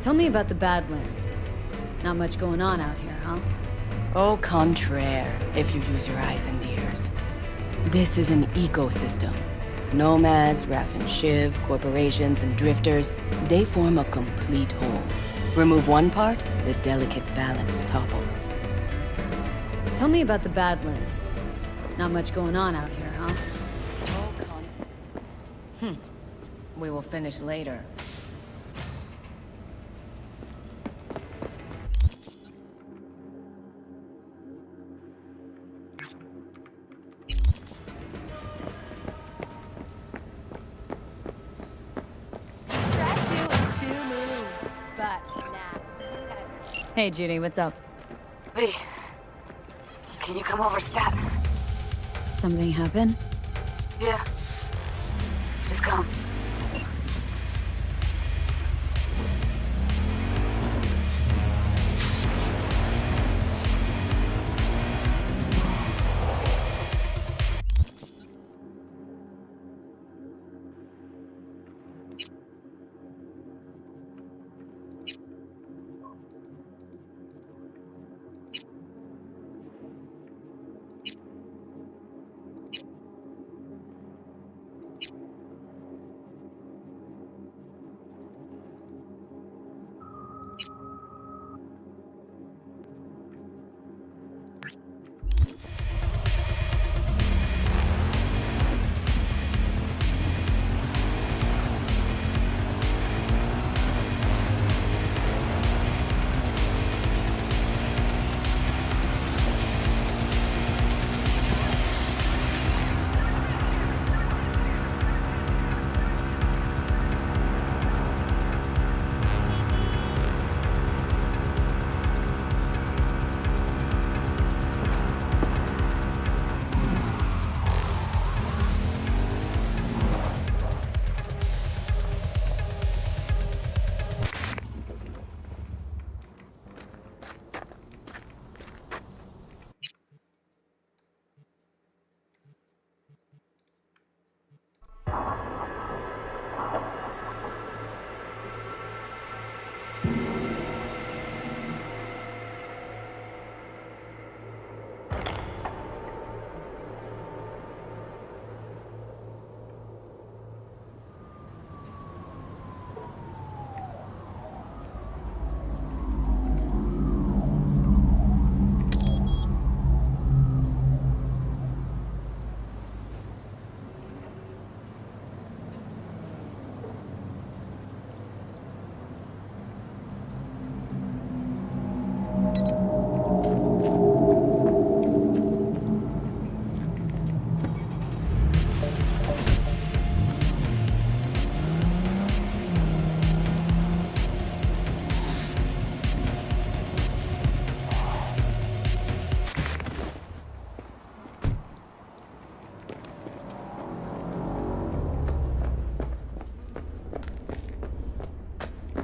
Tell me about the Badlands. Not much going on out here, huh? Au contraire, if you use your eyes and ears. This is an ecosystem. Nomads, Raff and Shiv, corporations, and drifters, they form a complete whole. Remove one part, the delicate balance topples. Tell me about the Badlands. Not much going on out here, huh? We will finish later. Hey, Judy, what's up? V, can you come over stat? Something happen? Yeah. Just come.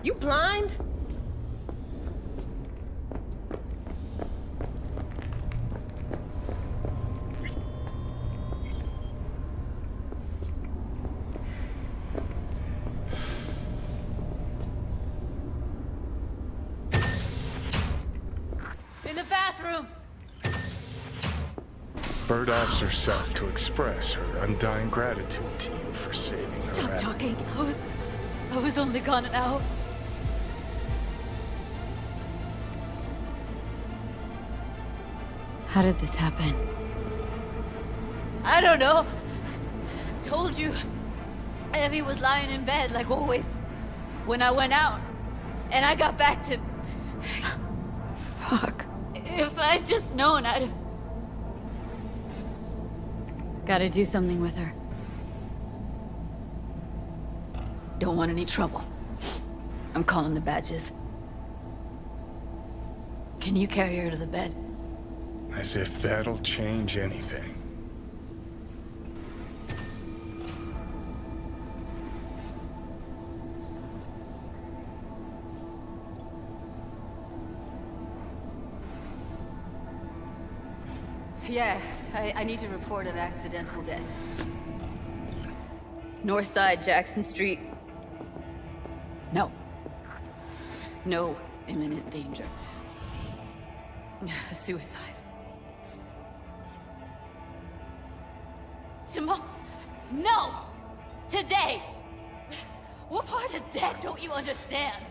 You blind? In the bathroom! Bird asks herself to express her undying gratitude to you for saving her. Stop talking. I was only gone an hour. How did this happen? I don't know. Told you. Evie was lying in bed like always. When I went out. And I got back to... Fuck. If I'd just known, I'd have... Gotta do something with her. Don't want any trouble. I'm calling the badges. Can you carry her to the bed? As if that'll change anything. Yeah, I need to report an accidental death. North side, Jackson Street. No. No imminent danger. Suicide. Tomorrow? No! Today! What part of dead don't you understand?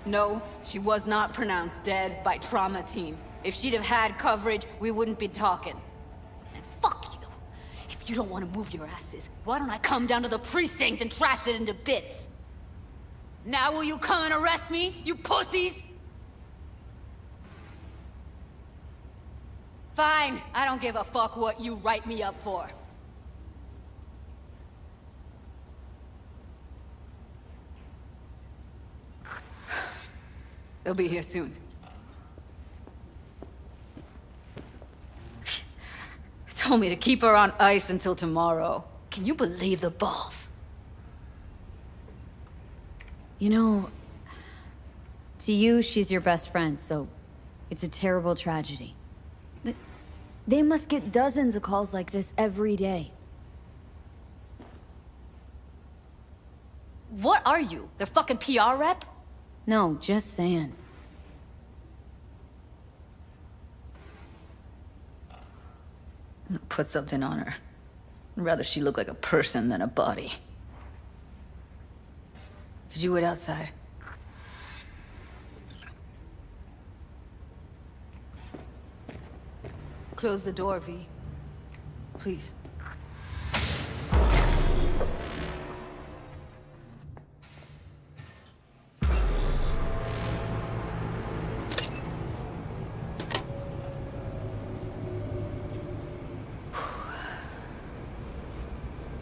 No, she was not pronounced dead by trauma team. If she'd have had coverage, we wouldn't be talking. And fuck you! If you don't want to move your asses, why don't I come down to the precinct and trash it into bits? Now will you come and arrest me, you pussies? Fine, I don't give a fuck what you write me up for. They'll be here soon. Told me to keep her on ice until tomorrow. Can you believe the balls? You know, to you, she's your best friend, so it's a terrible tragedy. But they must get dozens of calls like this every day. What are you? Their fucking PR rep? No, just saying. Put something on her. I'd rather she look like a person than a body. Did you wait outside? Close the door, V. Please.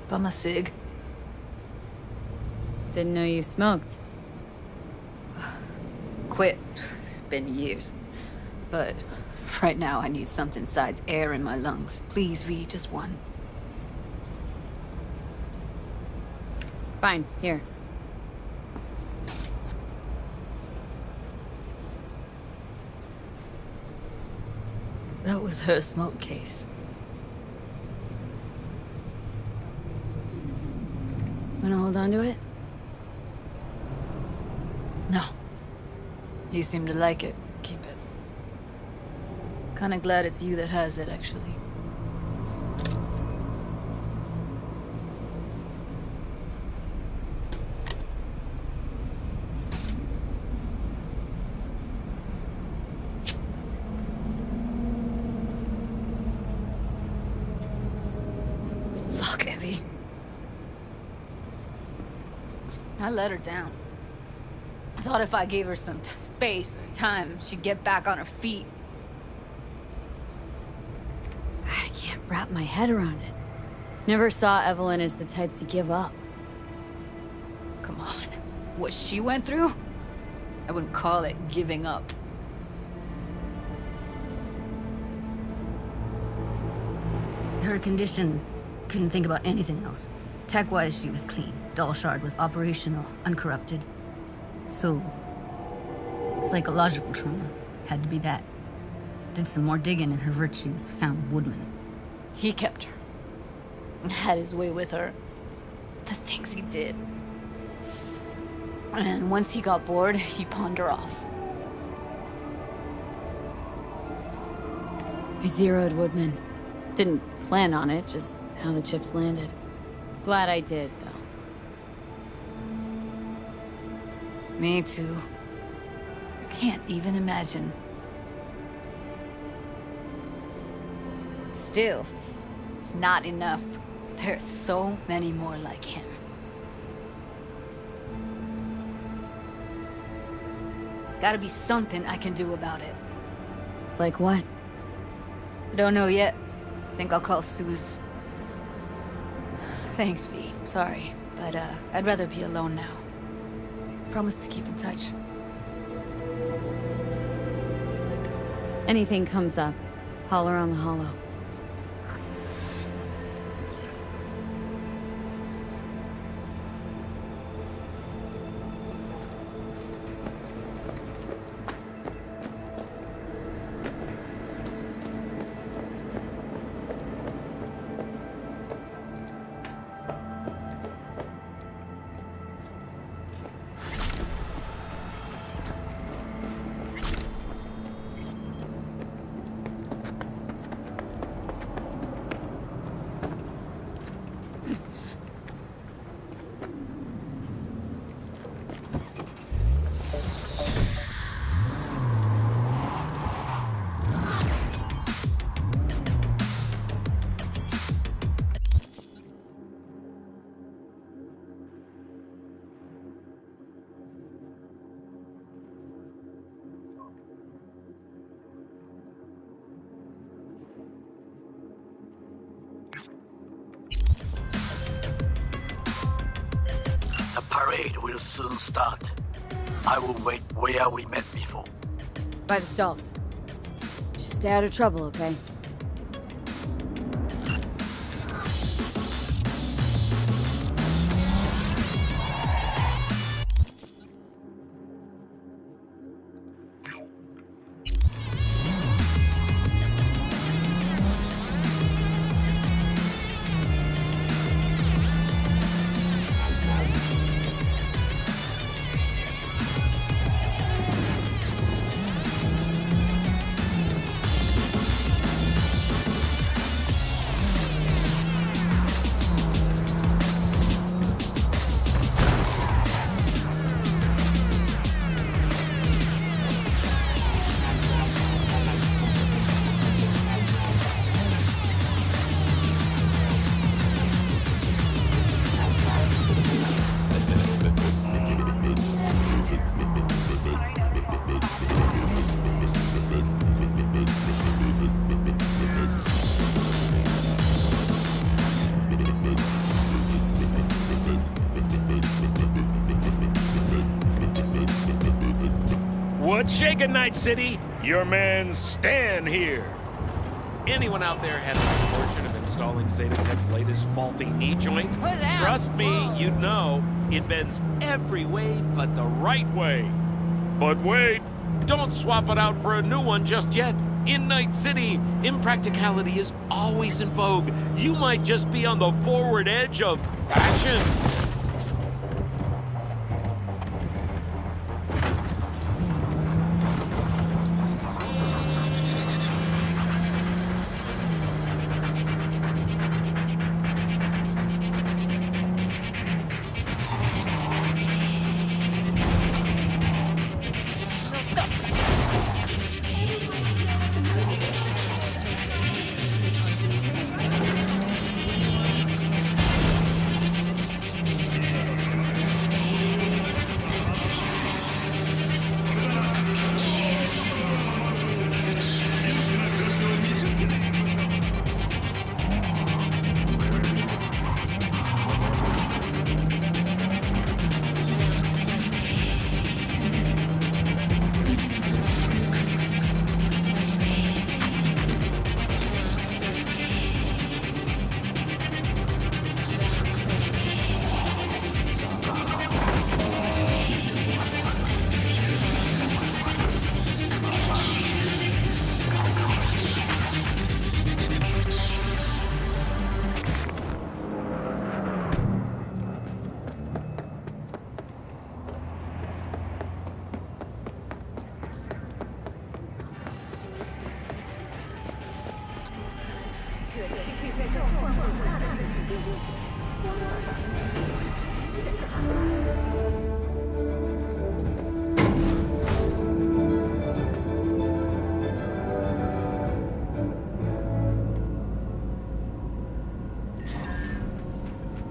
Bum a cig. Didn't know you smoked. Quit. It's been years. But right now I need something besides air in my lungs. Please, V, just one. Fine, here. That was her smoke case. Wanna hold on to it? No. You seem to like it. Keep it. Kinda glad it's you that has it, actually. Fuck, Evie. I let her down. I thought if I gave her some space or time, she'd get back on her feet. I can't wrap my head around it. Never saw Evelyn as the type to give up. Come on. What she went through? I wouldn't call it giving up. Her condition, couldn't think about anything else. Tech-wise, she was clean. Doll Shard was operational, uncorrupted. So, psychological trauma had to be that. Did some more digging in her virtues, found Woodman. He kept her. And had his way with her. The things he did. And once he got bored, he pawned her off. I zeroed Woodman. Didn't plan on it, just how the chips landed. Glad I did, though. Me too. I can't even imagine. Still, it's not enough. There's so many more like him. Gotta be something I can do about it. Like what? Don't know yet. Think I'll call Suze. Thanks, V. Sorry, but I'd rather be alone now. Promise to keep in touch. Anything comes up, holler on the hollow. The parade will soon start. I will wait where we met before. By the stalls. Just stay out of trouble, okay? What's shaking, Night City? Your man Stan here. Anyone out there had the misfortune of installing Zetatech's latest faulty knee joint? Trust me, you'd know. It bends every way but the right way. But wait, don't swap it out for a new one just yet. In Night City, impracticality is always in vogue. You might just be on the forward edge of fashion.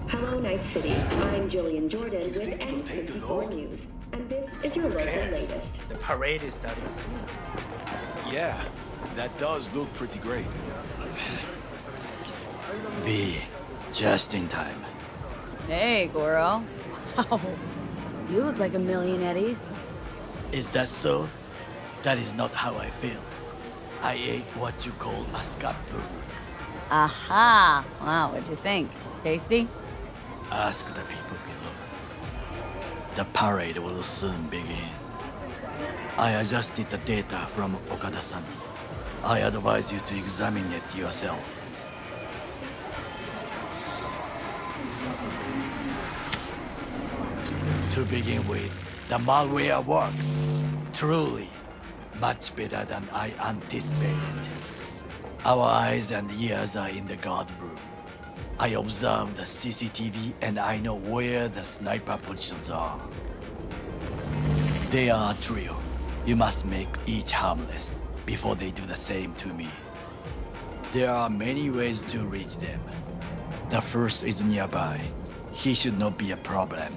Hello, Night City. I'm Jillian Jordan with N54 News, and this is your local latest. The parade is starting soon. Yeah, that does look pretty great. V, just in time. Hey, Goro. Wow. You look like a million eddies. Is that so? That is not how I feel. I ate what you call a scat burger. Aha! Wow, what'd you think? Tasty? Ask the people below. The parade will soon begin. I adjusted the data from Okada-san. I advise you to examine it yourself. To begin with, the malware works. Truly, much better than I anticipated. Our eyes and ears are in the guard room. I observed the CCTV and I know where the sniper positions are. They are a trio. You must make each harmless before they do the same to me. There are many ways to reach them. The first is nearby. He should not be a problem.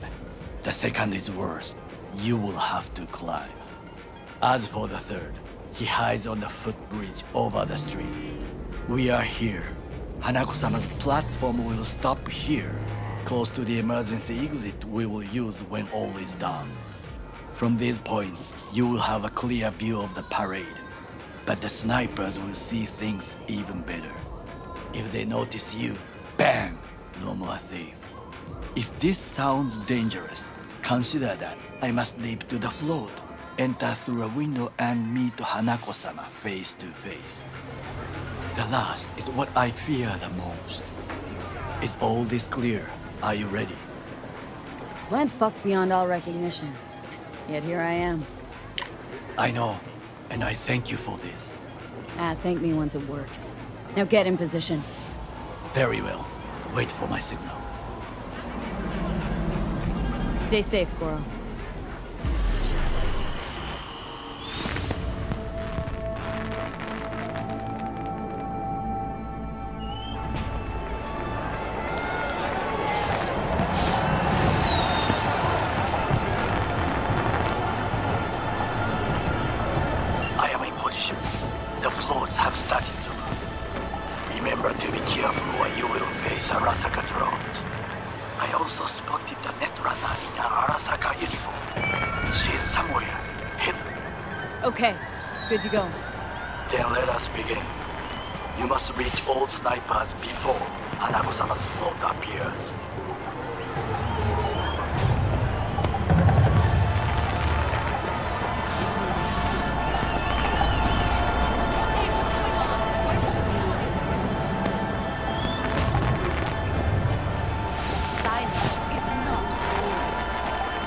The second is worse. you will have to climb. As for the third, he hides on the footbridge over the street. We are here. Hanako-sama's platform will stop here, close to the emergency exit we will use when all is done. From these points, you will have a clear view of the parade, but the snipers will see things even better. If they notice you, bang! No more thief. If this sounds dangerous, consider that I must leap to the float, enter through a window and meet Hanako-sama face to face. The last is what I fear the most. Is all this clear? Are you ready? Plan's fucked beyond all recognition. Yet here I am. I know, and I thank you for this. Thank me once it works. Now get in position. Very well. Wait for my signal. Stay safe, Goro. I am in position. The floats have started to move. Remember to be careful or you will face Arasaka drones. I also spotted the netrunner in an Arasaka uniform. She is somewhere, hidden. Okay, good to go. Then let us begin. You must reach all snipers before Hanako-sama's float appears.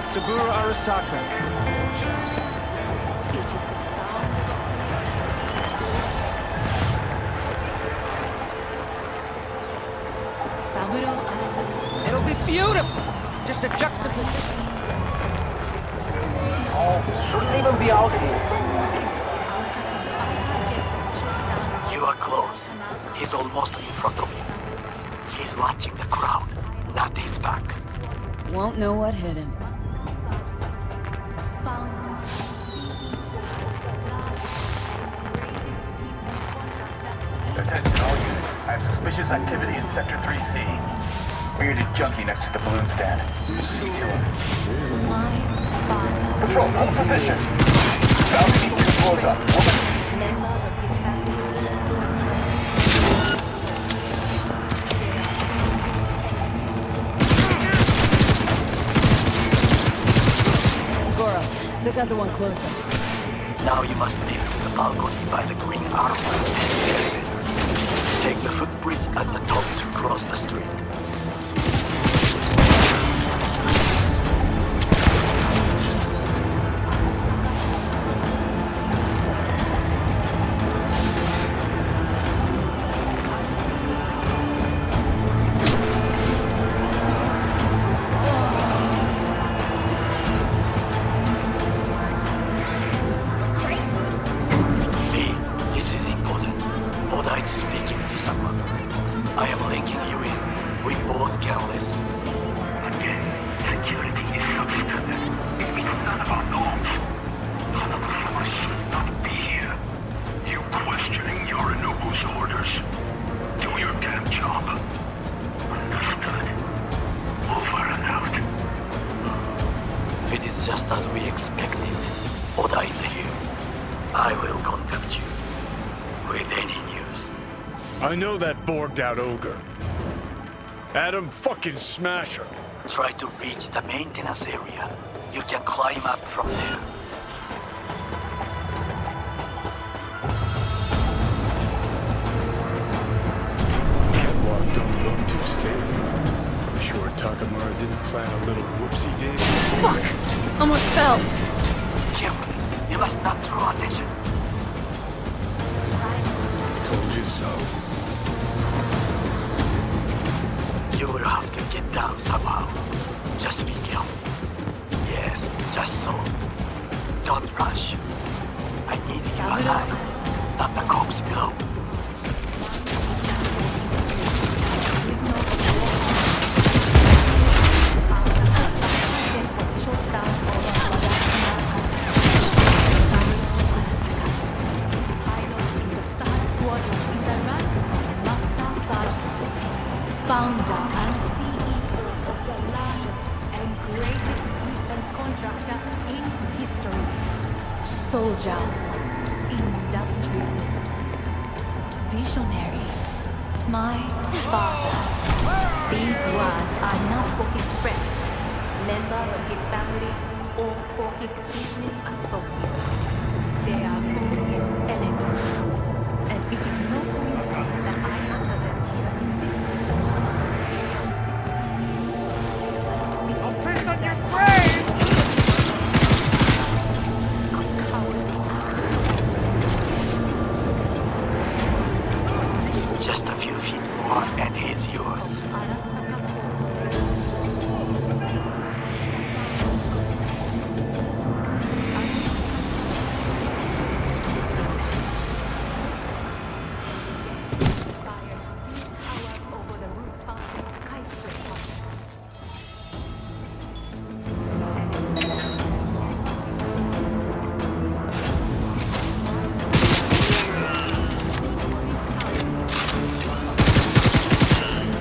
Saburo Arasaka. It is the sound of Saburo Arasaka. It'll be beautiful. Just a juxtaposition. Oh, shouldn't even be out here. You are close. He's almost in front of you. He's watching the crowd, not his back. Won't know what hit him. Attention all units. I have suspicious activity in Sector 3C. Bearded junkie next to the balloon stand. See to him. Patrol, hold position. Balcony 2 floors up. Goro, took out the one closer. Now you must leap to the balcony by the green arrow and the elevator. Take the footbridge at the top to cross the street. This is important. Oda is speaking to someone. I am linking you in. We both can listen. Again, security is substandard. It meets none of our norms. Hanako-sama should not be here. You questioning Yorinobu's orders. Do your damn job. Understood. Over and out. It is just as we expected. Oda is here. I will contact you with any news. I know that borged out ogre. Adam fucking smash her. Try to reach the maintenance area. You can climb up from there. Catwalk don't look too stable. I'm sure Takamura didn't plan a little whoopsie daisy. Fuck! Almost fell. Carefully. You must not draw attention. Told you so. You will have to get down somehow. Just be careful. Yes, just so. Don't rush. I need you alive, not the corpse below. contractor in history. Soldier. Industrialist. Visionary. My father. These words are not for his friends, members of his family, or for his business associates. They are for his enemies. And it is no coincidence that I utter them here in this. I'll piss on your grave! Just a few feet more and he's yours.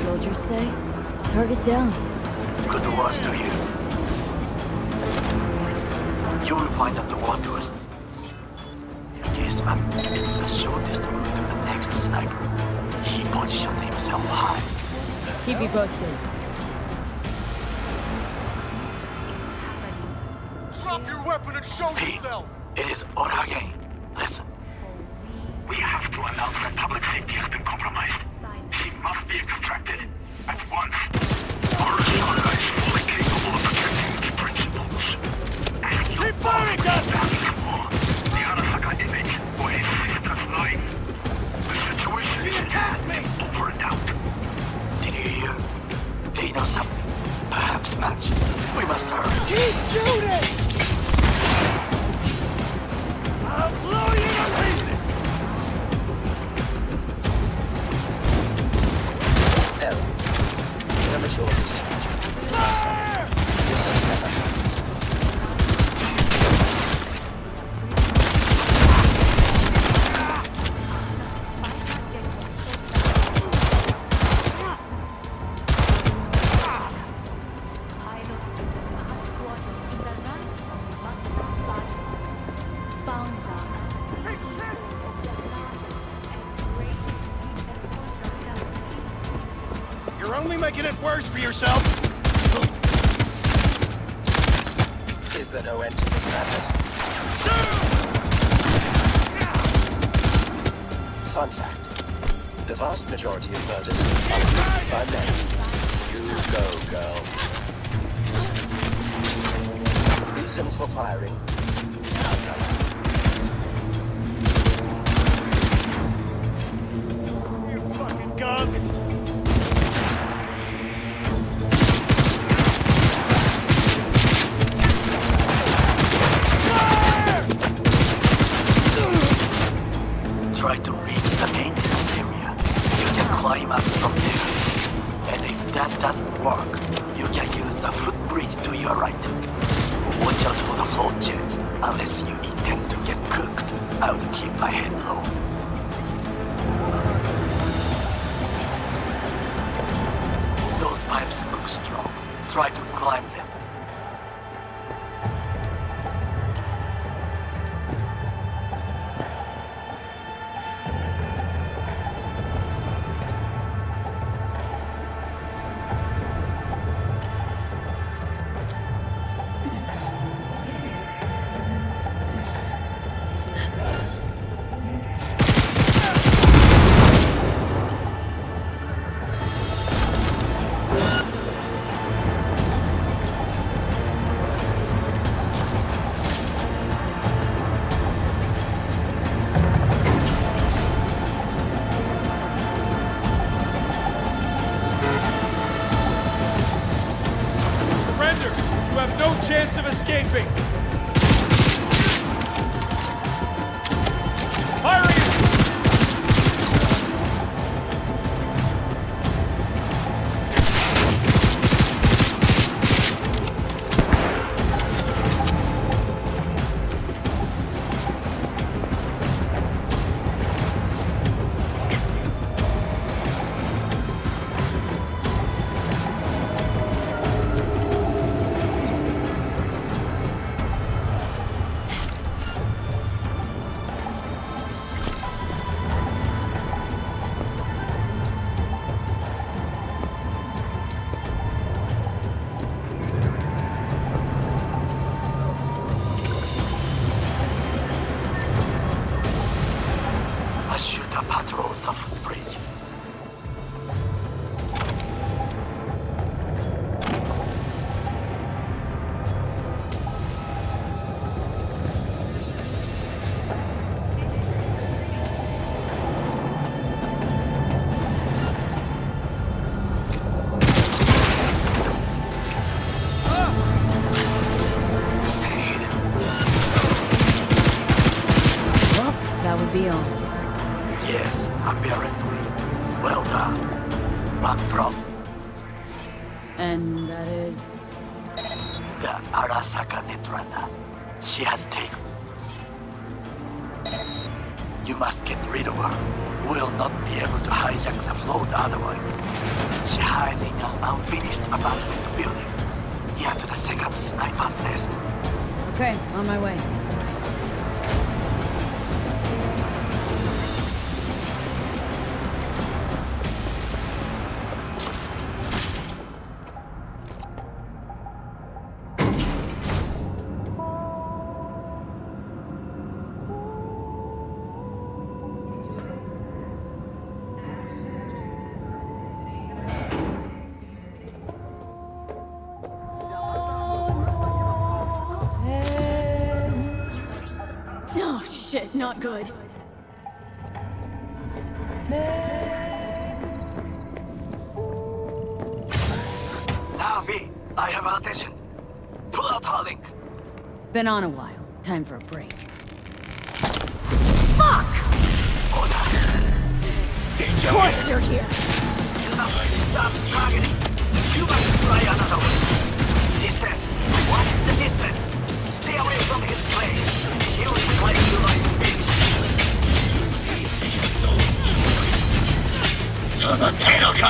Soldiers say, target down. Good words to you. You will find out the waters. In case, man, it's the shortest route to the next sniper. He positioned himself high. Keep me posted. Drop your weapon and show yourself! It is Orage. Listen. We have to announce that public safety has been compromised. She must be extracted at once. Arasaka is fully capable of protecting its principles. Keep firing, the Arasaka image or his sister's life. The situation is over and out. Did you hear? They know something. Perhaps match. We must hurry. Keep shooting! I'll blow you to pieces! You're only making it worse for yourself. Is there no end to this madness? Fun fact. The vast majority of murders are committed by men. You go, girl. Reason for firing. You fucking gunk! Try to reach the maintenance area. You can climb up from there. And if that doesn't work, you can use the footbridge to your right. Watch out for the float jets. Unless you intend to get cooked, I would keep my head low. Those pipes look strong. Try to climb them. Chance of escaping! Firing! deal. Yes, apparently. Well done. One from And that is... the Arasaka Netrunner. She has taken. You must get rid of her. We'll not be able to hijack the float otherwise. She hides in an unfinished apartment building, near to the second sniper's nest. Okay, on my way. Oh, shit, not good. Now, V, I have attention. Pull out her link. Been on a while. Time for a break. Danger. Of course you're here! Stop struggling. You must fly another way. Distance. What is the distance? Stay away from his place. He will slice you like fish. その程度か!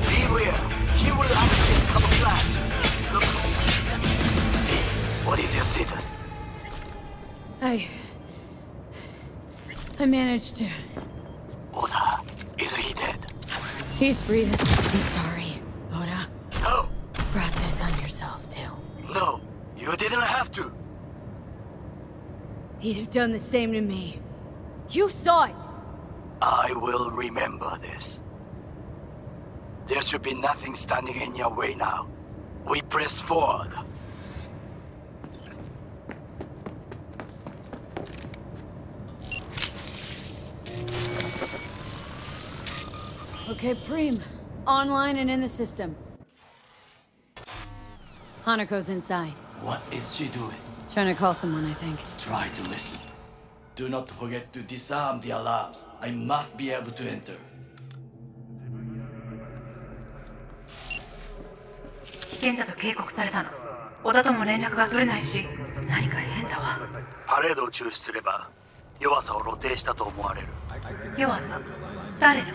Beware. He will activate camouflage. Look. What is your status? I managed to... Oda, is he dead? He's breathing. I'm sorry, Oda. No. Brought this on yourself, too. No, you didn't have to. He'd have done the same to me. You saw it! I will remember this. There should be nothing standing in your way now. We press forward. Okay, Preem. Online and in the system. Hanako's inside. What is she doing? Trying to call someone, I think. Try to listen. Do not forget to disarm the alarms. I must be able to enter. 危険だと警告されたの。小田とも連絡が取れないし、何か変だわ。パレードを中止すれば弱さを露呈したと思われる。弱さ、誰の？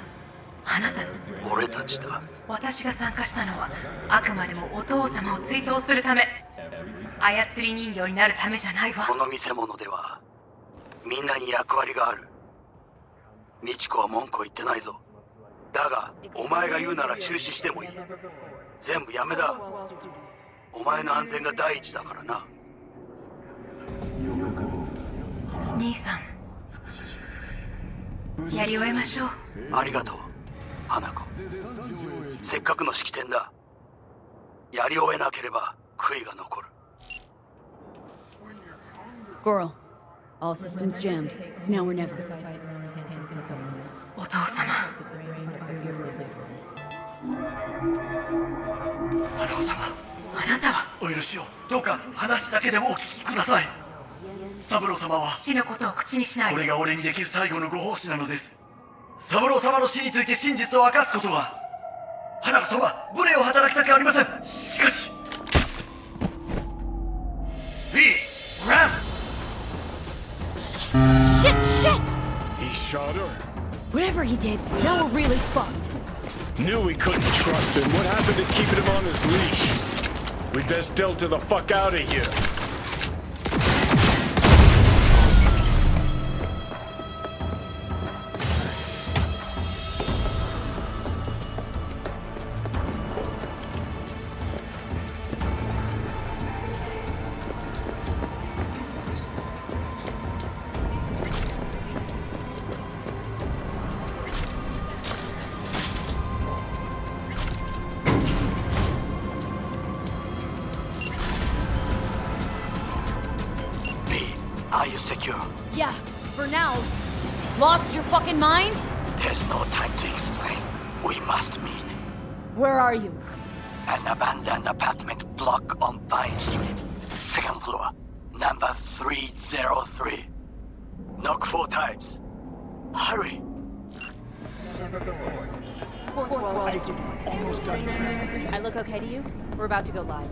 あなたの。俺たちだ。私が参加したのは、あくまでもお父様を追悼するため。操り人形になるためじゃないわ。この見せ物ではみんなに役割がある。美智子は文句を言ってないぞ。だがお前が言うなら中止してもいい。全部やめだ。お前の安全が第一だからな。兄さん、やり終えましょう。ありがとう、花子。せっかくの式典だ。やり終えなければ悔いが残る。Goro, all systems jammed. It's now or never. お父様。花子様。あなたはお許しを。どうか話だけでもお聞きください。三郎様は父のことを口にしない。これが俺にできる最後のご奉仕なのです。三郎様の死について真実を明かすことは花子様無礼を働きたくありません。しかし V! Ram! Shit! He shot her. Whatever he did, now we're really fucked. Knew we couldn't trust him. What happened to keeping him on his leash? We best delta the fuck out of here. Are you secure? Yeah, for now. Lost your fucking mind? There's no time to explain. We must meet. Where are you? An abandoned apartment block on Pine Street. Second floor. Number 303. Knock 4 times. Hurry. I look okay to you? We're about to go live.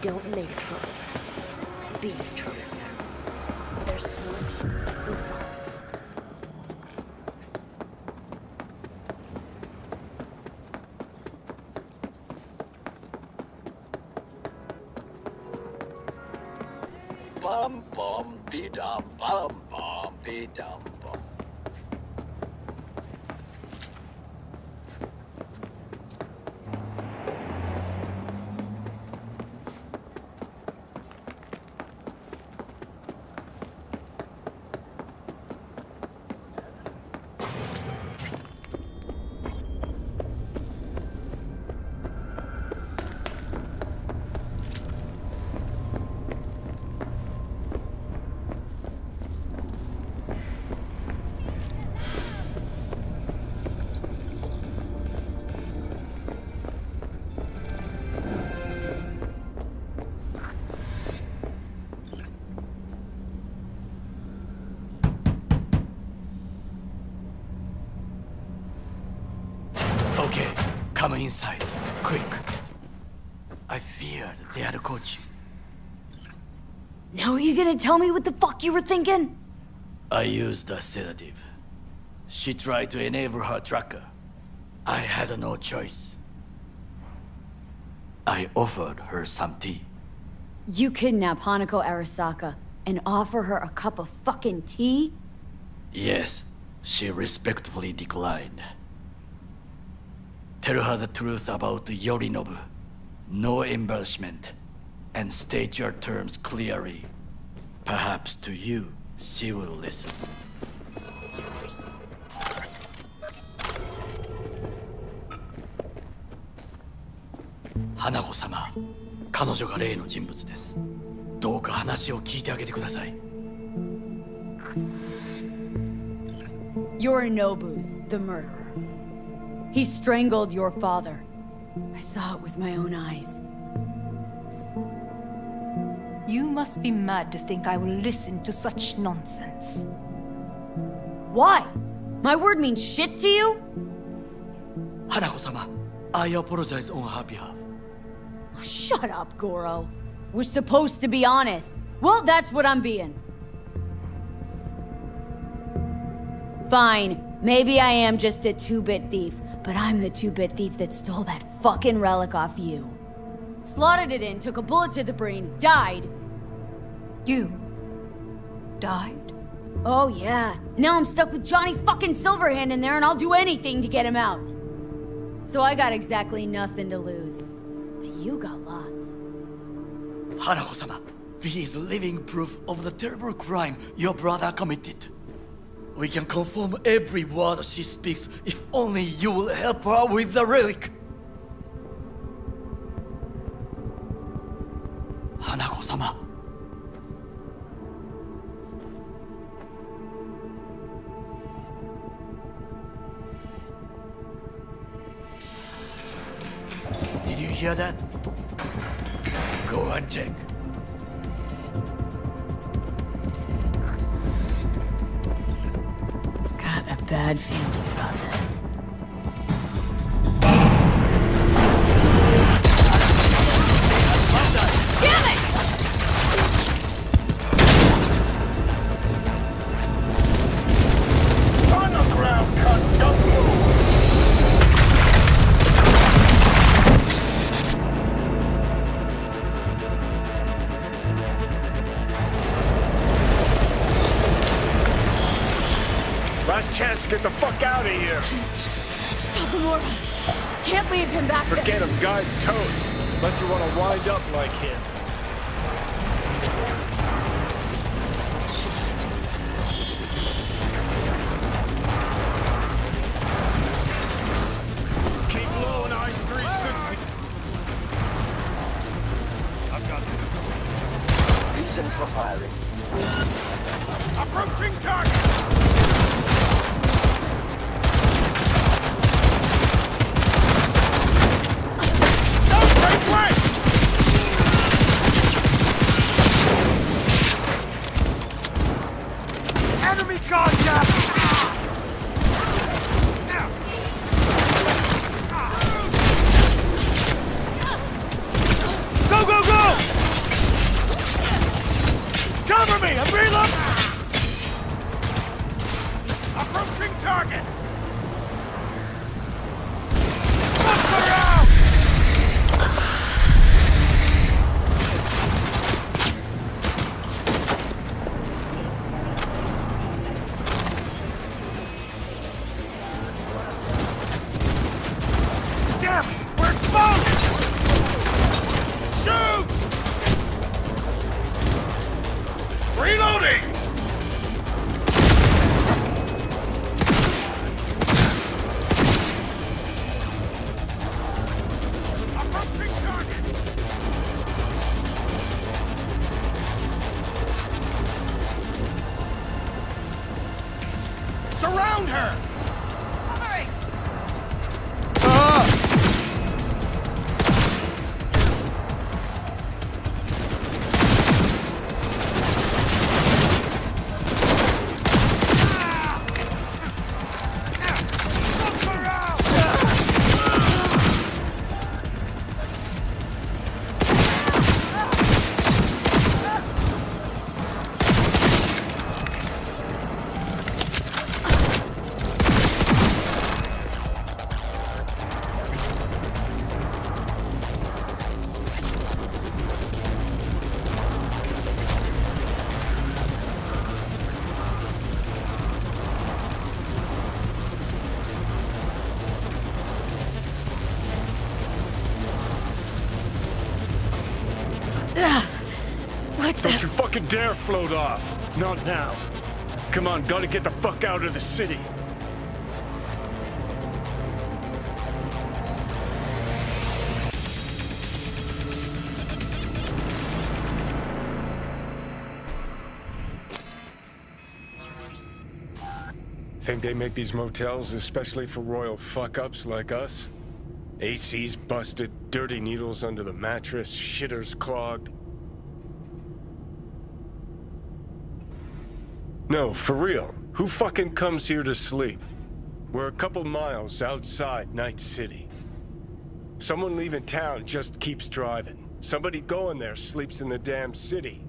Don't make trouble. Be trouble. There's smoke. There's violence. Bum bum be dum bum bum be dum bum. inside. Quick. I feared they had caught you. Now are you gonna tell me what the fuck you were thinking? I used a sedative. She tried to enable her tracker. I had no choice. I offered her some tea. You kidnap Hanako Arasaka and offer her a cup of fucking tea? Yes, she respectfully declined. Tell her the truth about Yorinobu. No embellishment. And state your terms clearly. Perhaps to you, she will listen. Hanako-sama, 彼女が例の人物です。どうか話を聞いてあげてください。Yorinobu's the murderer. He strangled your father. I saw it with my own eyes. You must be mad to think I will listen to such nonsense. Why? My word means shit to you? Hanako-sama, I apologize on her behalf. Oh, shut up, Goro. We're supposed to be honest. Well, that's what I'm being. Fine. Maybe I am just a 2-bit thief, but I'm the 2-bit thief that stole that fucking relic off you. Slotted it in, took a bullet to the brain, died. You died? Oh yeah. Now I'm stuck with Johnny fucking Silverhand in there and I'll do anything to get him out. So I got exactly nothing to lose. But you got lots. Hanako-sama, V is living proof of the terrible crime your brother committed. We can confirm every word she speaks if only you will help her with the relic. Hanako-sama. Did you hear that? Go and check. Got a bad feeling about this. Damn it! On the ground, cunt! Don't move! Last chance to get the fuck out of here. Takamura, can't leave him back there. Forget him, guy's toast. Unless you want to wind up like him. Keep low and eyes 360. I've got this. Reason for firing. Approaching target! Enemy contact! Go, go, go! Cover me! I'm reloading! Approaching target! Look around! Damn it! We're exposed! Shoot! Reloading! Approaching target! Surround her! What the? Don't you fucking dare float off. Not now. Come on, gotta get the fuck out of the city. Think they make these motels especially for royal fuck-ups like us? AC's busted, dirty needles under the mattress, shitters clogged. No, for real. Who fucking comes here to sleep? We're a couple miles outside Night City. Someone leaving town just keeps driving. Somebody going there sleeps in the damn city.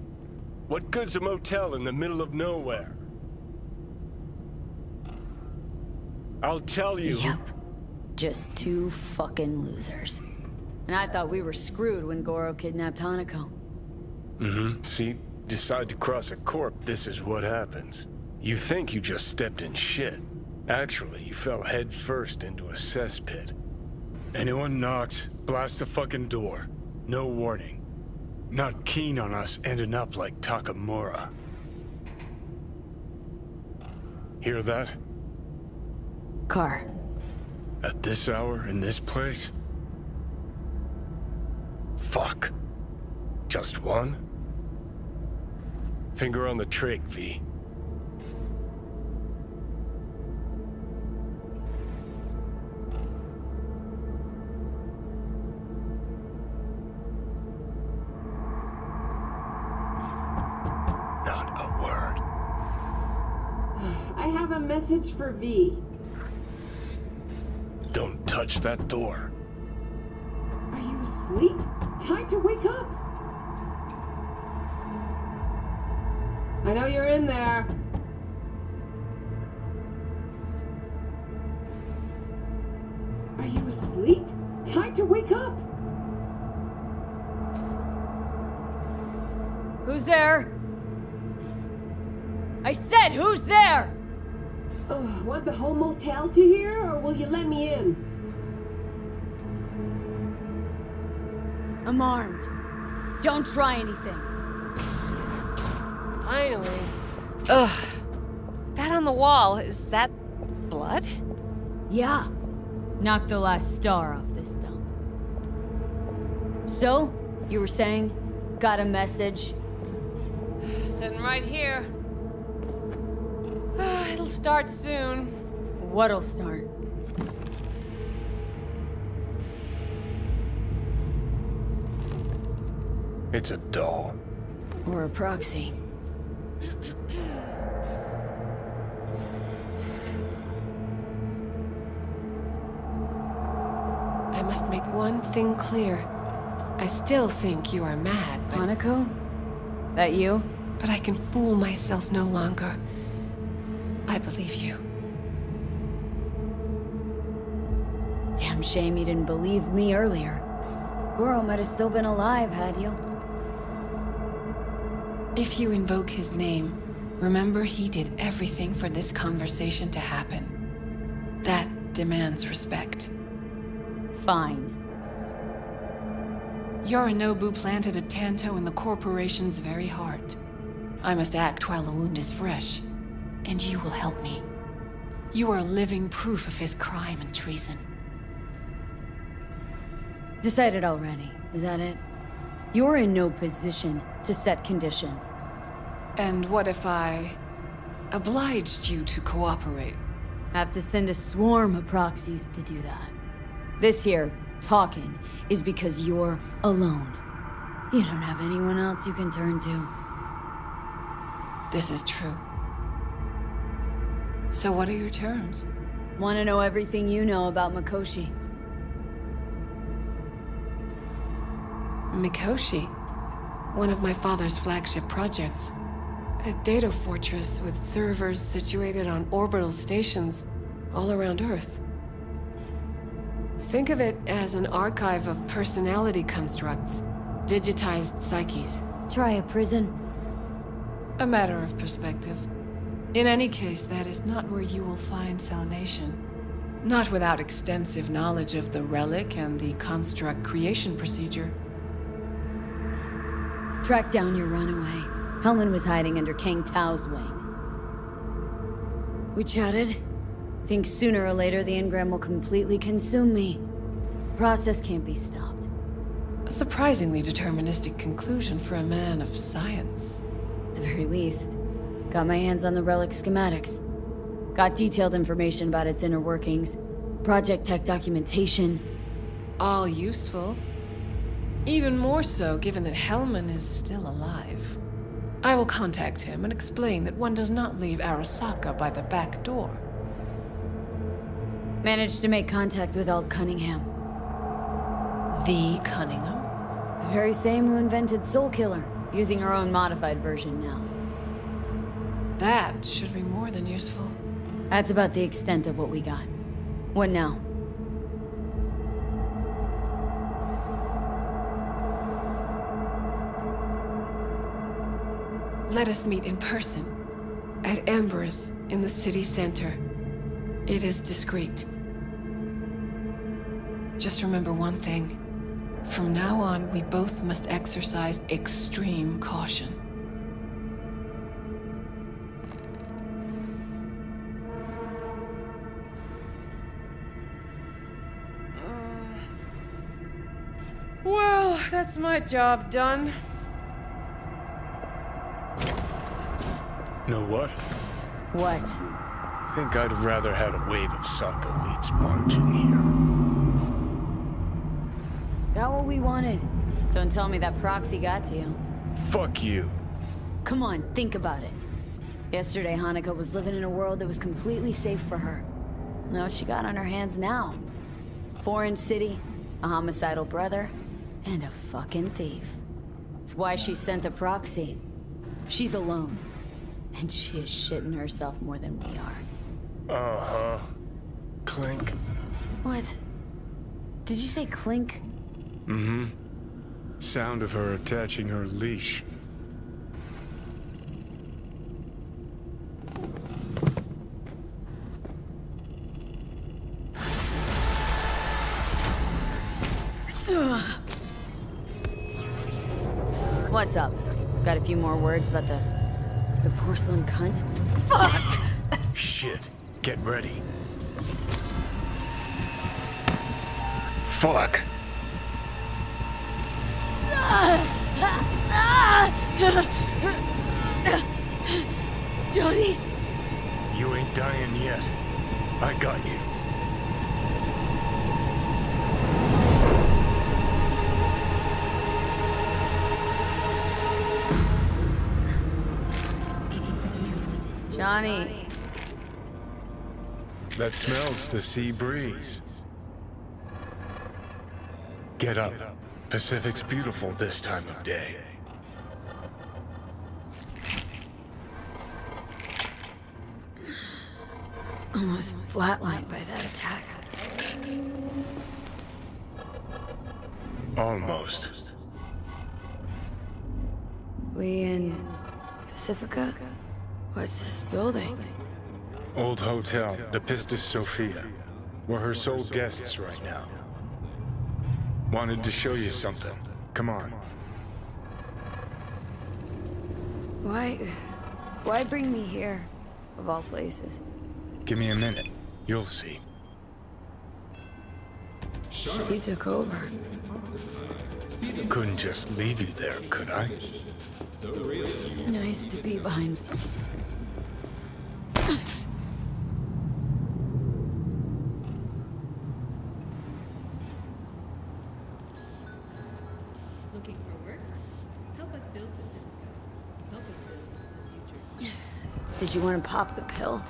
What good's a motel in the middle of nowhere? I'll tell you. Yep. Just two fucking losers. And I thought we were screwed when Goro kidnapped Hanako. Mm-hmm. See? Decide to cross a corp, this is what happens. You think you just stepped in shit. Actually, you fell head first into a cesspit. Anyone knocks, blast the fucking door. No warning. Not keen on us ending up like Takamura. Hear that? Car. At this hour, in this place? Fuck. Just one? Finger on the trig, V. Not a word. I have a message for V. Don't touch that door. Are you asleep? Time to wake up! I know you're in there. Are you asleep? Time to wake up! Who's there? I said, who's there? Want the whole motel to hear, or will you let me in? I'm armed. Don't try anything. Finally. Ugh. That on the wall, is that blood? Yeah. Knock the last star off this dump. So, you were saying, got a message? Sitting right here. It'll start soon. What'll start? It's a doll. Or a proxy. I must make one thing clear. I still think you are mad, but... Hanako? That you? But I can fool myself no longer. I believe you. Damn shame you didn't believe me earlier. Goro might have still been alive, had you? If you invoke his name, remember he did everything for this conversation to happen. That demands respect. Fine. Yorinobu planted a Tanto in the corporation's very heart. I must act while the wound is fresh, and you will help me. You are living proof of his crime and treason. Decided already, is that it? You're in no position to set conditions. And what if I obliged you to cooperate? Have to send a swarm of proxies to do that. This here, talking, is because you're alone. You don't have anyone else you can turn to. This is true. So what are your terms? Want to know everything you know about Mikoshi. Mikoshi? One of my father's flagship projects. A data fortress with servers situated on orbital stations all around Earth. Think of it as an archive of personality constructs, digitized psyches. Try a prison. A matter of perspective. In any case, that is not where you will find salvation. Not without extensive knowledge of the relic and the construct creation procedure. Track down your runaway. Hellman was hiding under Kang Tao's wing. We chatted. Think sooner or later the engram will completely consume me. Process can't be stopped. A surprisingly deterministic conclusion for a man of science. At the very least, got my hands on the relic schematics. Got detailed information about its inner workings. Project tech documentation. All useful. Even more so given that Hellman is still alive. I will contact him and explain that one does not leave Arasaka by the back door. Managed to make contact with Alt Cunningham. The Cunningham? The very same who invented Soul Killer, using her own modified version now. That should be more than useful. That's about the extent of what we got. What now? Let us meet in person. At Embers, in the city center. It is discreet. Just remember one thing. From now on, we both must exercise extreme caution. Well, that's my job done. Know what? What? Think I'd have rather had a wave of Sokka elites march in here. Got what we wanted. Don't tell me that proxy got to you. Fuck you. Come on, think about it. Yesterday, Hanukkah was living in a world that was completely safe for her. Know what she got on her hands now? Foreign city, a homicidal brother, and a fucking thief. It's why she sent a proxy. She's alone. And she is shitting herself more than we are. Uh-huh. Clink. What? Did you say clink? Mm-hmm. Sound of her attaching her leash. What's up? Got a few more words about the porcelain cunt? Fuck! Shit. Get ready. Fuck! Johnny? You ain't dying yet. I got you. Johnny. That smells the sea breeze. Get up. Pacific's beautiful this time of day. Almost flatlined by that attack. Almost. We in Pacifica? What's this building? Old hotel, the Pistis Sophia. We're her sole guests right now. Wanted to show you something. Come on. Why bring me here, of all places? Give me a minute. You'll see. You took over. Couldn't just leave you there, could I? Nice to be behind. Looking for work? Help us build Pacifica. Help us build the future. Did you want to pop the pill?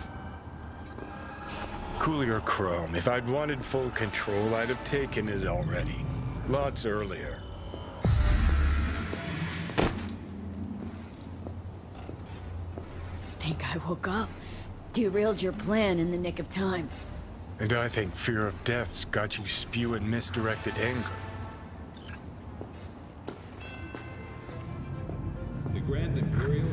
Coolier Chrome. If I'd wanted full control, I'd have taken it already. Lots earlier. Think I woke up. Derailed your plan in the nick of time. And I think fear of death's got you spewing misdirected anger. The Grand Imperial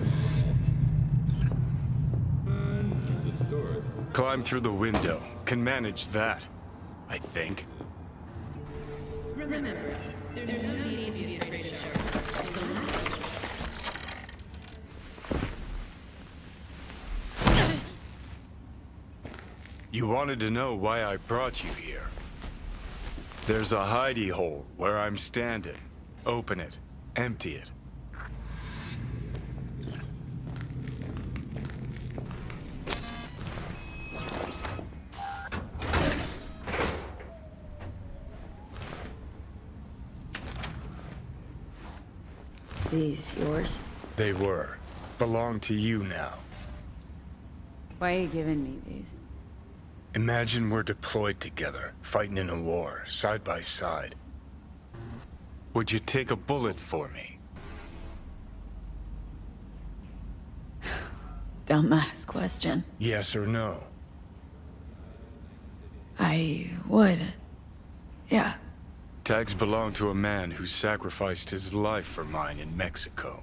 hundreds of stores. Climb through the window. Can manage that, I think. Remember, there's no need to be afraid of sharks. You wanted to know why I brought you here. There's a hidey hole where I'm standing. Open it. Empty it. These yours? They were. Belong to you now. Why are you giving me these? Imagine we're deployed together, fighting in a war, side by side. Would you take a bullet for me? Dumbass question. Yes or no? I would. Yeah. Tags belong to a man who sacrificed his life for mine in Mexico.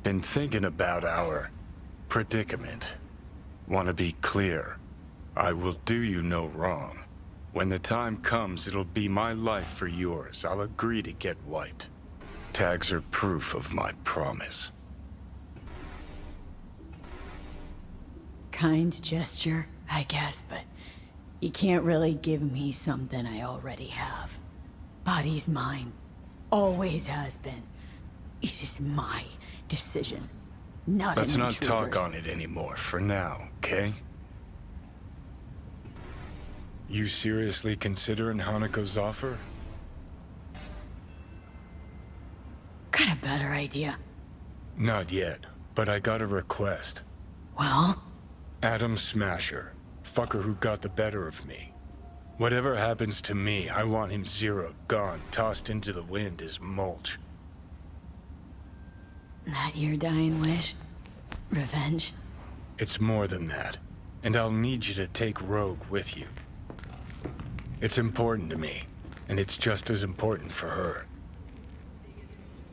Been thinking about our predicament. Want to be clear. I will do you no wrong. When the time comes, it'll be my life for yours. I'll agree to get wiped. Tags are proof of my promise. Kind gesture, I guess, but you can't really give me something I already have. Body's mine. Always has been. It is my decision, not Let's an not intruder's. talk on it anymore for now, okay? You seriously considering Hanako's offer? Got a better idea. Not yet, but I got a request. Well? Adam Smasher. Fucker who got the better of me. Whatever happens to me, I want him zeroed, gone, tossed into the wind as mulch. That your dying wish? Revenge? It's more than that. And I'll need you to take Rogue with you. It's important to me, and it's just as important for her.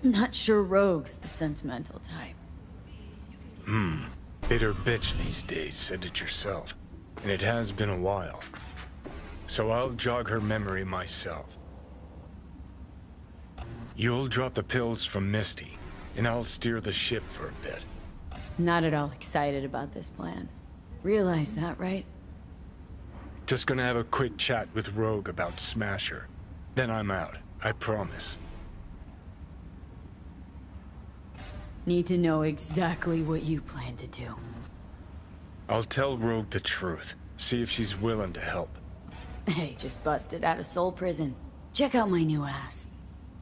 Not sure Rogue's the sentimental type. Bitter bitch these days, said it yourself. And it has been a while. So I'll jog her memory myself. You'll drop the pills from Misty, and I'll steer the ship for a bit. Not at all excited about this plan. Realize that, right? Just gonna have a quick chat with Rogue about Smasher. Then I'm out, I promise. Need to know exactly what you plan to do. I'll tell Rogue the truth. See if she's willing to help. Hey, just busted out of Soul Prison. Check out my new ass.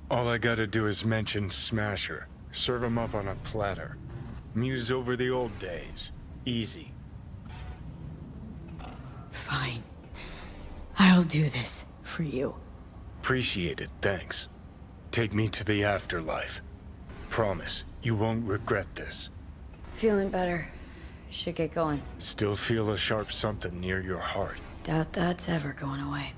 All I gotta do is mention Smasher. Serve him up on a platter. Muse over the old days. Easy. Fine. I'll do this for you. Appreciate it, thanks. Take me to the afterlife. Promise, you won't regret this. Feeling better. Should get going. Still feel a sharp something near your heart. Doubt that's ever going away.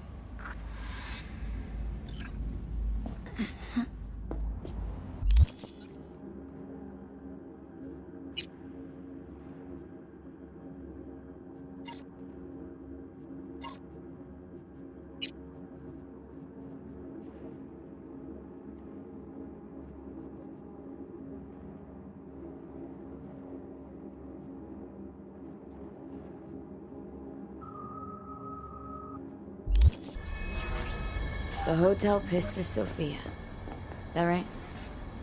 The Hotel Pista Sofia. That right?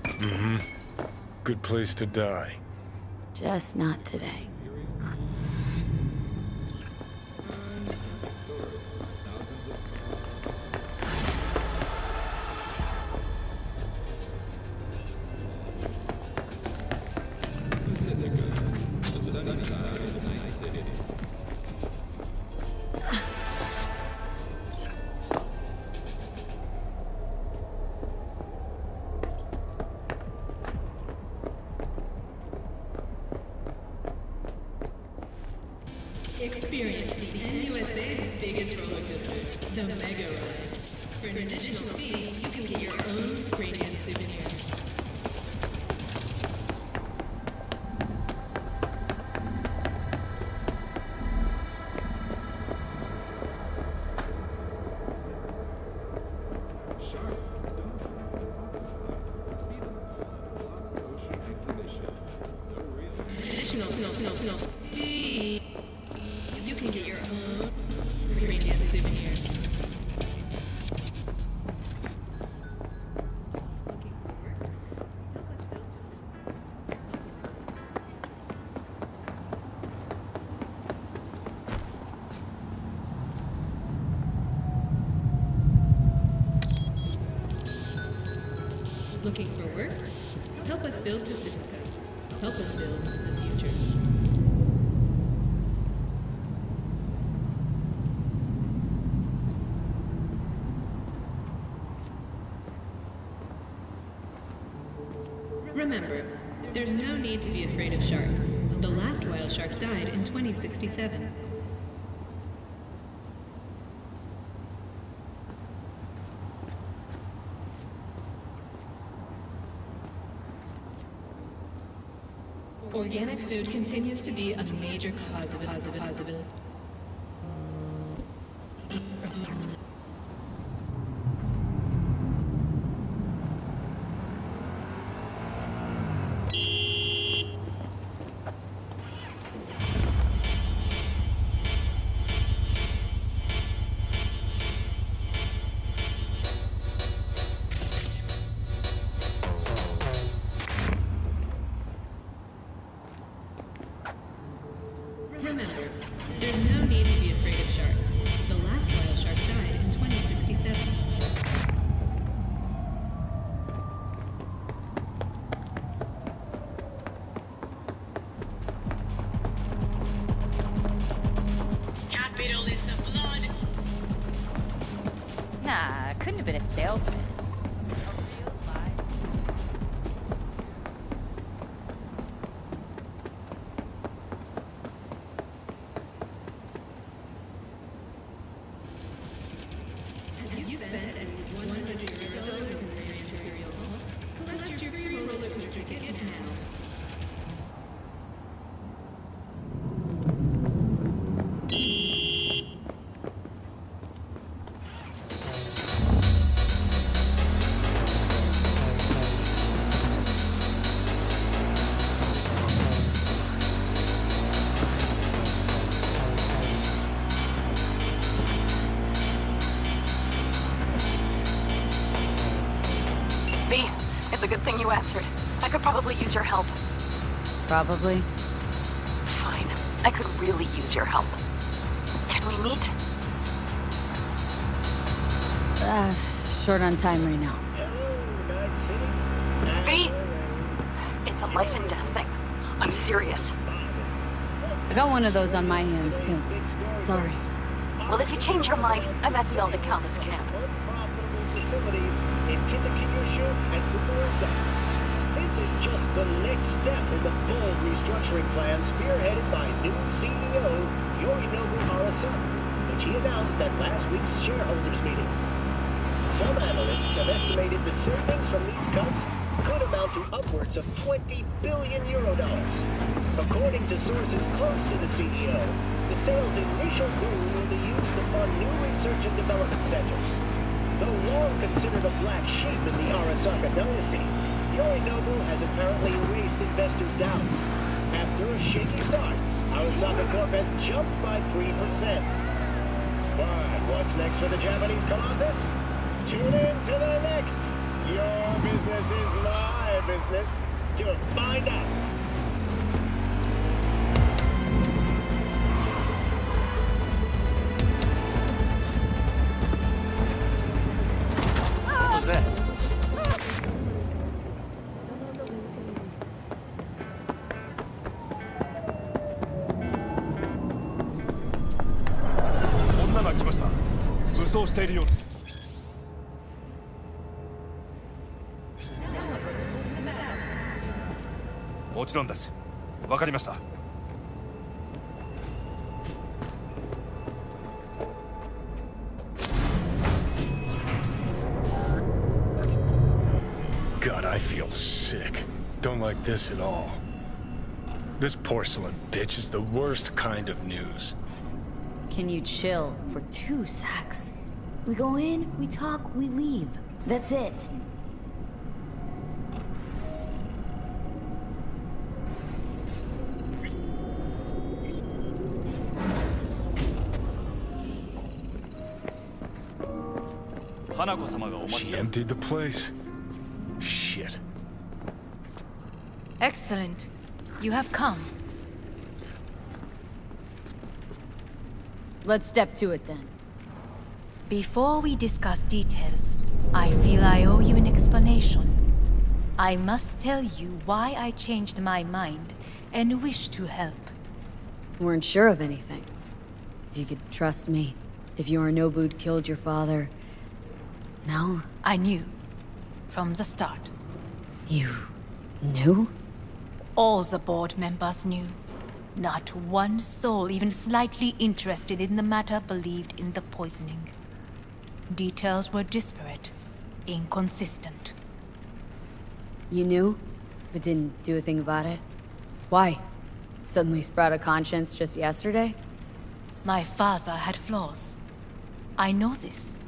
Mm-hmm. Good place to die. Just not today. Experience the NUSA's biggest roller coaster, the Mega Ride. For an additional fee, you can get your own Radiant souvenir. Additional fee. You can get your own Looking for work? Help us build Pacifica. Help us build the future. Remember, there's no need to be afraid of sharks. The last whale shark died in 2067. Organic food continues to be a major cause of positive. Remember, there's no need to be afraid of sharks. The last whale shark died in 2067. Capital is the blood. Nah, couldn't have been a sailfish. You spent at least 100 euros in the Imperial Hall. Collect your free roller coaster ticket now. V, it's a good thing you answered. I could probably use your help. Probably. Fine. I could really use your help. Can we meet? Short on time right now. V, it's a life and death thing. I'm serious. I got one of those on my hands, too. Sorry. Well, if you change your mind, I'm at the Alda Countess camp. This is just the next step in the bold restructuring plan spearheaded by new CEO Yorinobu Arasaka, which he announced at last week's shareholders meeting. Some analysts have estimated the savings from these cuts could amount to upwards of 20 billion euro dollars. According to sources close to the CEO, the sale's initial boom will be used to fund new research and development centers. Though long considered a black sheep in the Arasaka dynasty, Yorinobu has apparently erased investors' doubts. After a shaky start, Arasaka Corp has jumped by 3%. But what's next for the Japanese Colossus? Tune in to the next Your Business is My Business to find out. What was that? God, I feel sick. Don't like this at all. This porcelain bitch is the worst kind of news. Can you chill for 2 secs? We go in, we talk, we leave. That's it. She emptied the place. Shit. Excellent. You have come. Let's step to it then. Before we discuss details, I feel I owe you an explanation. I must tell you why I changed my mind and wish to help. Weren't sure of anything. If you could trust me. If Yorinobu'd killed your father. No? I knew. From the start. You knew? All the board members knew. Not one soul even slightly interested in the matter believed in the poisoning. Details were disparate, inconsistent. You knew, but didn't do a thing about it? Why? Suddenly sprout a conscience just yesterday? My father had flaws. I know this.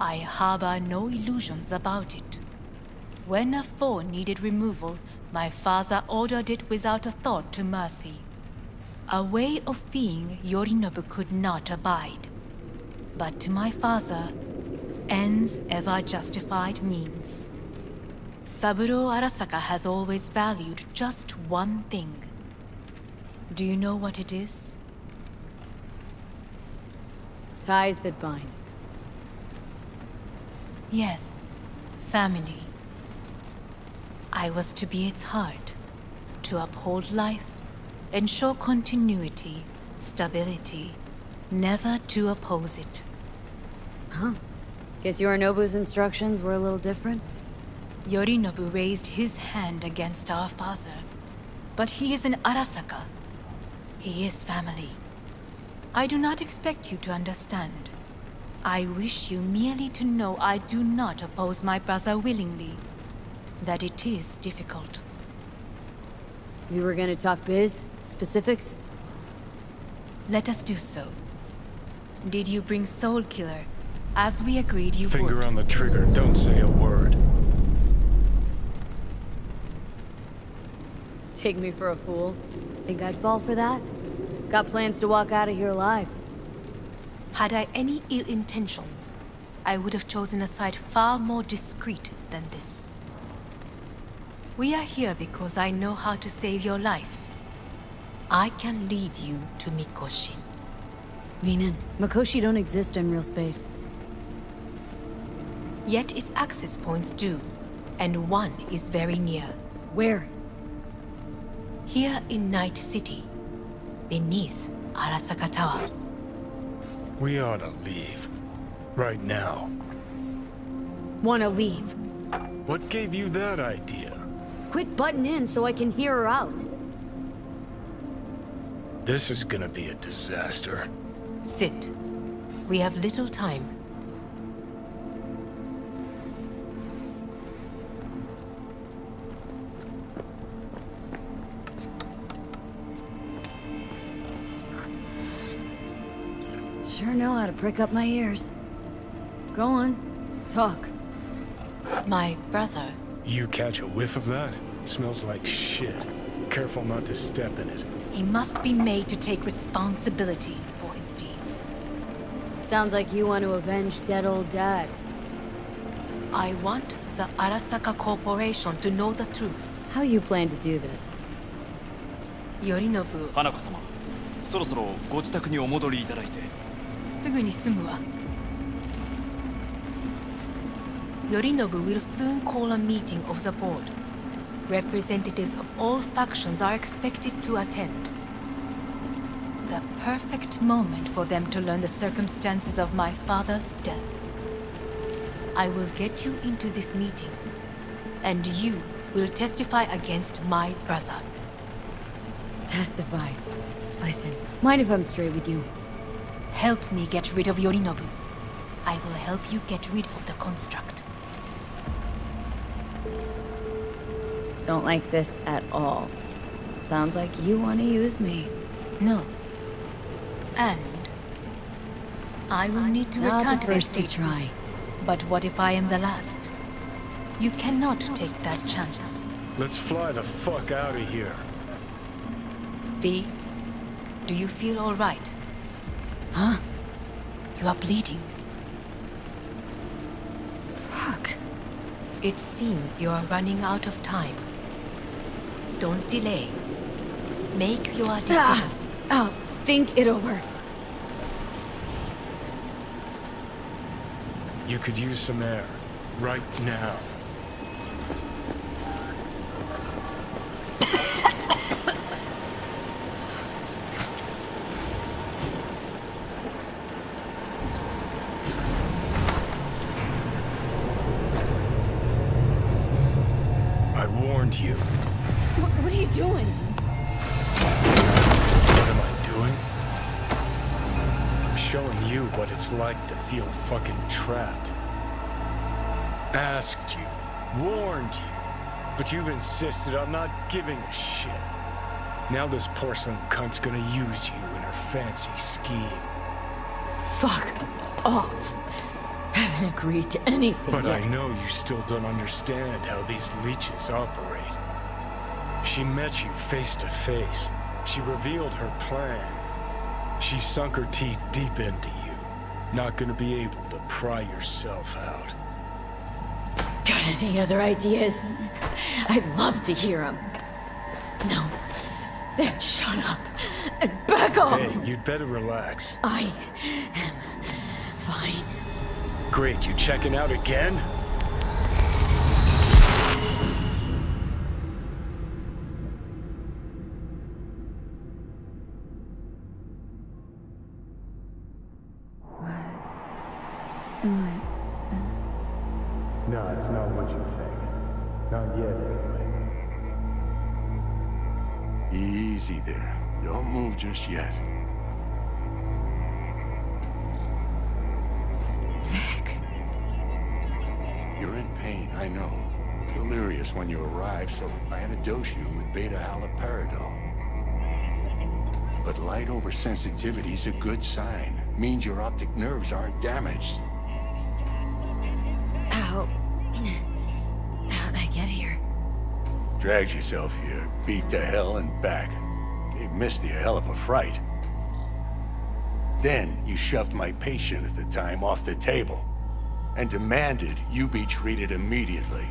I harbor no illusions about it. When a foe needed removal, my father ordered it without a thought to mercy. A way of being Yorinobu could not abide. But to my father, ends ever justified means. Saburo Arasaka has always valued just one thing. Do you know what it is? Ties that bind. Yes, family. I was to be its heart, to uphold life, ensure continuity, stability, never to oppose it. Huh. Guess Yorinobu's instructions were a little different? Yorinobu raised his hand against our father, but he is an Arasaka. He is family. I do not expect you to understand. I wish you merely to know I do not oppose my brother willingly. That it is difficult. We were gonna talk biz? Specifics? Let us do so. Did you bring Soul Killer, as we agreed you would? Finger on the trigger, don't say a word. Take me for a fool? Think I'd fall for that? Got plans to walk out of here alive. Had I any ill intentions, I would have chosen a side far more discreet than this. We are here because I know how to save your life. I can lead you to Mikoshi. Meaning, Mikoshi don't exist in real space. Yet its access points do, and one is very near. Where? Here in Night City, beneath Arasaka Tower. We ought to leave. Right now. Wanna leave? What gave you that idea? Quit butting in so I can hear her out. This is gonna be a disaster. Sit. We have little time. Sure know how to prick up my ears. Go on. Talk. My brother. You catch a whiff of that? Smells like shit. Careful not to step in it. He must be made to take responsibility for his deeds. Sounds like you want to avenge dead old dad. I want the Arasaka Corporation to know the truth. How you plan to do this? Yorinobu. 花子様、そろそろご自宅にお戻りいただいて。すぐに済むわ。Yorinobu will soon call a meeting of the board. Representatives of all factions are expected to attend. The perfect moment for them to learn the circumstances of my father's death. I will get you into this meeting, and you will testify against my brother. Testify. Listen, mind if I'm straight with you? Help me get rid of Yorinobu. I will help you get rid of the construct. Don't like this at all. Sounds like you want to use me. No. And I will need to Not return the to first to States try. soon. But what if I am the last? You cannot take that chance. Let's fly the fuck out of here. V, do you feel all right? Huh? You are bleeding. Fuck. It seems you are running out of time. Don't delay. Make your decision. I'll think it over. You could use some air. Right now. you doing? What am I doing? I'm showing you what it's like to feel fucking trapped. Asked you, warned you, but you've insisted on not giving a shit. Now this porcelain cunt's gonna use you in her fancy scheme. Fuck off. I haven't agreed to anything But yet. I know you still don't understand how these leeches operate. She met you face to face. She revealed her plan. She sunk her teeth deep into you. Not gonna be able to pry yourself out. Got any other ideas? I'd love to hear them. No. Then shut up and back off. Hey, you'd better relax. I am fine. Great, you checking out again? No, it's not what you think. Not yet, anyway. Easy there. Don't move just yet. Vic. You're in pain, I know. Delirious when you arrived, so I had to dose you with beta-haloperidol. But light oversensitivity's a good sign. Means your optic nerves aren't damaged. How'd I get here? Dragged yourself here, beat to hell and back. Gave Misty a hell of a fright. Then you shoved my patient at the time off the table and demanded you be treated immediately.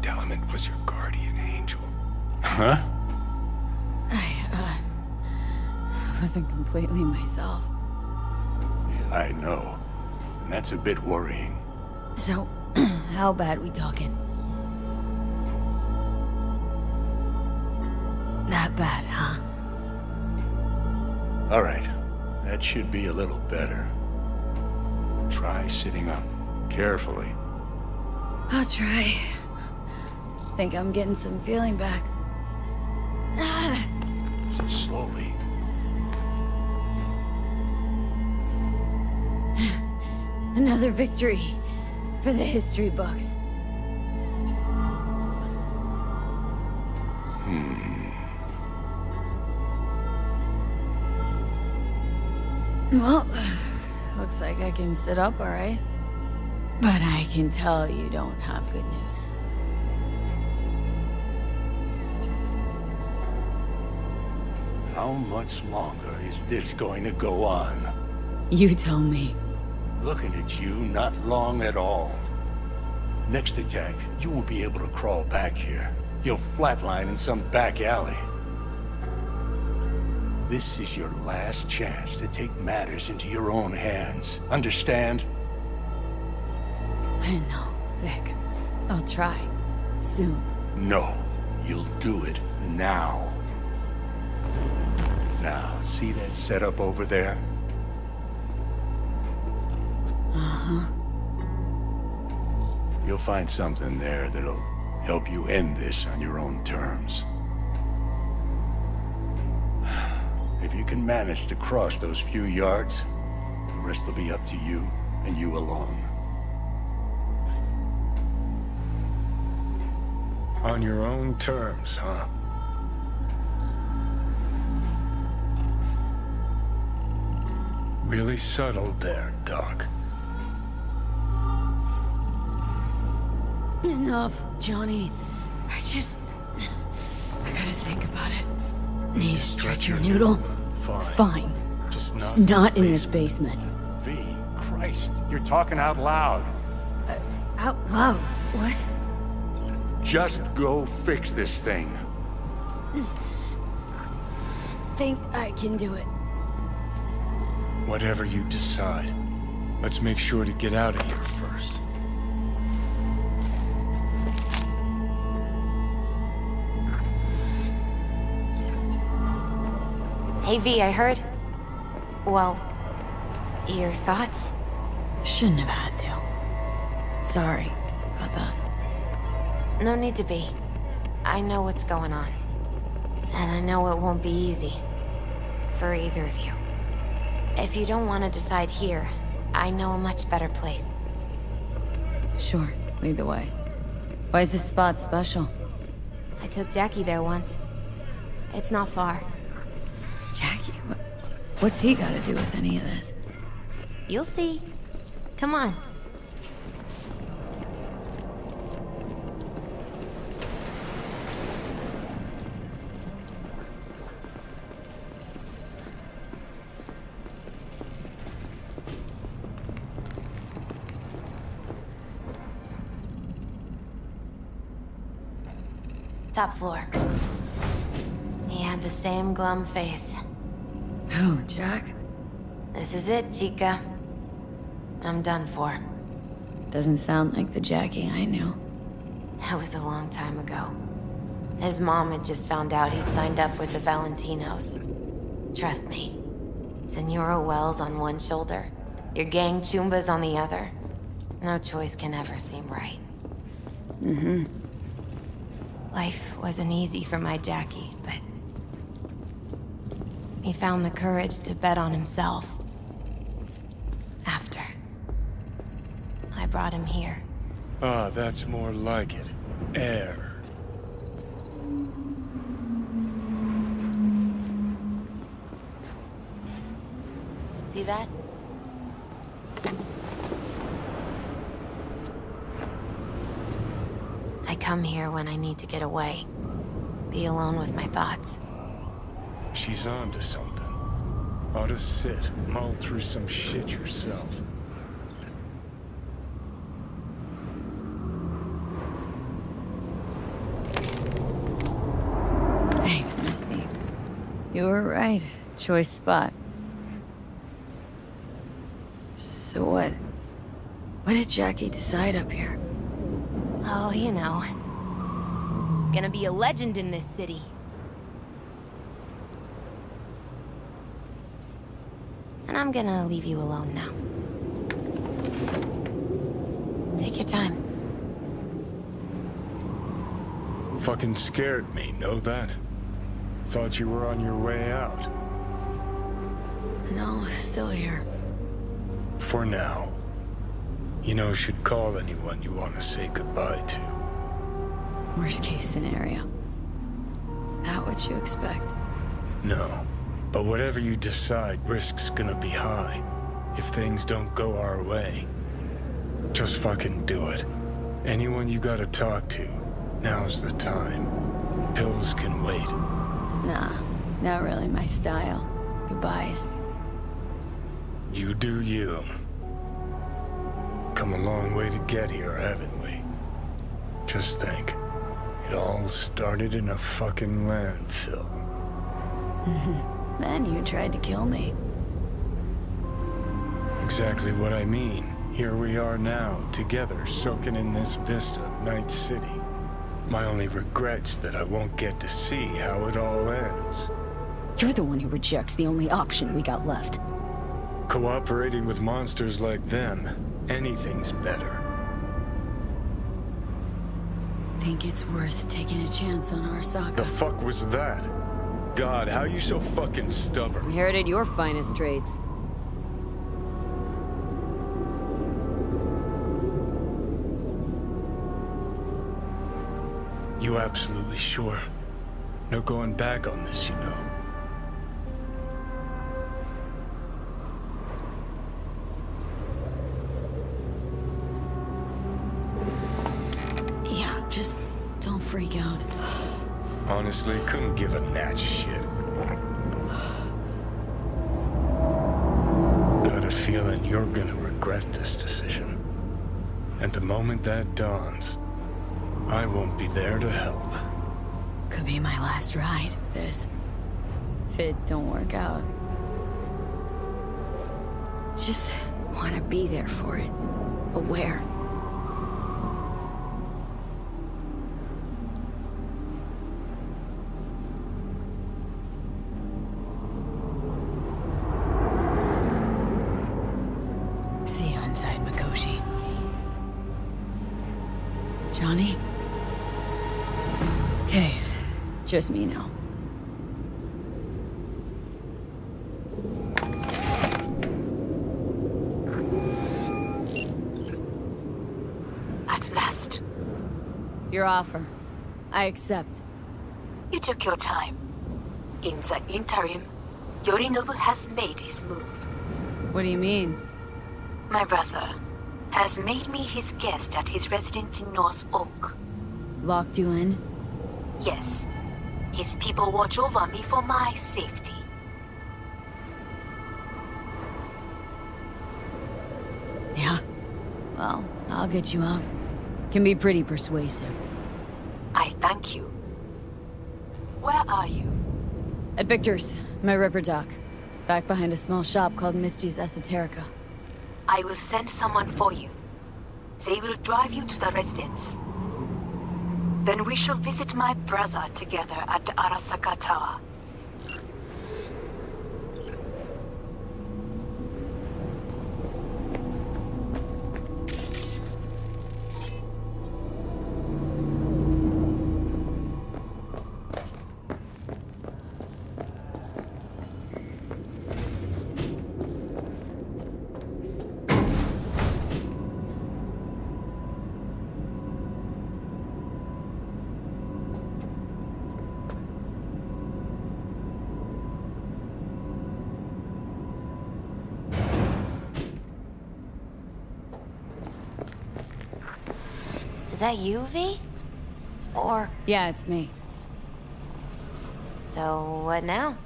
Tell him it was your guardian angel. Huh? I wasn't completely myself. Yeah, I know. And that's a bit worrying. So, how bad we talking? That bad, huh? All right. That should be a little better. Try sitting up. Carefully. I'll try. Think I'm getting some feeling back. So slowly. Another victory for the history books. Well, looks like I can sit up all right. But I can tell you don't have good news. How much longer is this going to go on? You tell me. Looking at you, not long at all. Next attack, you won't be able to crawl back here. You'll flatline in some back alley. This is your last chance to take matters into your own hands. Understand? I know, Vic. I'll try. Soon. No. You'll do it now. Now, see that setup over there? Uh-huh. You'll find something there that'll help you end this on your own terms. If you can manage to cross those few yards, the rest will be up to you, and you alone. On your own terms, huh? Really subtle there, Doc. Enough, Johnny. I gotta think about it. Need to stretch your noodle? Fine. Just not in this basement. V, Christ, you're talking out loud. Out loud? What? Just go fix this thing. Think I can do it. Whatever you decide. Let's make sure to get out of here first. Hey V, I heard... Well, your thoughts? Shouldn't have had to. Sorry about that. No need to be. I know what's going on. I know it won't be easy. For either of you. If you don't want to decide here, I know a much better place. Sure, lead the way. Why is this spot special? I took Jackie there once. It's not far. Jackie? What's he got to do with any of this? You'll see. Come on. Top floor. He had the same glum face. Who, Jack? This is it, Chica. I'm done for. Doesn't sound like the Jackie I knew. That was a long time ago. His mom had just found out he'd signed up with the Valentinos. Trust me. Senora Wells on one shoulder, your gang Chumbas on the other. No choice can ever seem right. Mm-hmm. Life wasn't easy for my Jackie, but he found the courage to bet on himself. After I brought him here. Ah, that's more like it. Air. See that? I come here when I need to get away. Be alone with my thoughts. She's onto something. Ought to sit, mull through some shit yourself. Thanks, Misty. You were right. Choice spot. So what? What did Jackie decide up here? Oh, you know. Gonna be a legend in this city. And I'm gonna leave you alone now. Take your time. Fucking scared me, know that? Thought you were on your way out. No, still here. For now. You know, should call anyone you want to say goodbye to. Worst case scenario. Not what you expect. No. But whatever you decide, risk's gonna be high. If things don't go our way. Just fucking do it. Anyone you gotta talk to, now's the time. Pills can wait. Nah, not really my style. Goodbyes. You do you. Come a long way to get here, haven't we? Just think. It all started in a fucking landfill. Then you tried to kill me. Exactly what I mean. Here we are now, together, soaking in this vista of Night City. My only regret's that I won't get to see how it all ends. You're the one who rejects the only option we got left. Cooperating with monsters like them, anything's better. Think it's worth taking a chance on Arasaka. The fuck was that? God, how you so fucking stubborn? Inherited your finest traits. You absolutely sure? No going back on this, you know. Yeah, just don't freak out. Honestly, couldn't give a gnat's shit. Got a feeling you're gonna regret this decision. And the moment that dawns, I won't be there to help. Could be my last ride, this. If it don't work out. Just want to be there for it. Aware. See you inside, Mikoshi. Johnny? Okay, just me now. Your offer. I accept. You took your time. In the interim, Yorinobu has made his move. What do you mean? My brother has made me his guest at his residence in North Oak. Locked you in? Yes. His people watch over me for my safety. Yeah. Well, I'll get you out. Can be pretty persuasive. I thank you. Where are you? At Victor's, my ripper dock. Back behind a small shop called Misty's Esoterica. I will send someone for you. They will drive you to the residence. Then we shall visit my brother together at the Arasaka Tower. Is that you, V? Or... Yeah, it's me. So, what now?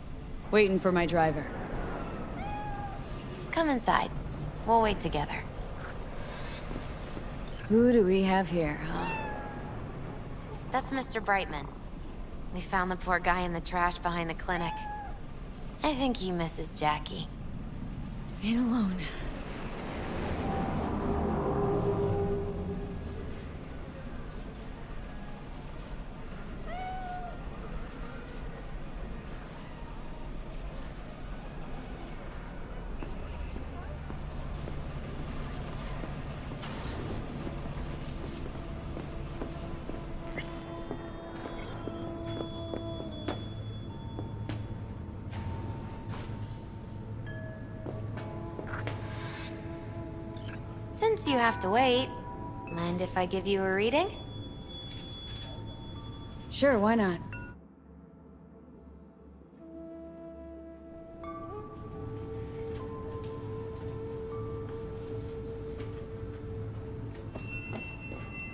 Waiting for my driver. Come inside. We'll wait together. Who do we have here, huh? That's Mr. Brightman. We found the poor guy in the trash behind the clinic. I think he misses Jackie. Ain't alone. Since you have to wait, mind if I give you a reading? Sure, why not?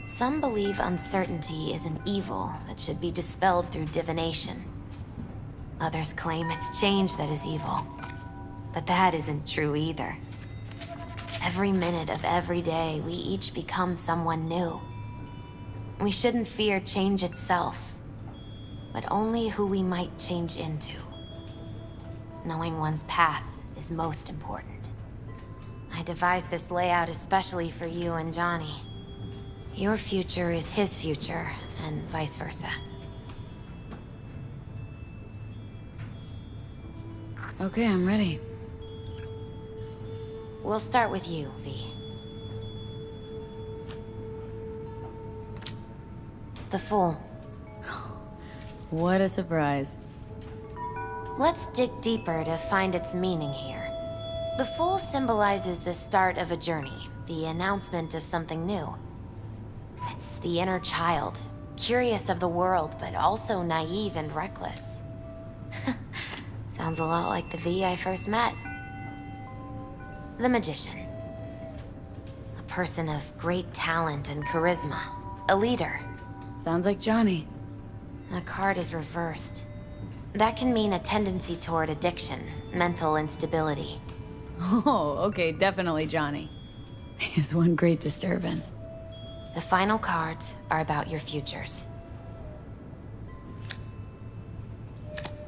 Some believe uncertainty is an evil that should be dispelled through divination. Others claim it's change that is evil. But that isn't true either. Every minute of every day, we each become someone new. We shouldn't fear change itself, but only who we might change into. Knowing one's path is most important. I devised this layout especially for you and Johnny. Your future is his future, and vice versa. Okay, I'm ready. We'll start with you, V. The Fool. What a surprise. Let's dig deeper to find its meaning here. The Fool symbolizes the start of a journey, the announcement of something new. It's the inner child, curious of the world, but also naive and reckless. Sounds a lot like the V I first met. The Magician. A person of great talent and charisma. A leader. Sounds like Johnny. The card is reversed. That can mean a tendency toward addiction, mental instability. Oh, okay, definitely Johnny. He has one great disturbance. The final cards are about your futures.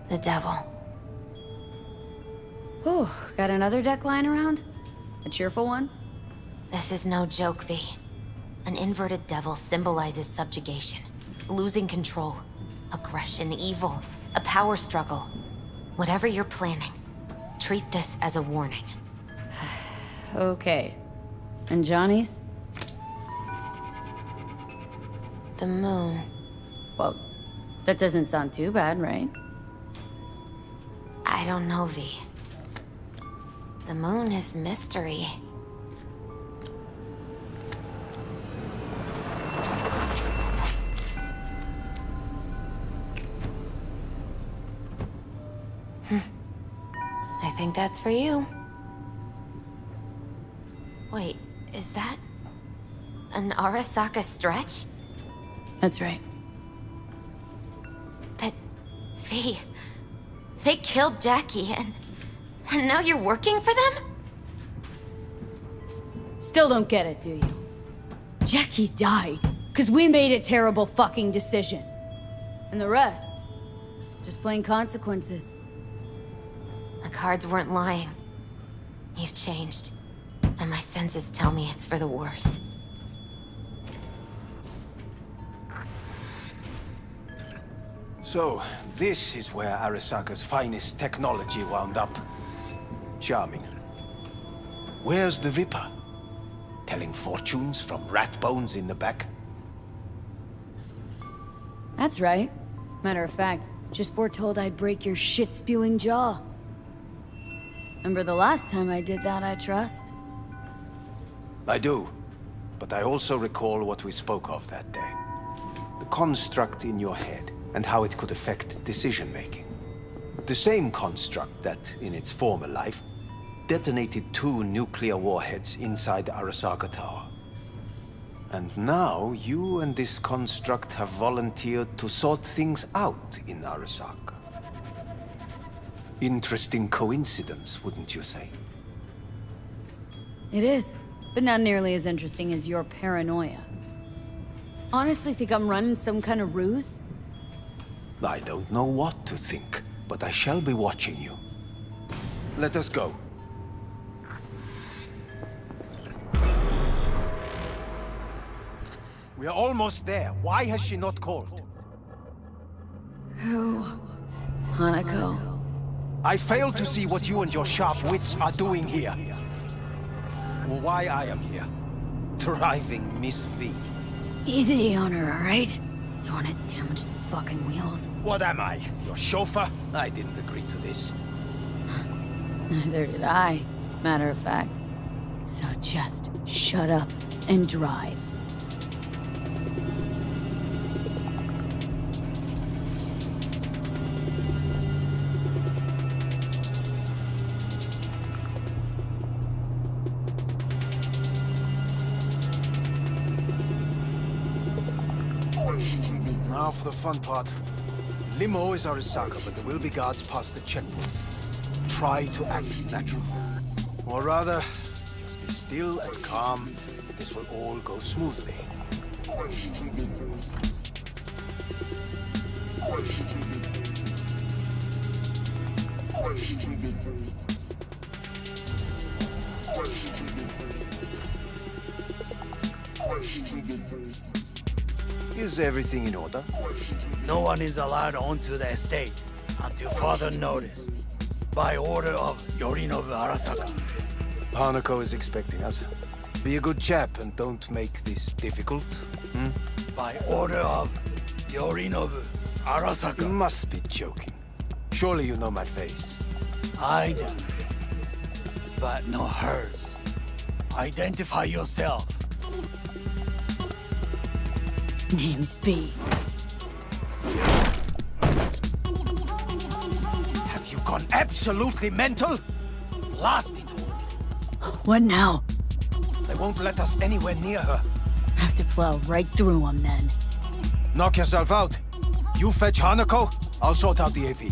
The Devil. Whew, got another deck lying around? A cheerful one? This is no joke, V. An inverted devil symbolizes subjugation, losing control, aggression, evil, a power struggle. Whatever you're planning, treat this as a warning. Okay. And Johnny's? The moon. Well, that doesn't sound too bad, right? I don't know, V. The moon is mystery. I think that's for you. Wait, is that an Arasaka stretch? That's right. But V, they killed Jackie and now you're working for them? Still don't get it, do you? Jackie died because we made a terrible fucking decision. And the rest, just plain consequences. The cards weren't lying. You've changed. And my senses tell me it's for the worse. So, this is where Arasaka's finest technology wound up. Charming. Where's the Ripper? Telling fortunes from rat bones in the back? That's right. Matter of fact, just foretold I'd break your shit-spewing jaw. Remember the last time I did that, I trust? I do. But I also recall what we spoke of that day. The construct in your head, and how it could affect decision-making. The same construct that, in its former life, detonated 2 nuclear warheads inside the Arasaka Tower. And now, you and this construct have volunteered to sort things out in Arasaka. Interesting coincidence, wouldn't you say? It is, but not nearly as interesting as your paranoia. Honestly think I'm running some kind of ruse? I don't know what to think, but I shall be watching you. Let us go. We are almost there. Why has she not called? Who? Hanako. I fail to see what you and your sharp wits are doing here. Or why I am here. Driving Miss V. Easy on her, alright? Don't want to damage the fucking wheels. What am I? Your chauffeur? I didn't agree to this. Neither did I, matter of fact. So just shut up and drive. Now for the fun part. Limo is Arasaka, but there will be guards past the checkpoint. Try to act natural. Or rather, just be still and calm. This will all go smoothly. Is everything in order? No one is allowed onto the estate until further notice. By order of Yorinobu Arasaka. Hanako is expecting us. Be a good chap and don't make this difficult. By order of Yorinobu Arasaka. You must be joking. Surely you know my face. I do. But not hers. Identify yourself. Name's B. Have you gone absolutely mental? Blast it all. What now? They won't let us anywhere near her. Have to plow right through them then. Knock yourself out. You fetch Hanako, I'll sort out the AV.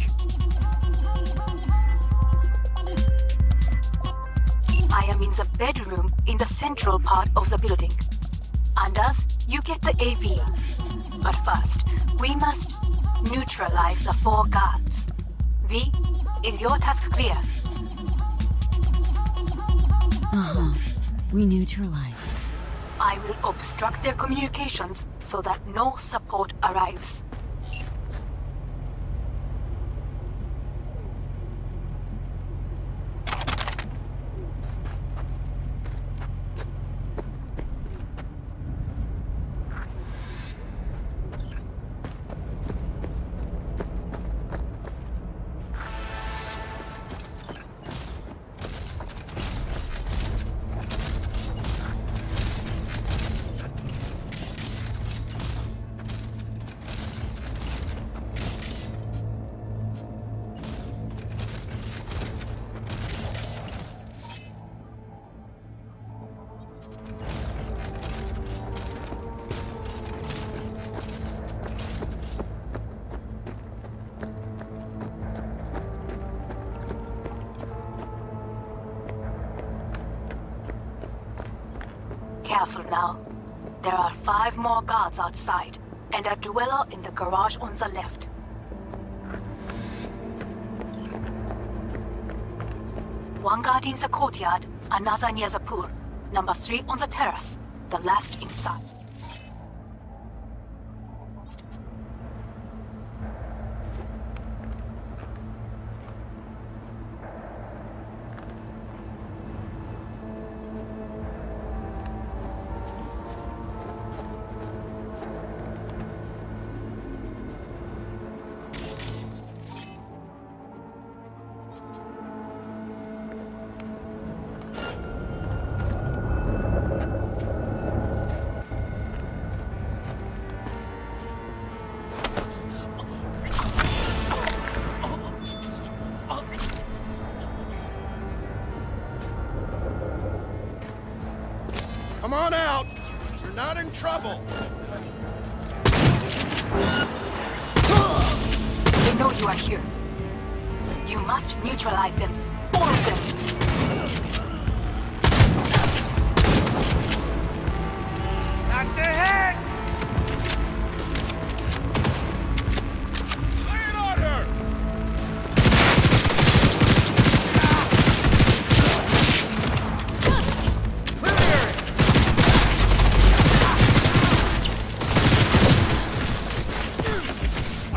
I am in the bedroom in the central part of the building. Anders, you get the AV. But first, we must neutralize the 4 guards. V, is your task clear? Uh-huh. We neutralize. I will obstruct their communications so that no support arrives. careful now. There are 5 more guards outside, and a dweller in the garage on the left. One guard in the courtyard, another near the pool. Number 3 on the terrace, the last inside. Come on out! You're not in trouble! They know you are here. You must neutralize them. All of them. That's ahead! Lay it on her!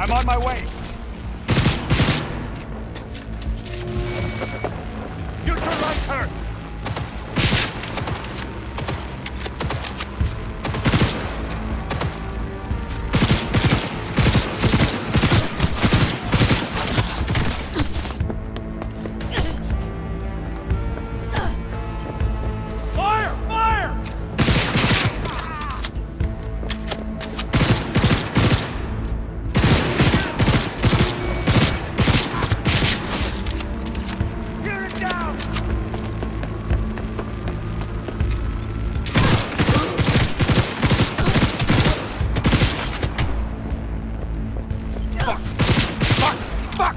I'm on my way. Neutralize her! Fire! Fire! Tear it down! Fuck! Fuck! Fuck!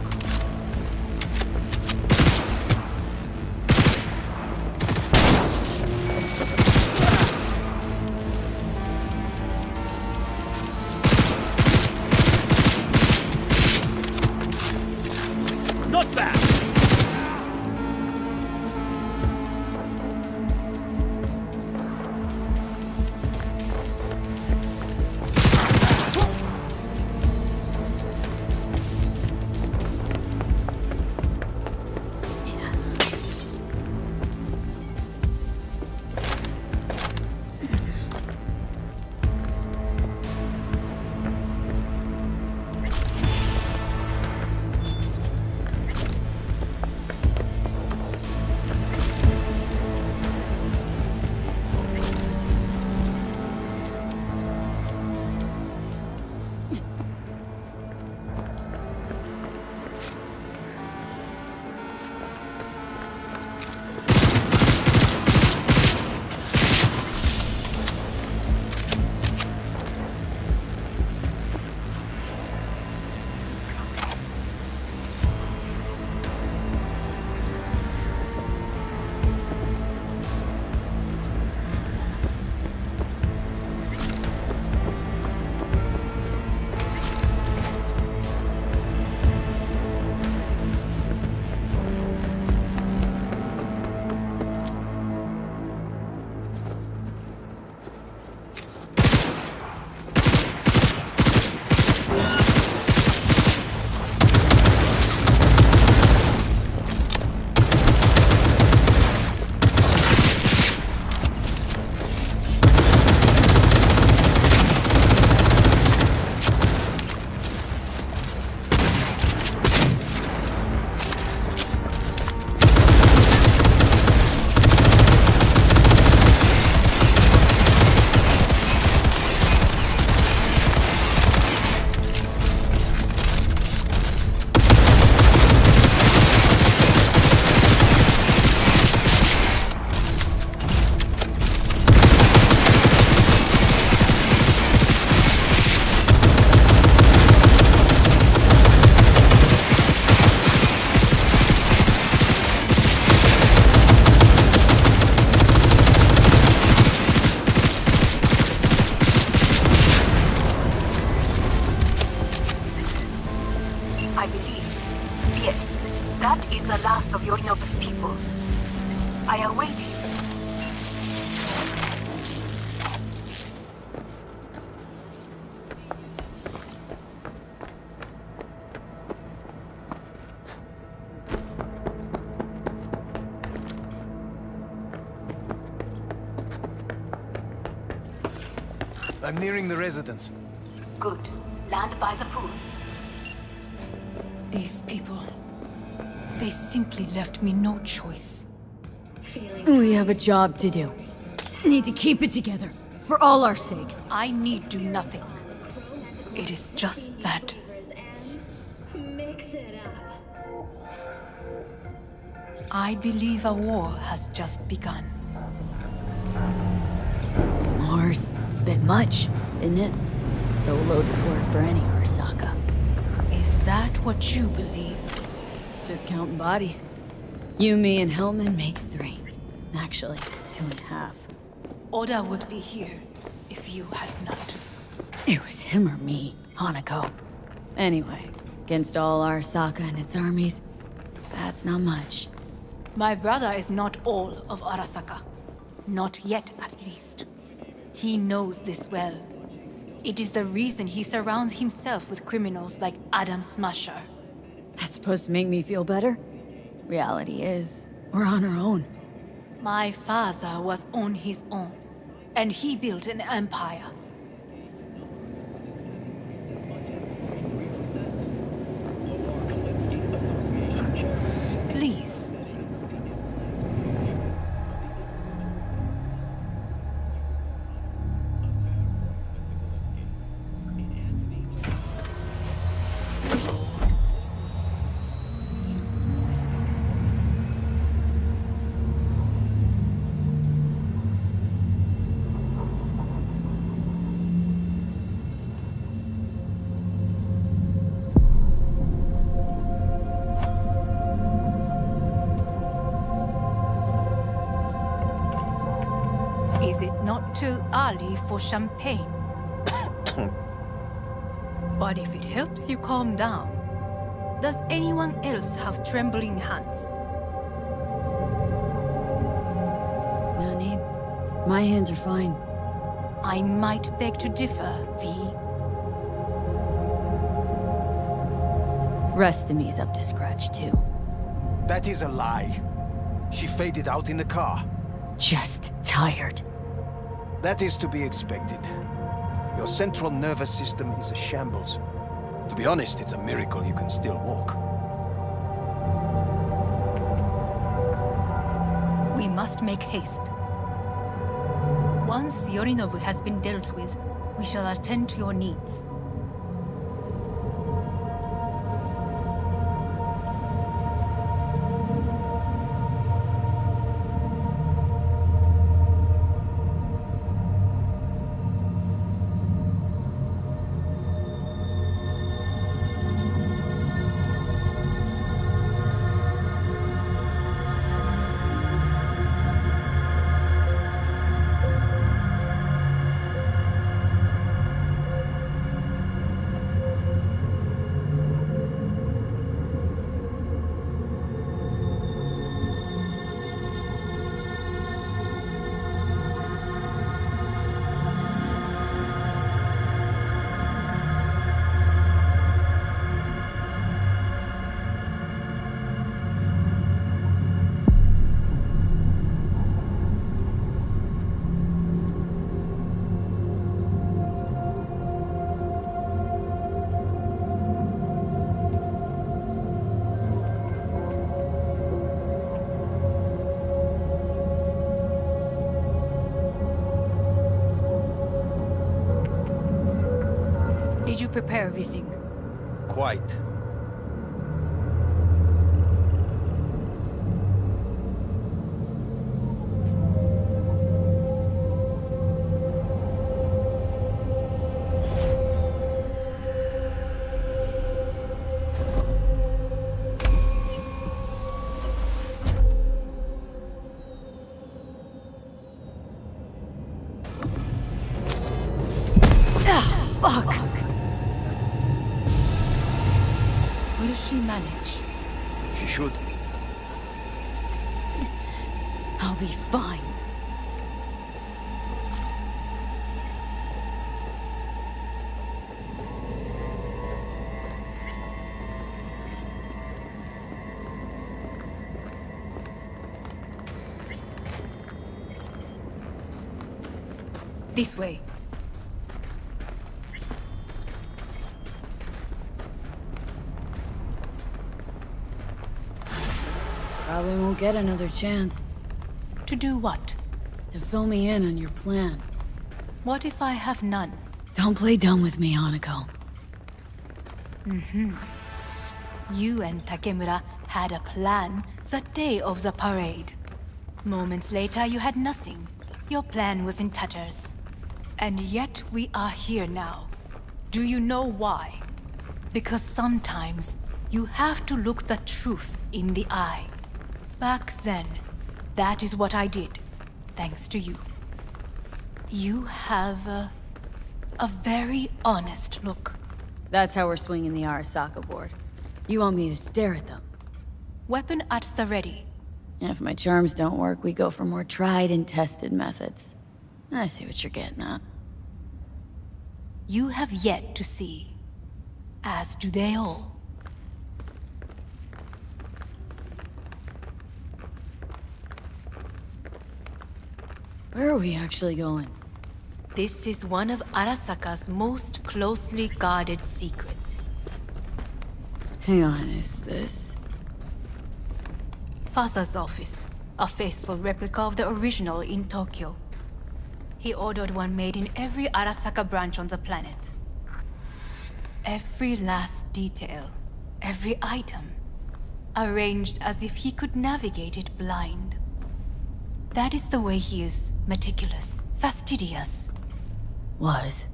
Not bad! Yes, that is the last of Yorinobu's people. I await him. I'm nearing the residence. Good. Land by the pool. These people, they simply left me no choice. We have a job to do. Need to keep it together. For all our sakes. I need do nothing. It is just that. I believe a war has just begun. War's a bit much, isn't it? The loaded word for any Arasaka. Is that what you believe? Just counting bodies. You, me, and Hellman makes 3. Actually, 2.5. Oda would be here if you had not. It was him or me, Hanako. Anyway, against all Arasaka and its armies, that's not much. My brother is not all of Arasaka. Not yet, at least. He knows this well. It is the reason he surrounds himself with criminals like Adam Smasher. That's supposed to make me feel better? Reality is, we're on our own. My father was on his own, and he built an empire. Please. Is it not too early for champagne? But if it helps you calm down, does anyone else have trembling hands? No need. My hands are fine. I might beg to differ, V. Rest of me's up to scratch, too. That is a lie. She faded out in the car. Just tired. That is to be expected. Your central nervous system is a shambles. To be honest, it's a miracle you can still walk. We must make haste. Once Yorinobu has been dealt with, we shall attend to your needs. Did you prepare everything? Quite. Fuck! She should. I'll be fine. This way. Probably won't get another chance. To do what? To fill me in on your plan. What if I have none? Don't play dumb with me, Hanako. You and Takemura had a plan the day of the parade. Moments later, you had nothing. Your plan was in tatters. And yet we are here now. Do you know why? Because sometimes you have to look the truth in the eye. Back then, that is what I did, thanks to you. You have a very honest look. That's how we're swinging the Arasaka board. You want me to stare at them? Weapon at the ready. If my charms don't work, we go for more tried and tested methods. I see what you're getting at. You have yet to see, as do they all. Where are we actually going? This is one of Arasaka's most closely guarded secrets. Hang on, is this? Father's office, a faithful replica of the original in Tokyo. He ordered one made in every Arasaka branch on the planet. Every last detail, every item, arranged as if he could navigate it blind. That is the way he is, meticulous, fastidious. Was.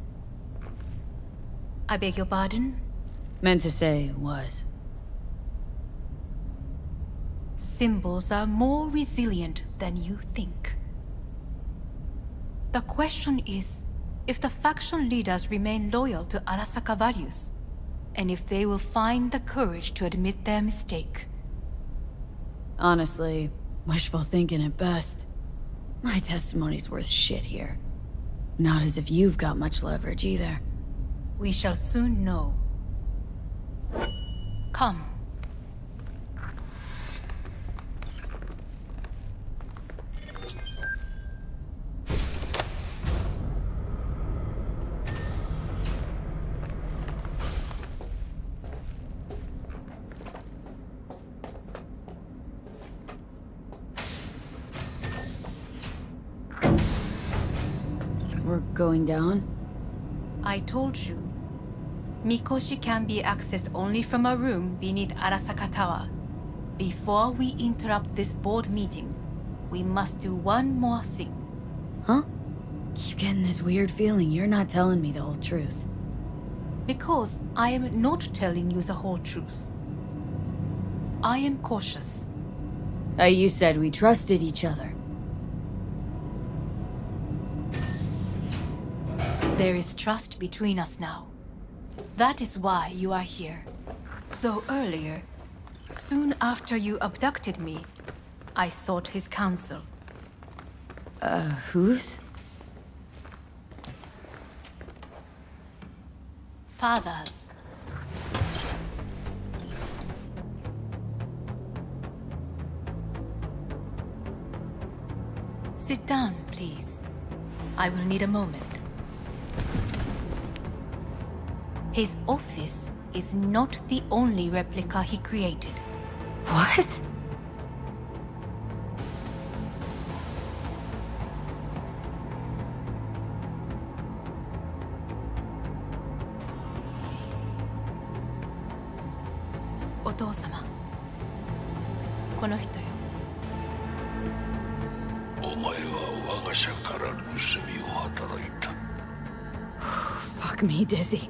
I beg your pardon? Meant to say was. Symbols are more resilient than you think. The question is, if the faction leaders remain loyal to Arasaka values, and if they will find the courage to admit their mistake. Honestly, wishful thinking at best. My testimony's worth shit here. Not as if you've got much leverage either. We shall soon know. Come. We're going down? I told you. Mikoshi can be accessed only from a room beneath Arasaka Tower. Before we interrupt this board meeting, we must do one more thing. Huh? Keep getting this weird feeling you're not telling me the whole truth. Because I am not telling you the whole truth. I am cautious. You said we trusted each other. There is trust between us now. That is why you are here. So earlier, soon after you abducted me, I sought his counsel. Whose? Father's. Sit down, please. I will need a moment. His office is not the only replica he created. What? Otou-sama. この人よ。お前は我が社から盗みを働いた。Fuck me, Dizzy.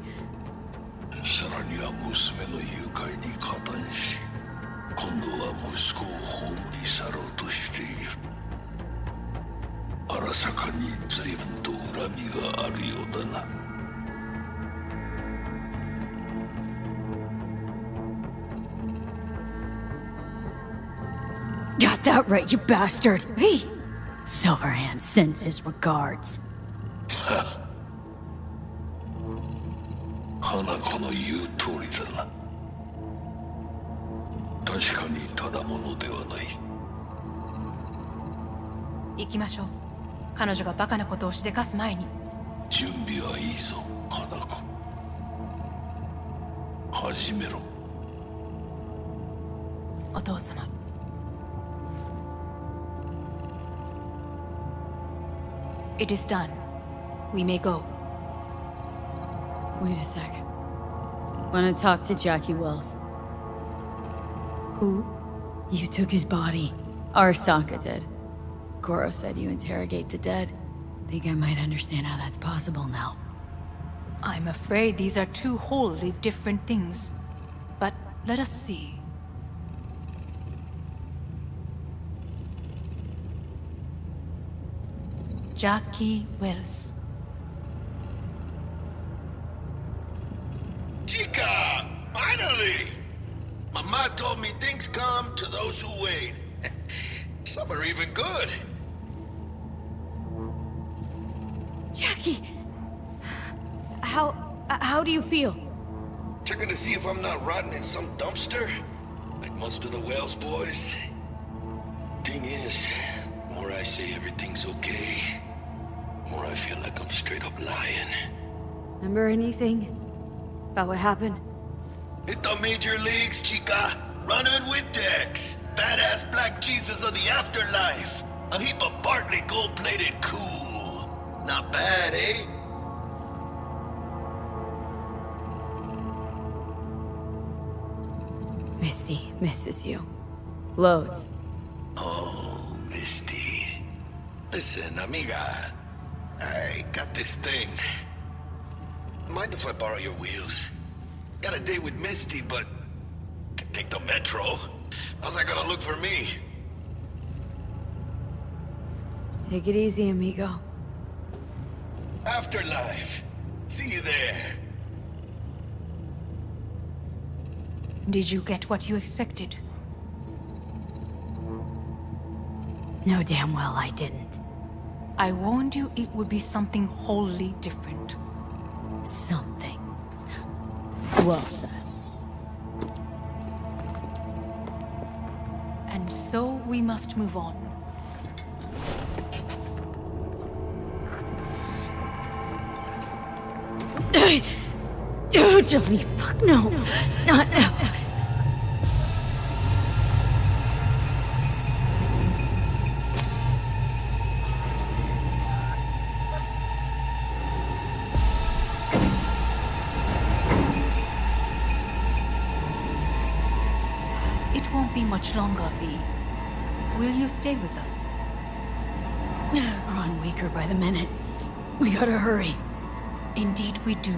さらには娘の誘拐に加担し、今度は息子を葬り去ろうとしている。荒坂に随分と恨みがあるようだな。Got that right, you bastard! Hey! Silverhand sends his regards. 花子の言う通りだな。確かにただものではない。行きましょう。彼女がバカなことをしでかす前に。準備はいいぞ、花子。始めろ。お父様。It is done. We may go. Wait a sec. Wanna talk to Jackie Wells. Who? You took his body. Arasaka did. Goro said you interrogate the dead. Think I might understand how that's possible now. I'm afraid these are two wholly different things. But let us see. Jackie Wells. Chica! Finally! My ma told me things come to those who wait. Some are even good. Jackie! How do you feel? Checking to see if I'm not rotting in some dumpster? Like most of the Wells boys. Thing is, the more I say everything's okay, the more I feel like I'm straight up lying. Remember anything about what happened? Hit the major leagues, chica. Running with Dex. Badass black Jesus of the afterlife. A heap of Bartley gold-plated cool. Not bad, eh? Misty misses you. Loads. Oh, Misty. Listen, amiga. I got this thing. Mind if I borrow your wheels? Got a date with Misty, but can take the metro. How's that gonna look for me? Take it easy, amigo. Afterlife. See you there. Did you get what you expected? No, damn well I didn't. I warned you it would be something wholly different. Something. Well said. And so we must move on. Oh, Johnny, fuck no. Not now. It won't be much longer, V. Will you stay with us? We're on weaker by the minute. We gotta hurry. Indeed we do.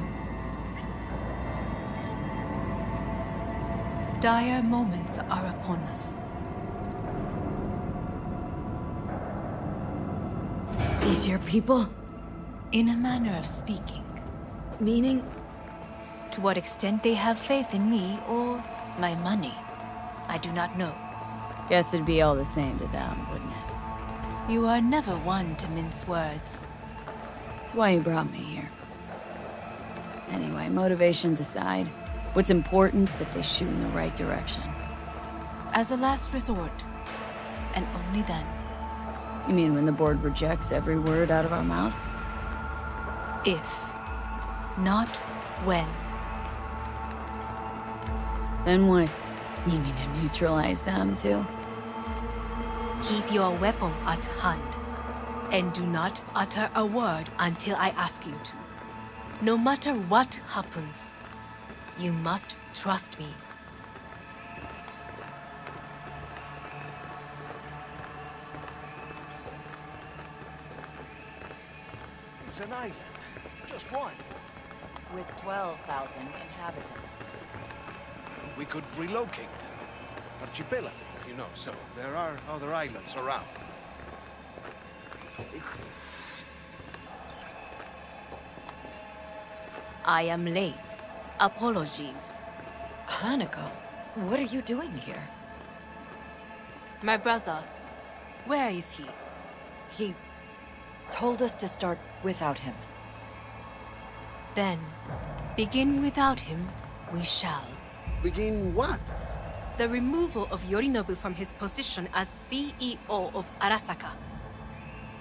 Dire moments are upon us. These your people? In a manner of speaking. Meaning? To what extent they have faith in me or my money, I do not know. Guess it'd be all the same to them, wouldn't it? You are never one to mince words. That's why you brought me here. Anyway, motivations aside, what's important is that they shoot in the right direction. As a last resort, and only then. You mean when the board rejects every word out of our mouths? If, not when. Then what? You mean to neutralize them, too? Keep your weapon at hand, and do not utter a word until I ask you to. No matter what happens, you must trust me. It's an island. Just one. With 12,000 inhabitants. We could relocate them. Archipelago, you know, so there are other islands around. I am late. Apologies. Hanako, what are you doing here? My brother, where is he? He told us to start without him. Then, begin without him, we shall. Begin what? The removal of Yorinobu from his position as CEO of Arasaka.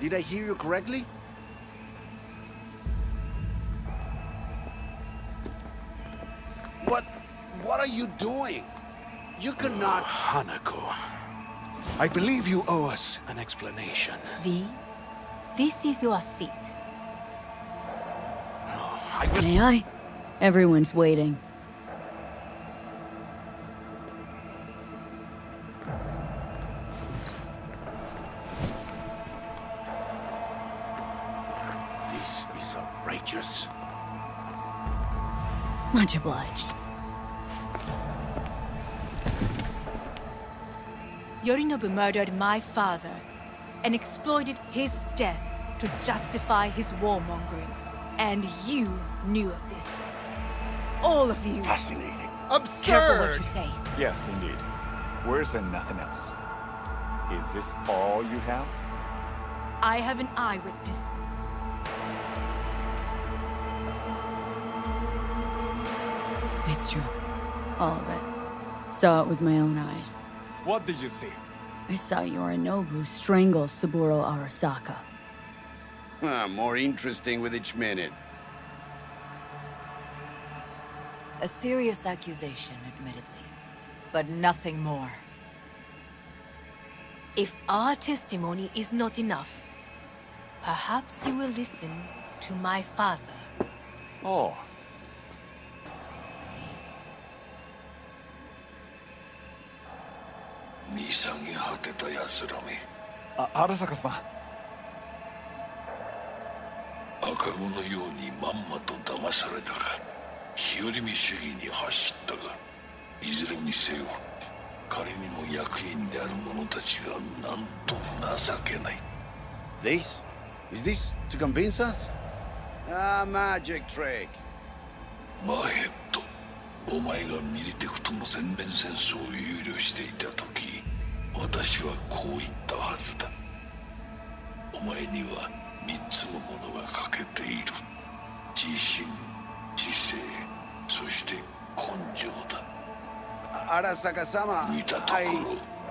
Did I hear you correctly? What are you doing? You cannot... Hanako. I believe you owe us an explanation. V, this is your seat. May I? Everyone's waiting. This is outrageous. Much obliged. Yorinobu murdered my father and exploited his death to justify his warmongering. And you knew of this. All of you. Fascinating. Absurd! Careful what you say. Yes, indeed. Worse than nothing else. Is this all you have? I have an eyewitness. It's true. All of it. Saw it with my own eyes. What did you see? I saw Yorinobu strangle Saburo Arasaka. More interesting with each minute. A serious accusation, admittedly. But nothing more. If our testimony is not enough, perhaps you will listen to my father. Oh. Arasaka-sama. 赤子のようにまんまと騙されたか、日和見主義に走ったが、いずれにせよ、彼にも役員である者たちがなんと情けない。This? Is this to convince us? Ah, magic trick. マーヘッド、お前がミリテクとの全面戦争を憂慮していた時、私はこう言ったはずだ。お前には3つのものが欠けている。自信、知性、そして根性だ。Arasaka-sama, 見たとこ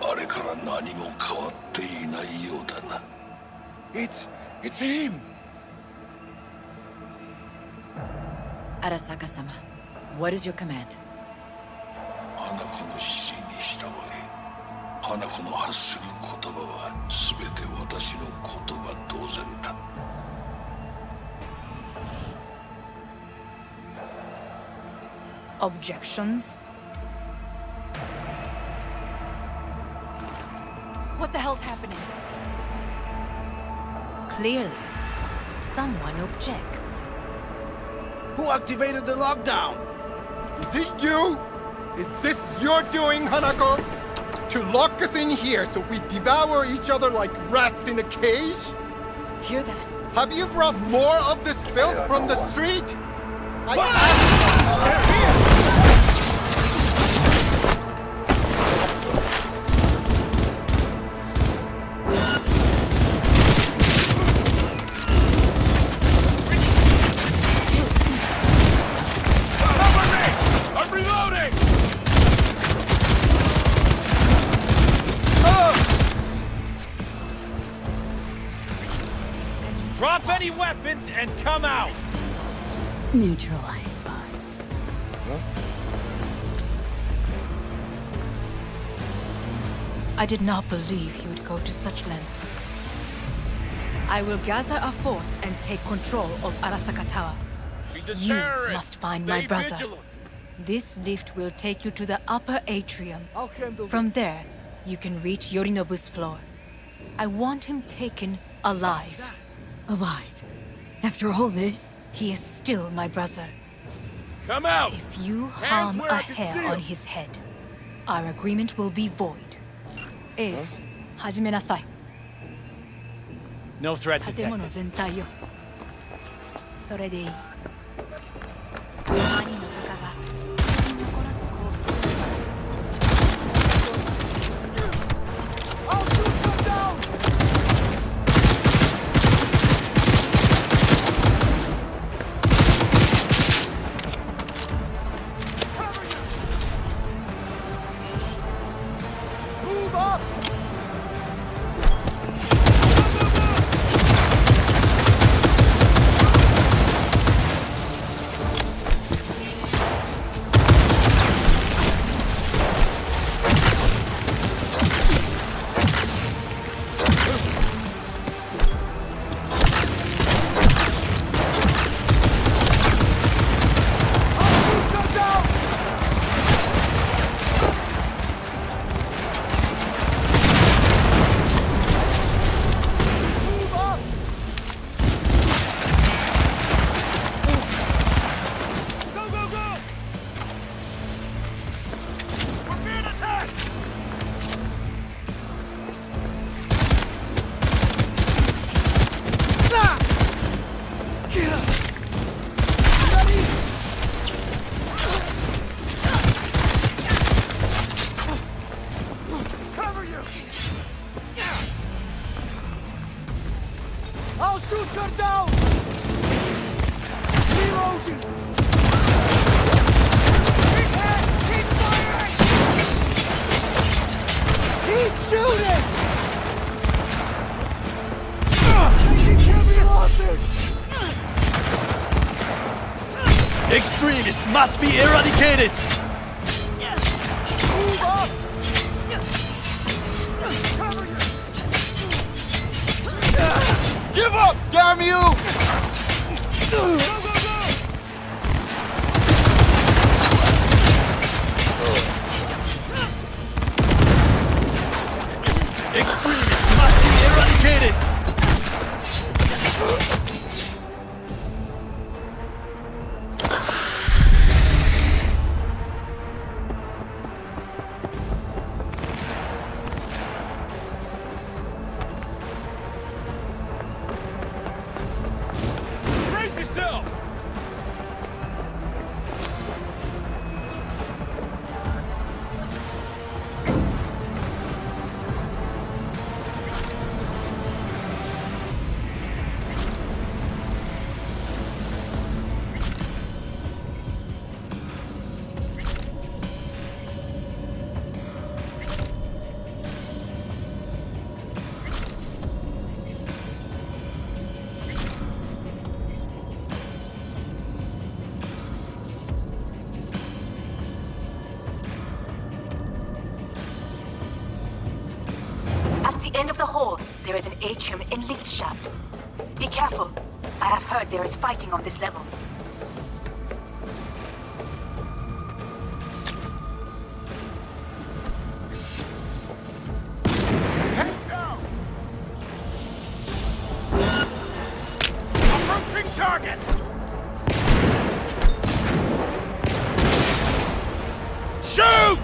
ろ、あれから何も変わっていないようだな。It's him! Arasaka-sama, what is your command? 花子の指示に従え。花子の発する言葉は全て私の言葉同然だ。Objections? What the hell's happening? Clearly, someone objects. Who activated the lockdown? Is it you? Is this your doing, Hanako? To lock us in here so we devour each other like rats in a cage? Hear that? Have you brought more of this filth from the street? I'm reloading! Drop any weapons and come out! Neutralize us. I did not believe he would go to such lengths. I will gather a force and take control of Arasaka Tower. She's a You terrorist. must find Stay my brother. vigilant. This lift will take you to the upper atrium. I'll handle From this. there, you can reach Yorinobu's floor. I want him taken alive. Alive? After all this? He is still my brother. Come out! If you Hands harm where a I can see hair 'em. on his head, our agreement will be void. 始めなさい。 No threat 建物 detected. 全体よ。それでいい。兄の部下が残らず降伏。Move up! I'll shoot her down! Reloading! Keep firing! Keep shooting! Taking heavy losses! Extremists must be eradicated! Move up! Give up, damn you! Extremists must be eradicated! Brace yourself! At the end of the hall, there is an atrium and lift shaft. Be careful. I have heard there is fighting on this level. Approaching target! Shoot!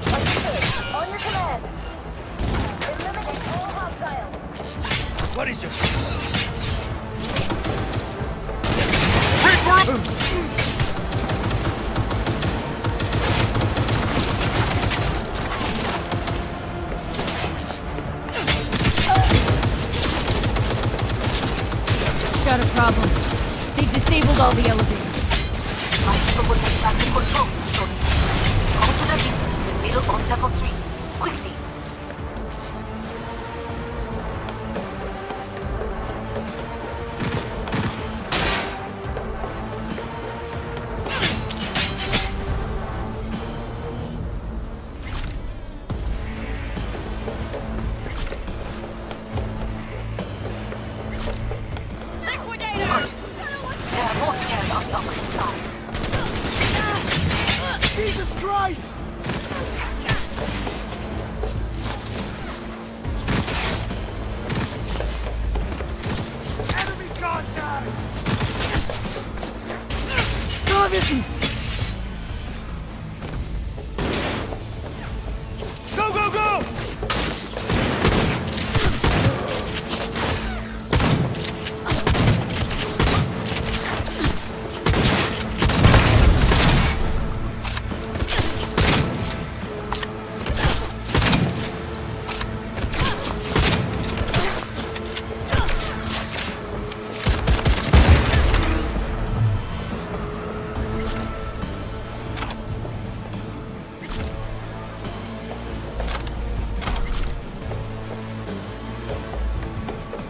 On your command. Eliminate all hostiles. What is your... Got a problem. They've disabled all the elevators. My people will take back the control shortly. Go to the lift in the middle of level 3. Quickly. Good. There are more stairs on the opposite side. Jesus Christ!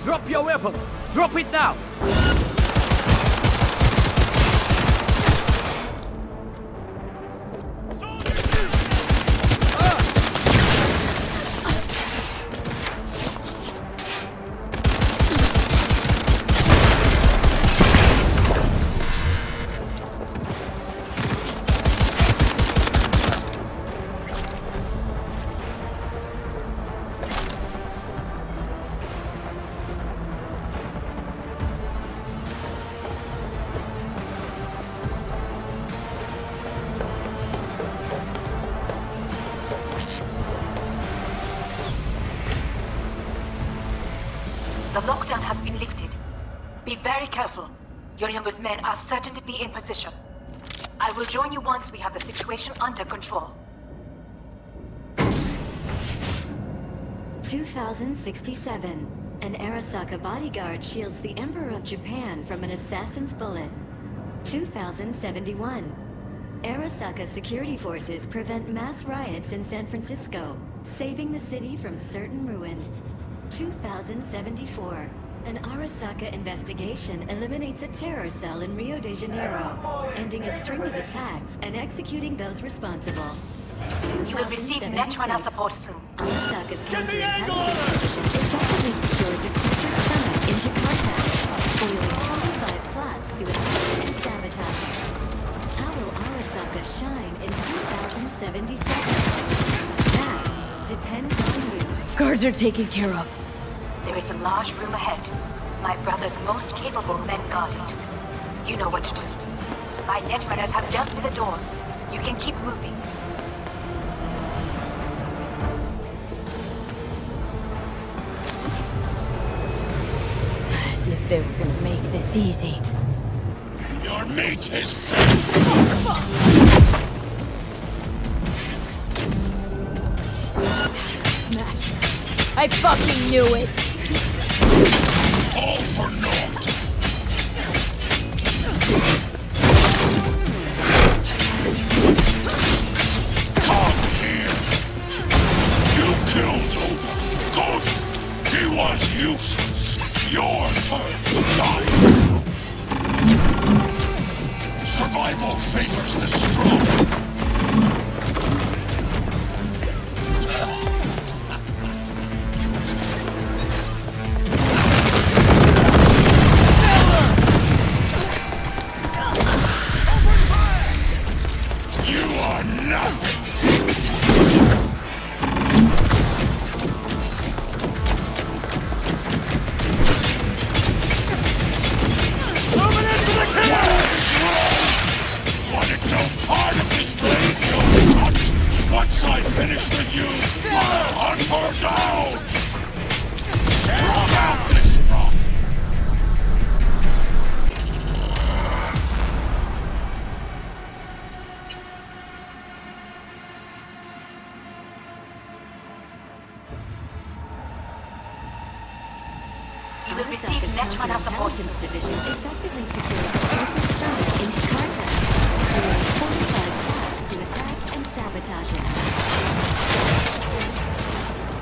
Drop your weapon! Drop it now! The lockdown has been lifted. Be very careful. Yorinobu's men are certain to be in position. I will join you once we have the situation under control. 2067. An Arasaka bodyguard shields the Emperor of Japan from an assassin's bullet. 2071. Arasaka security forces prevent mass riots in San Francisco, saving the city from certain ruin. 2074. An Arasaka investigation eliminates a terror cell in Rio de Janeiro, ending a string of attacks and executing those responsible. You will receive Netrunner support soon. Arasaka's counterattack position effectively secures its district summit in Jakarta, foiling 25 plots to attack and sabotage it. How will Arasaka shine in 2077? That depends on you. Guards are taken care of. There is a large room ahead. My brother's most capable men guard it. You know what to do. My Netrunners have dealt with the doors. You can keep moving. As if they were gonna make this easy. Your mate is Smash. I fucking knew it! all for naught. Come here. You killed Lobe. Good. He was useless. Your turn to die. Survival favors the strong. You will receive Netrunner support. Division effectively secures the district summit in Jakarta, foiling 45 plots to attack and sabotage it.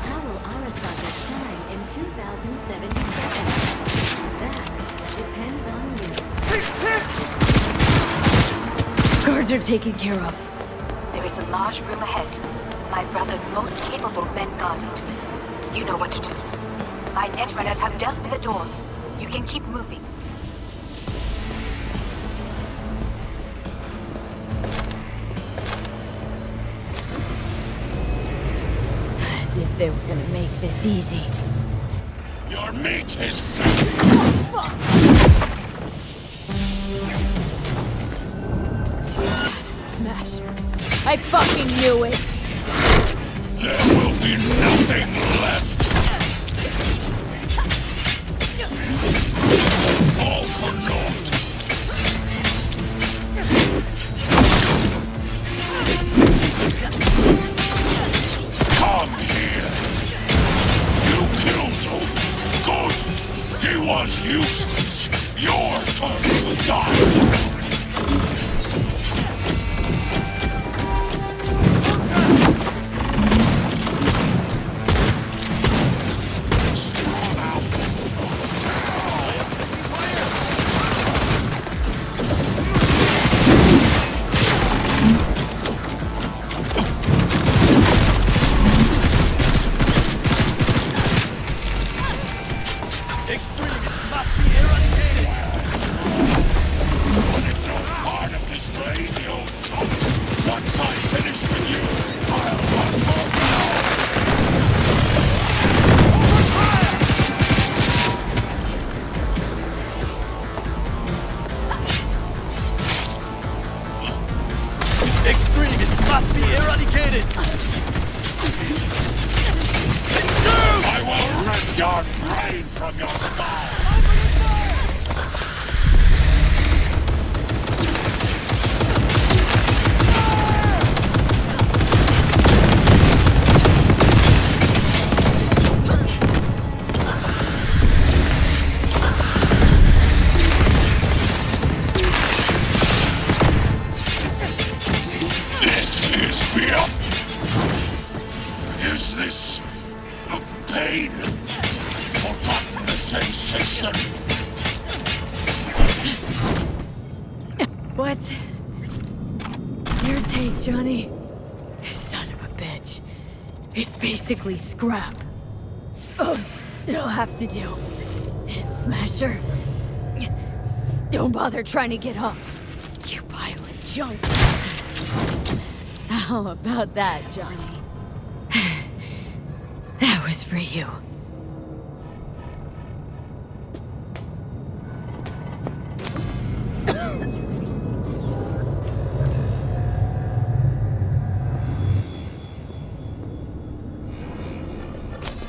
How will Arasaka shine in 2077? That depends on you. Guards are taken care of. There is a large room ahead. My brother's most capable men guard it. You know what to do. My Netrunners have dealt with the doors. You can keep moving. As if they were gonna make this easy. Your mate is Smash. I fucking knew it! There will be nothing left. All for naught. Come here. You killed Lobe. Good. He was useless. Your turn to die. of your skull! Is this a pain? Forgotten the sensation? What? Your take, Johnny. Son of a bitch. It's basically scrap. Suppose it'll have to do. And Smasher, don't bother trying to get up. You pile of junk. How about that, Johnny? That was for you.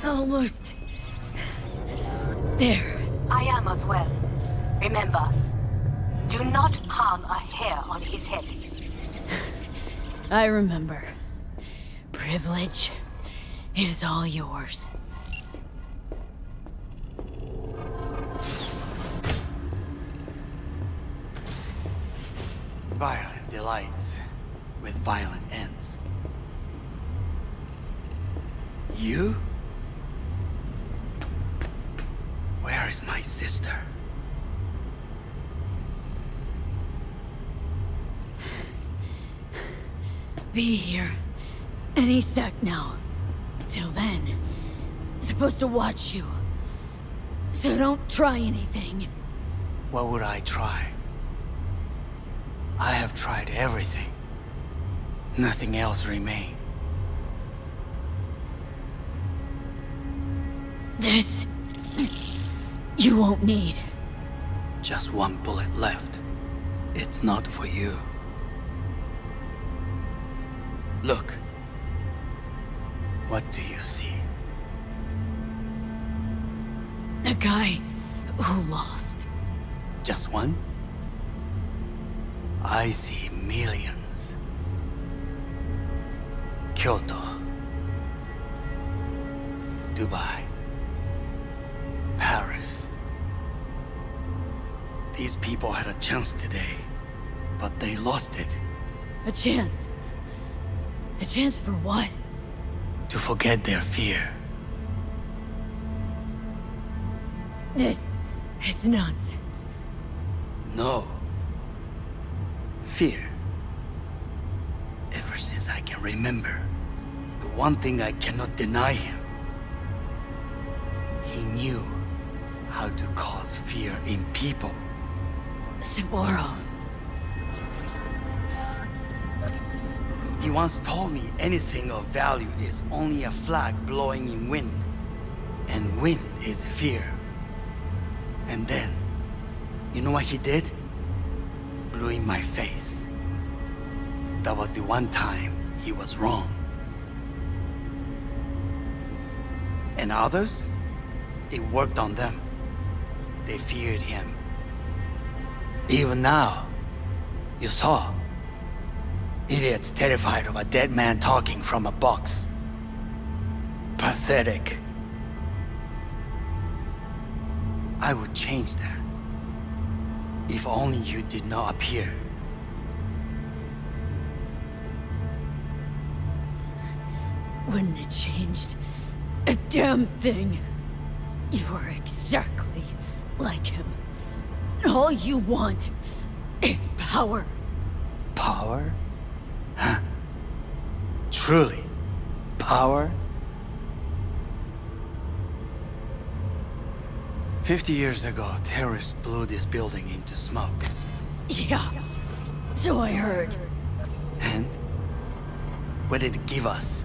Almost there. I am as well. Remember, do not harm a hair on his head. I remember. Privilege is all yours. Violent delights with violent ends. You? Where is my sister? Be here any sec now. Till then, supposed to watch you. So don't try anything. What would I try? I have tried everything. Nothing else remains. This you won't need. Just one bullet left. It's not for you. Look. What do you see? A guy who lost. Just one? I see millions. Kyoto. Dubai. Paris. These people had a chance today, but they lost it. A chance? A chance for what? To forget their fear. This is nonsense. No. Fear. Ever since I can remember, the one thing I cannot deny him. He knew how to cause fear in people. Sapporo. He once told me anything of value is only a flag blowing in wind. And wind is fear. And then, you know what he did? Blew in my face. That was the one time he was wrong. And others? It worked on them. They feared him. Even now, you saw. Idiots terrified of a dead man talking from a box. Pathetic. I would change that. If only you did not appear. Wouldn't have changed a damn thing. You are exactly like him. All you want is power. Power? Huh. Truly, power? 50 years ago, terrorists blew this building into smoke. Yeah, so I heard. And? What did it give us?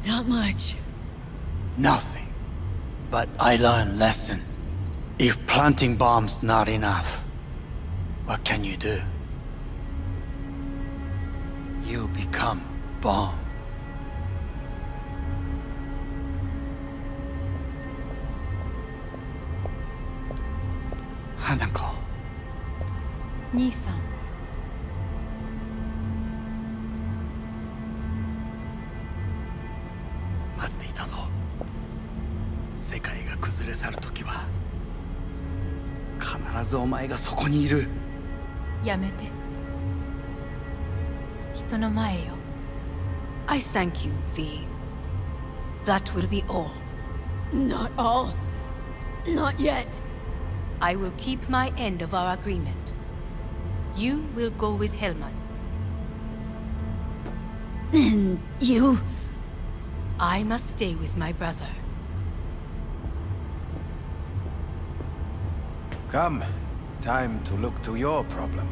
Not much. Nothing. But I learned lesson. If planting bombs not enough, what can you do? You become bomb. Hanako. 兄さん。待っていたぞ。世界が崩れ去る時は必ずお前がそこにいる。やめて。人の前よ。I thank you, V. That will be all. Not all. Not yet. I will keep my end of our agreement. You will go with Hellman. And you? I must stay with my brother. Come. Time to look to your problem.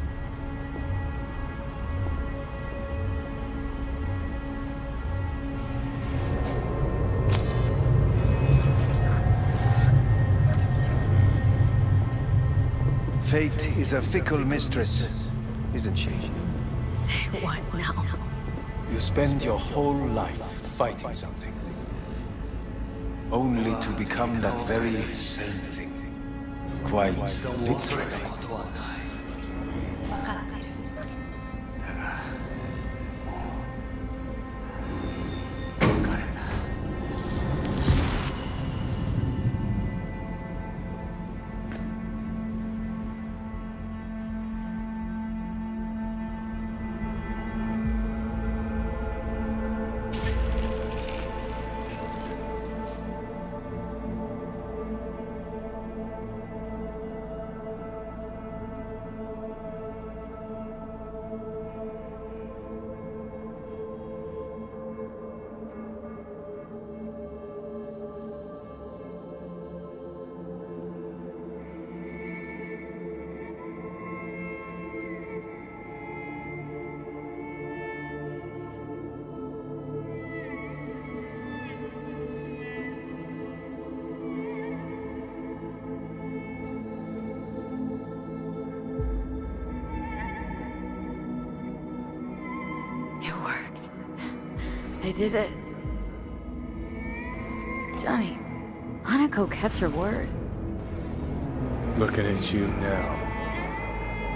Fate is a fickle mistress, isn't she? Say what now? You spend your whole life fighting something, only to become that very same thing. Quite literally. 分かってる。疲れた。It worked. I did it. Johnny, Hanako kept her word. Looking at you now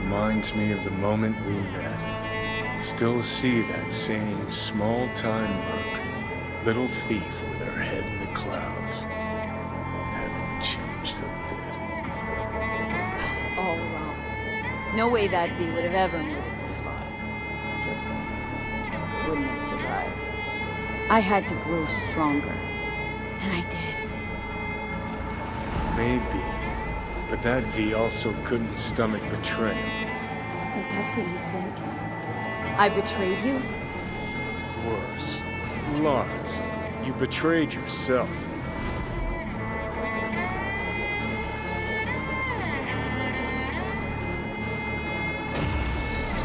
reminds me of the moment we met. Still see that same small-time merc, little thief with her head in the clouds. Haven't changed a bit. All wrong. No way that V would have ever made it this far. Just wouldn't have survived. I had to grow stronger. And I did. Maybe. But that V also couldn't stomach betrayal. Like, that's what you think? I betrayed you? Worse. Lots. You betrayed yourself.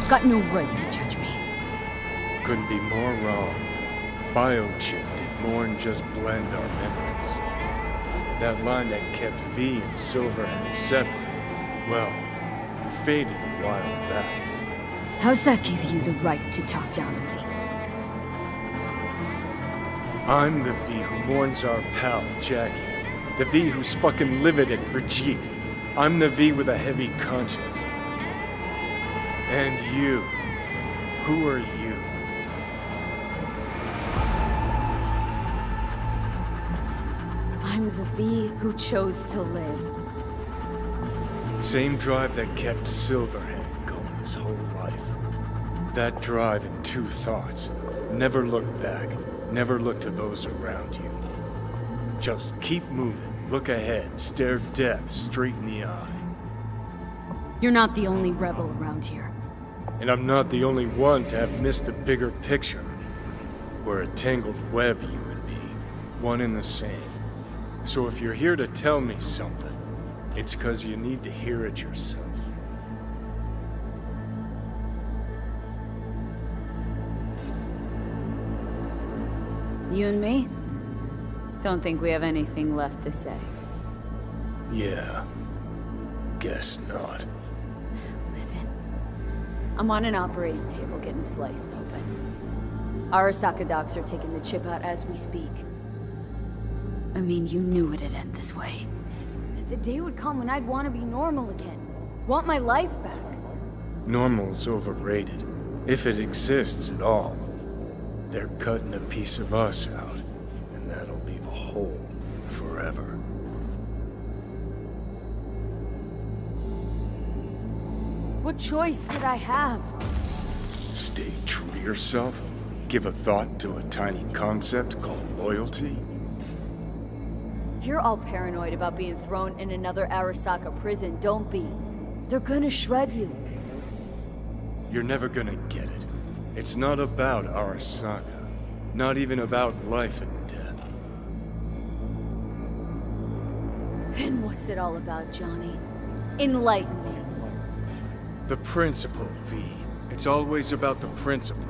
Got no right to judge me. Couldn't be more wrong. Biochip did more than just blend our memories. That line that kept V and Silverhand separate, well, faded a while back. How's that give you the right to talk down to me? I'm the V who mourns our pal, Jackie. The V who's fucking livid at Brigitte. I'm the V with a heavy conscience. And you. Who are you? I'm the V who chose to live. Same drive that kept Silverhand going his whole life. That drive in two thoughts. Never look back. Never look to those around you. Just keep moving. Look ahead. Stare death straight in the eye. You're not the only rebel around here. And I'm not the only one to have missed the bigger picture. We're a tangled web, you and me. One and the same. So if you're here to tell me something, it's 'cause you need to hear it yourself. You and me? Don't think we have anything left to say. Yeah. Guess not. Listen. I'm on an operating table getting sliced open. Arasaka docs are taking the chip out as we speak. I mean, you knew it'd end this way. That the day would come when I'd want to be normal again. Want my life back. Normal's overrated, if it exists at all. They're cutting a piece of us out, and that'll leave a hole forever. What choice did I have? Stay true to yourself? Give a thought to a tiny concept called loyalty? If you're all paranoid about being thrown in another Arasaka prison, don't be. They're gonna shred you. You're never gonna get it. It's not about Arasaka. Not even about life and death. Then what's it all about, Johnny? Enlighten me. The principle, V. It's always about the principle.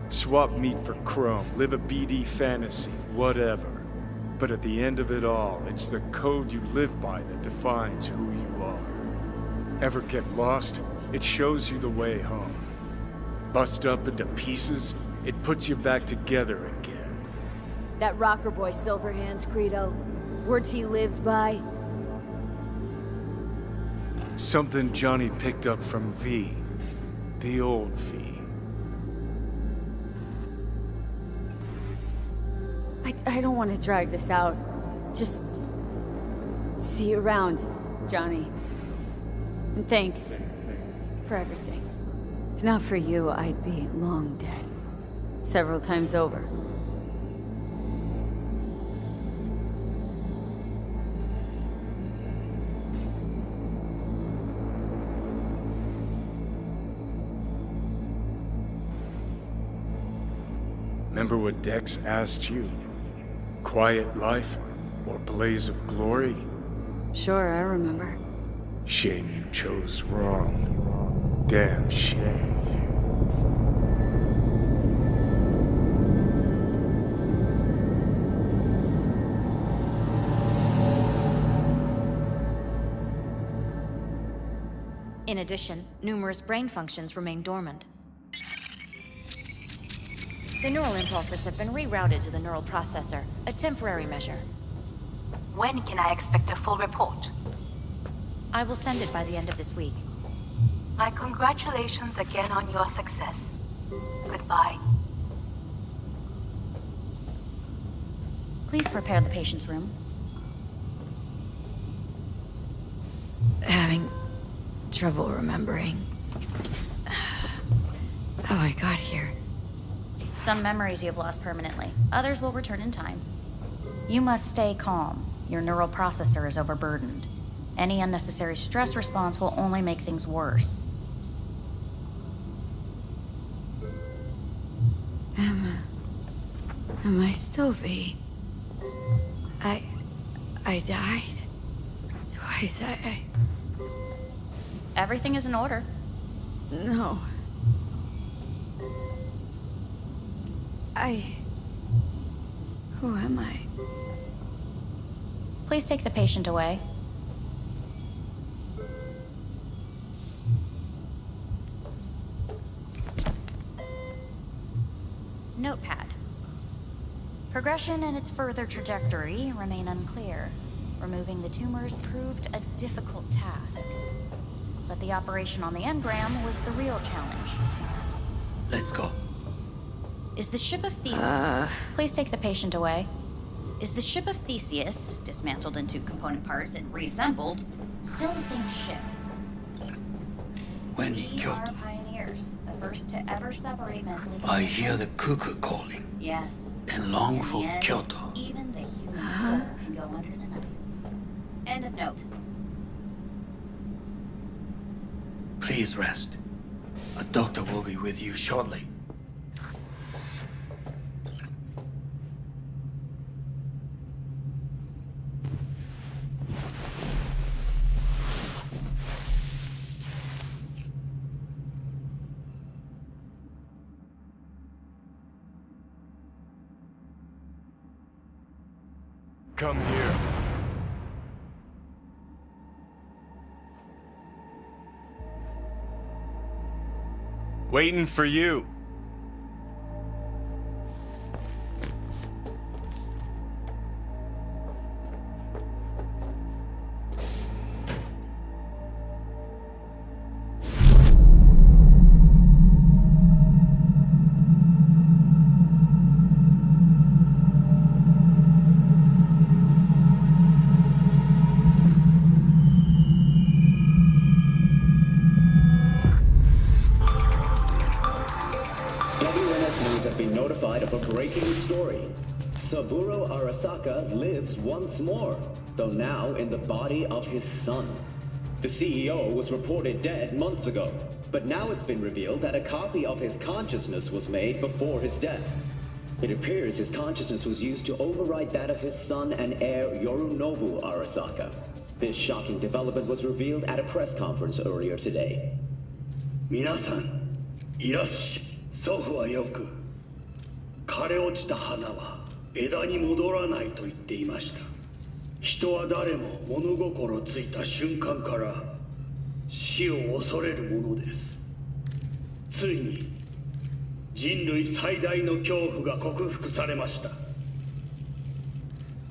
Swap meat for chrome, live a BD fantasy, whatever. But at the end of it all, it's the code you live by that defines who you are. Ever get lost? It shows you the way home. Bust up into pieces, it puts you back together again. That rocker boy Silverhand's credo. Words he lived by. Something Johnny picked up from V. The old V. I don't want to drag this out. Just see you around, Johnny. And thanks for everything. If not for you, I'd be long dead. Several times over. Remember what Dex asked you? Quiet life or blaze of glory? Sure, I remember. Shame you chose wrong. Damn shame. In addition, numerous brain functions remain dormant. The neural impulses have been rerouted to the neural processor, a temporary measure. When can I expect a full report? I will send it by the end of this week. My congratulations again on your success. Goodbye. Please prepare the patient's room. Having trouble remembering how I got here. Some memories you have lost permanently. Others will return in time. You must stay calm. Your neural processor is overburdened. Any unnecessary stress response will only make things worse. Am I still V? I died twice. Everything is in order. No. Who am I? Please take the patient away. Notepad. Progression and its further trajectory remain unclear. Removing the tumors proved a difficult task. But the operation on the engram was the real challenge. Let's go. Is the ship of Theseus... Please take the patient away. Is the ship of Theseus, dismantled into component parts and reassembled, still the same ship? When We Kyoto, are pioneers, the first to ever separate mentally... I hear the cuckoo calling Yes. and long In for the end, Kyoto. Even the human soul can go under the knife. End of note. Please rest. A doctor will be with you shortly. Come here. Waiting for you. Arasaka lives once more, though now in the body of his son. The CEO was reported dead months ago, but now it's been revealed that a copy of his consciousness was made before his death. It appears his consciousness was used to override that of his son and heir Yorinobu Arasaka. This shocking development was revealed at a press conference earlier today. 皆さん、いらっしゃい。祖父はよく、枯れ落ちた花は枝に戻らないと言っていました。人は誰も物心ついた瞬間から死を恐れるものです。ついに人類最大の恐怖が克服されました。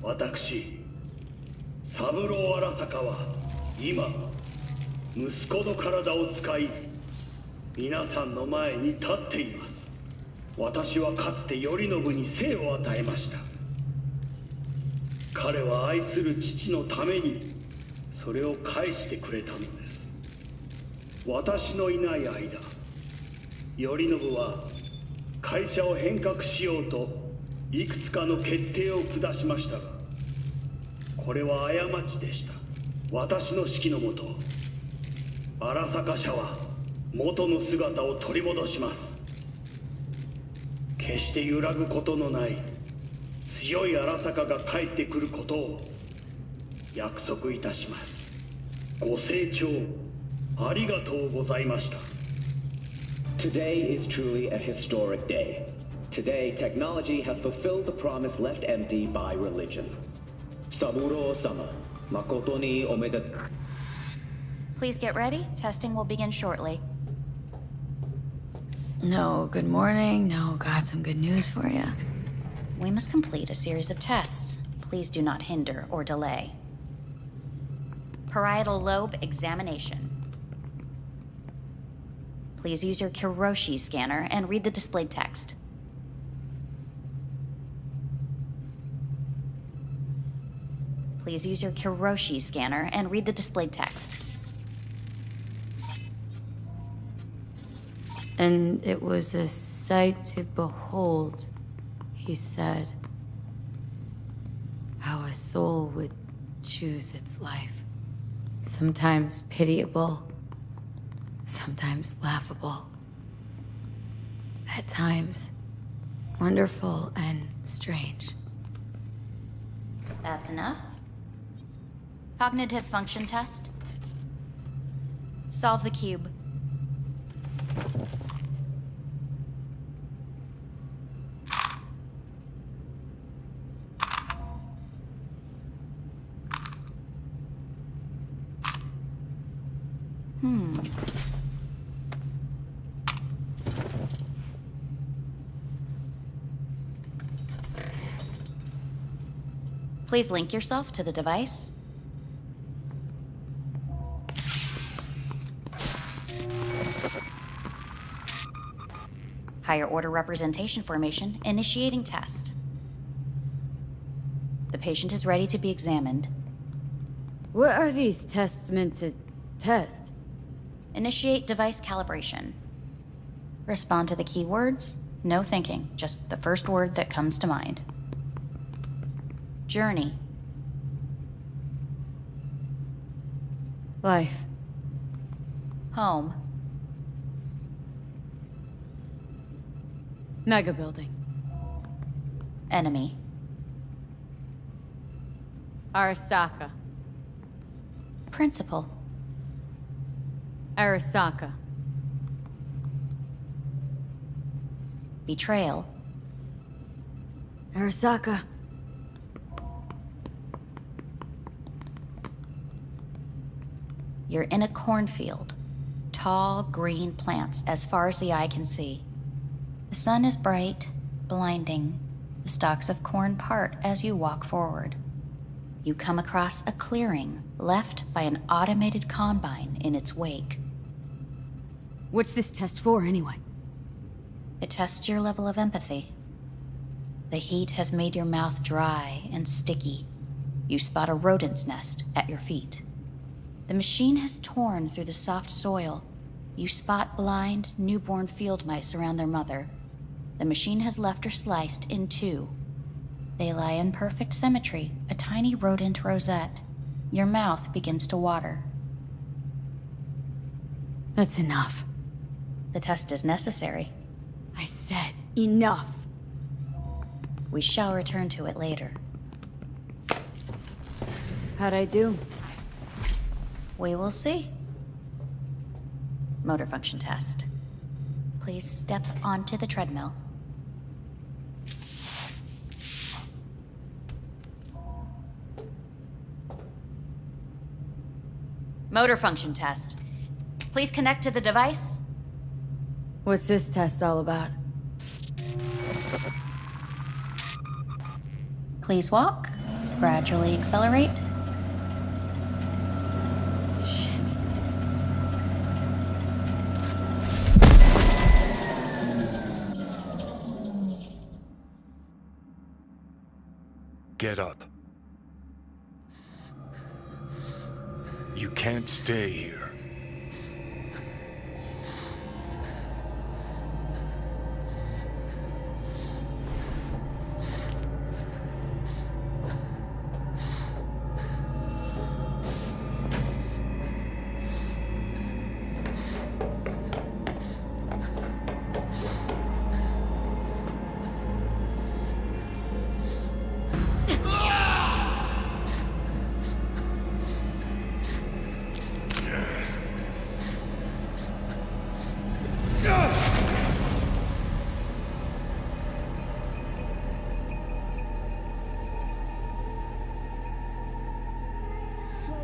私、三郎荒坂は今、息子の体を使い、皆さんの前に立っています。私はかつて頼信に生を与えました。彼は愛する父のためにそれを返してくれたのです。私のいない間、頼信は会社を変革しようといくつかの決定を下しましたが、これは過ちでした。私の指揮のもと、荒坂社は元の姿を取り戻します。決して揺らぐことのない強い荒坂が帰ってくることを約束いたします。ご清聴ありがとうございました。 Today is truly a historic day. Today, technology has fulfilled the promise left empty by religion. Saburo-sama, makoto ni omedetou. Please get ready. Testing will begin shortly. No, good morning. No, got some good news for you. We must complete a series of tests. Please do not hinder or delay. Parietal lobe examination. Please use your Kiroshi scanner and read the displayed text. Please use your Kiroshi scanner and read the displayed text. And it was a sight to behold, he said, how a soul would choose its life. Sometimes pitiable, sometimes laughable. At times, wonderful and strange. That's enough. Cognitive function test. Solve the cube. Please link yourself to the device. Higher order representation formation, initiating test. The patient is ready to be examined. What are these tests meant to test? Initiate device calibration. Respond to the keywords. No thinking, just the first word that comes to mind. Journey. Life. Home. Mega building. Enemy. Arasaka. Principal. Arasaka. Betrayal. Arasaka. You're in a cornfield. Tall, green plants as far as the eye can see. The sun is bright, blinding. The stalks of corn part as you walk forward. You come across a clearing left by an automated combine in its wake. What's this test for, anyway? It tests your level of empathy. The heat has made your mouth dry and sticky. You spot a rodent's nest at your feet. The machine has torn through the soft soil. You spot blind, newborn field mice around their mother. The machine has left her sliced in two. They lie in perfect symmetry, a tiny rodent rosette. Your mouth begins to water. That's enough. The test is necessary. I said enough. We shall return to it later. How'd I do? We will see. Motor function test. Please step onto the treadmill. Motor function test. Please connect to the device. What's this test all about? Please walk. Gradually accelerate. Shit. Get up. You can't stay here.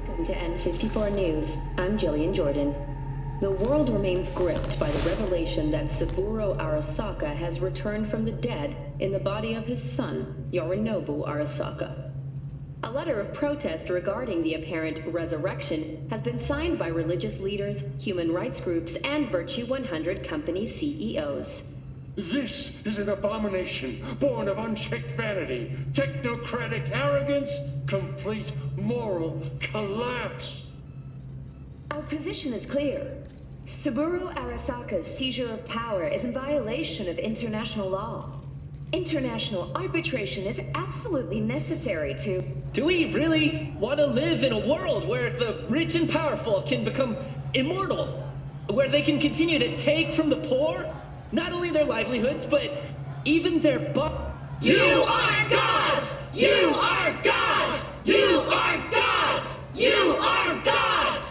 Welcome to N54 News. I'm Jillian Jordan. The world remains gripped by the revelation that Saburo Arasaka has returned from the dead in the body of his son, Yorinobu Arasaka. A letter of protest regarding the apparent resurrection has been signed by religious leaders, human rights groups, and Virtue 100 company CEOs. This is an abomination born of unchecked vanity, technocratic arrogance, complete moral collapse. Our position is clear. Saburo Arasaka's seizure of power is in violation of international law. International arbitration is absolutely necessary to... Do we really want to live in a world where the rich and powerful can become immortal? Where they can continue to take from the poor? Not only their livelihoods, but even their You are gods! You are gods! You are gods! You are gods!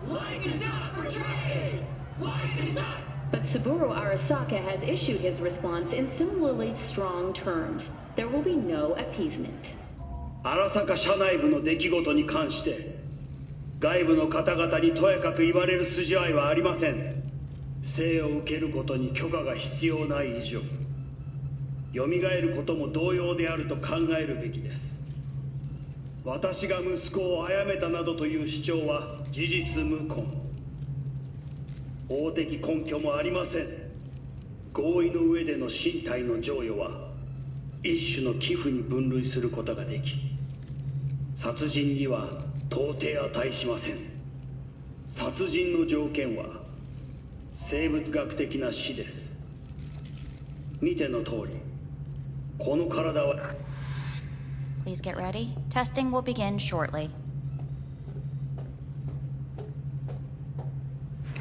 Life is not for trade! Life is not... But Saburo Arasaka has issued his response in similarly strong terms. There will be no appeasement. 荒坂社内部の出来事に関して外部の方々にとやかく言われる筋合いはありません。生を受けることに許可が必要ない以上、蘇ることも同様であると考えるべきです。私が息子を殺めたなどという主張は事実無根。法的根拠もありません。合意の上での身体の贈与は一種の寄付に分類することができ、殺人には到底値しません。殺人の条件は生物学的な死です。見ての通り、この体は Please get ready. Testing will begin shortly.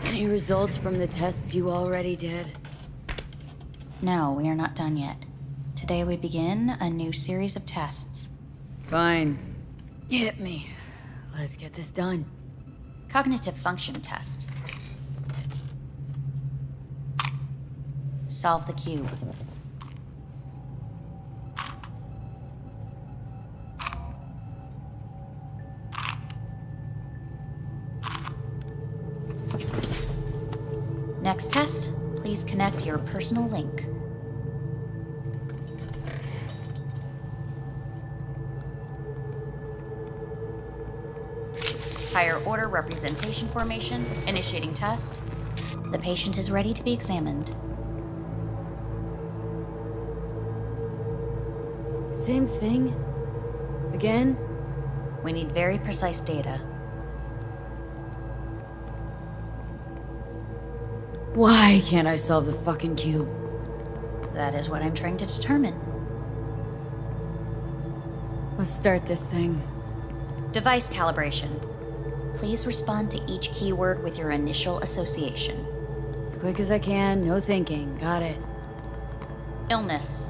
Any results from the tests you already did? No, we are not done yet. Today we begin a new series of tests. Fine. Hit me. Let's get this done. Cognitive function test. Solve the cube. Next test, please connect your personal link. Higher order representation formation, initiating test. The patient is ready to be examined. Same thing? Again? We need very precise data. Why can't I solve the fucking cube? That is what I'm trying to determine. Let's start this thing. Device calibration. Please respond to each keyword with your initial association. As quick as I can, no thinking. Got it. Illness.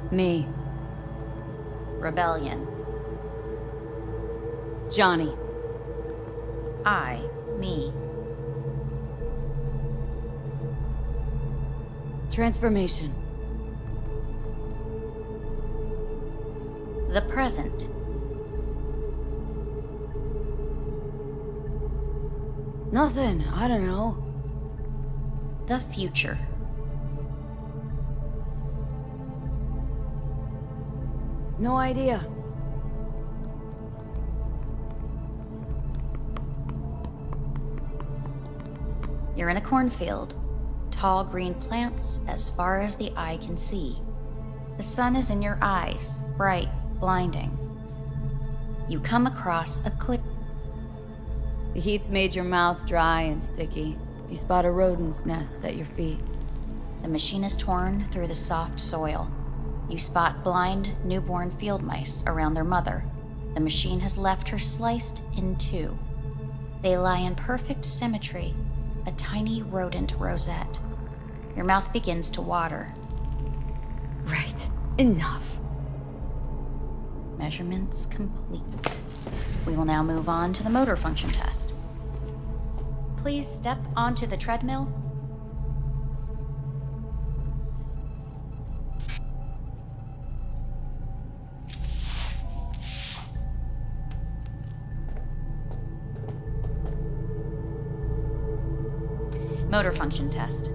Me. Rebellion. Johnny. Me. Transformation. The present. Nothing. I don't know. The future. No idea. You're in a cornfield. Tall green plants as far as the eye can see. The sun is in your eyes, bright, blinding. You come across a cliff. The heat's made your mouth dry and sticky. You spot a rodent's nest at your feet. The machine is torn through the soft soil. You spot blind, newborn field mice around their mother. The machine has left her sliced in two. They lie in perfect symmetry, a tiny rodent rosette. Your mouth begins to water. Right. Enough. Measurements complete. We will now move on to the motor function test. Please step onto the treadmill. Motor function test.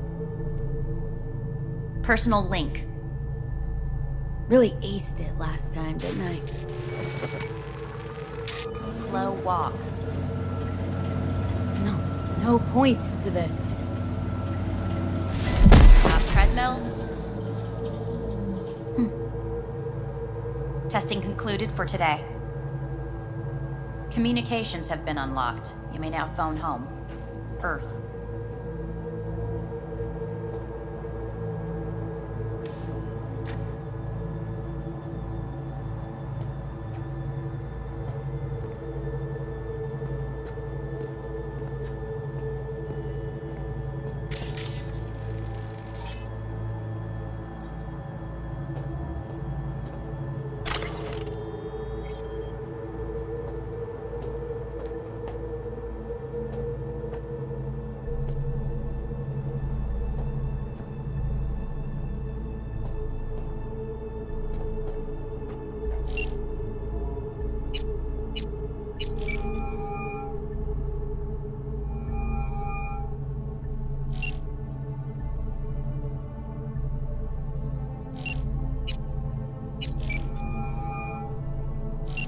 Personal link. Really aced it last time, didn't I? Slow walk. No point to this. Stop treadmill. Testing concluded for today. Communications have been unlocked. You may now phone home. Earth.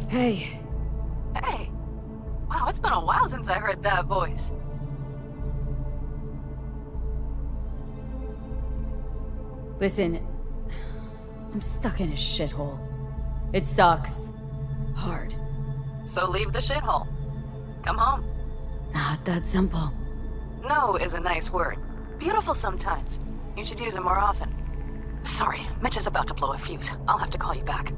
Hey. Hey. Wow, it's been a while since I heard that voice. Listen, I'm stuck in a shithole. It sucks. Hard. So leave the shithole. Come home. Not that simple. No is a nice word. Beautiful sometimes. You should use it more often. Sorry, Mitch is about to blow a fuse. I'll have to call you back.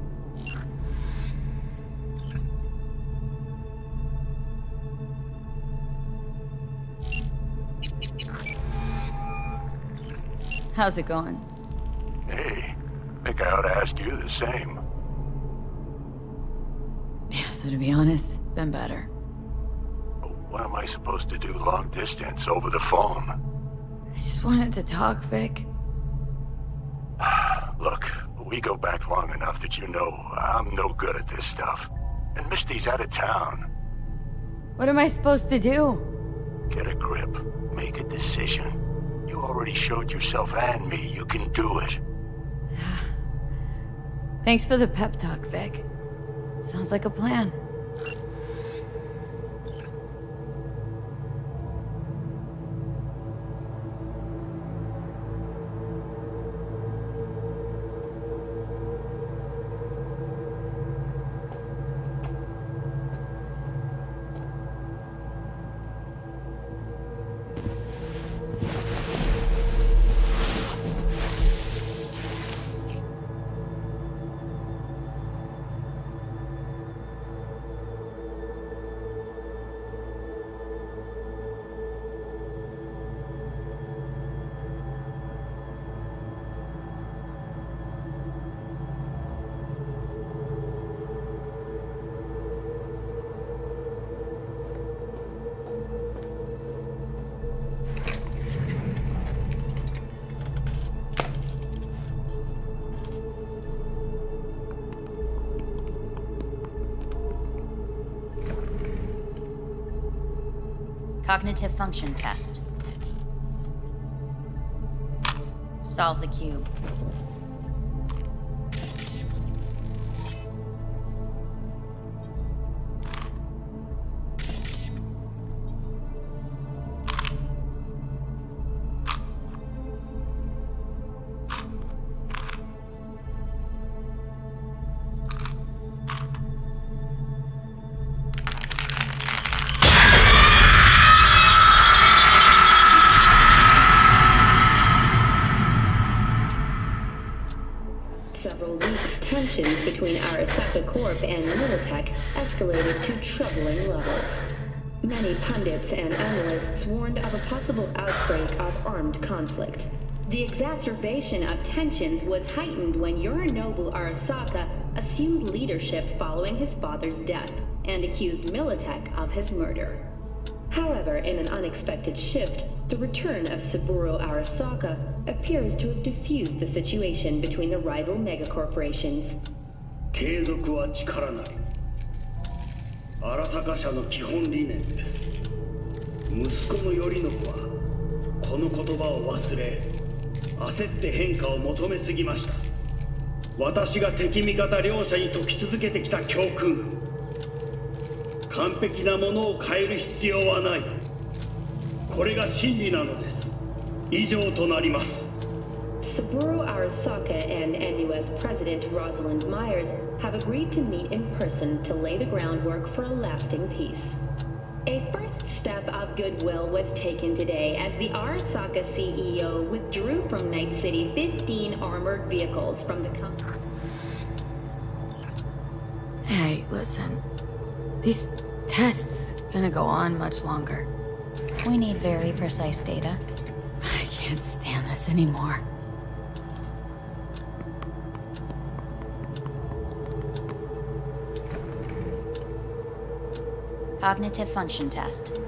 How's it going? Hey, think I ought to ask you the same. Yeah, so to be honest, been better. What am I supposed to do long distance over the phone? I just wanted to talk, Vic. Look, we go back long enough that you know I'm no good at this stuff. And Misty's out of town. What am I supposed to do? Get a grip. Make a decision. You already showed yourself and me you can do it. Thanks for the pep talk, Vic. Sounds like a plan. Cognitive function test. Solve the cube. Several weeks, tensions between Arasaka Corp and Militech escalated to troubling levels. Many pundits and analysts warned of a possible outbreak of armed conflict. The exacerbation of tensions was heightened when Yorinobu Arasaka assumed leadership following his father's death and accused Militech of his murder. However, in an unexpected shift, the return of Saburo Arasaka appears to have diffused the situation between the rival megacorporations. 継続は力なり。荒坂社の基本理念です。息子の頼信はこの言葉を忘れ、焦って変化を求めすぎました。私が敵味方両者に説き続けてきた教訓。完璧なものを変える必要はない。これが真理なのです。以上となります。Saburo Arasaka and NUS President Rosalind Myers have agreed to meet in person to lay the groundwork for a lasting peace. A first step of goodwill was taken today as the Arasaka CEO withdrew from Night City 15 armored vehicles from the company. Hey, listen. These tests gonna go on much longer. We need very precise data. I can't stand this anymore. Cognitive function test.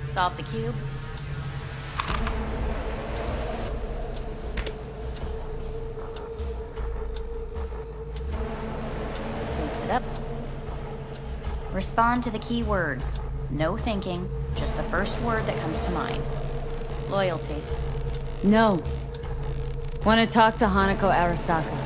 Solve the cube. Place it up. Respond to the key words. No thinking, just the first word that comes to mind. Loyalty. No. Want to talk to Hanako Arasaka.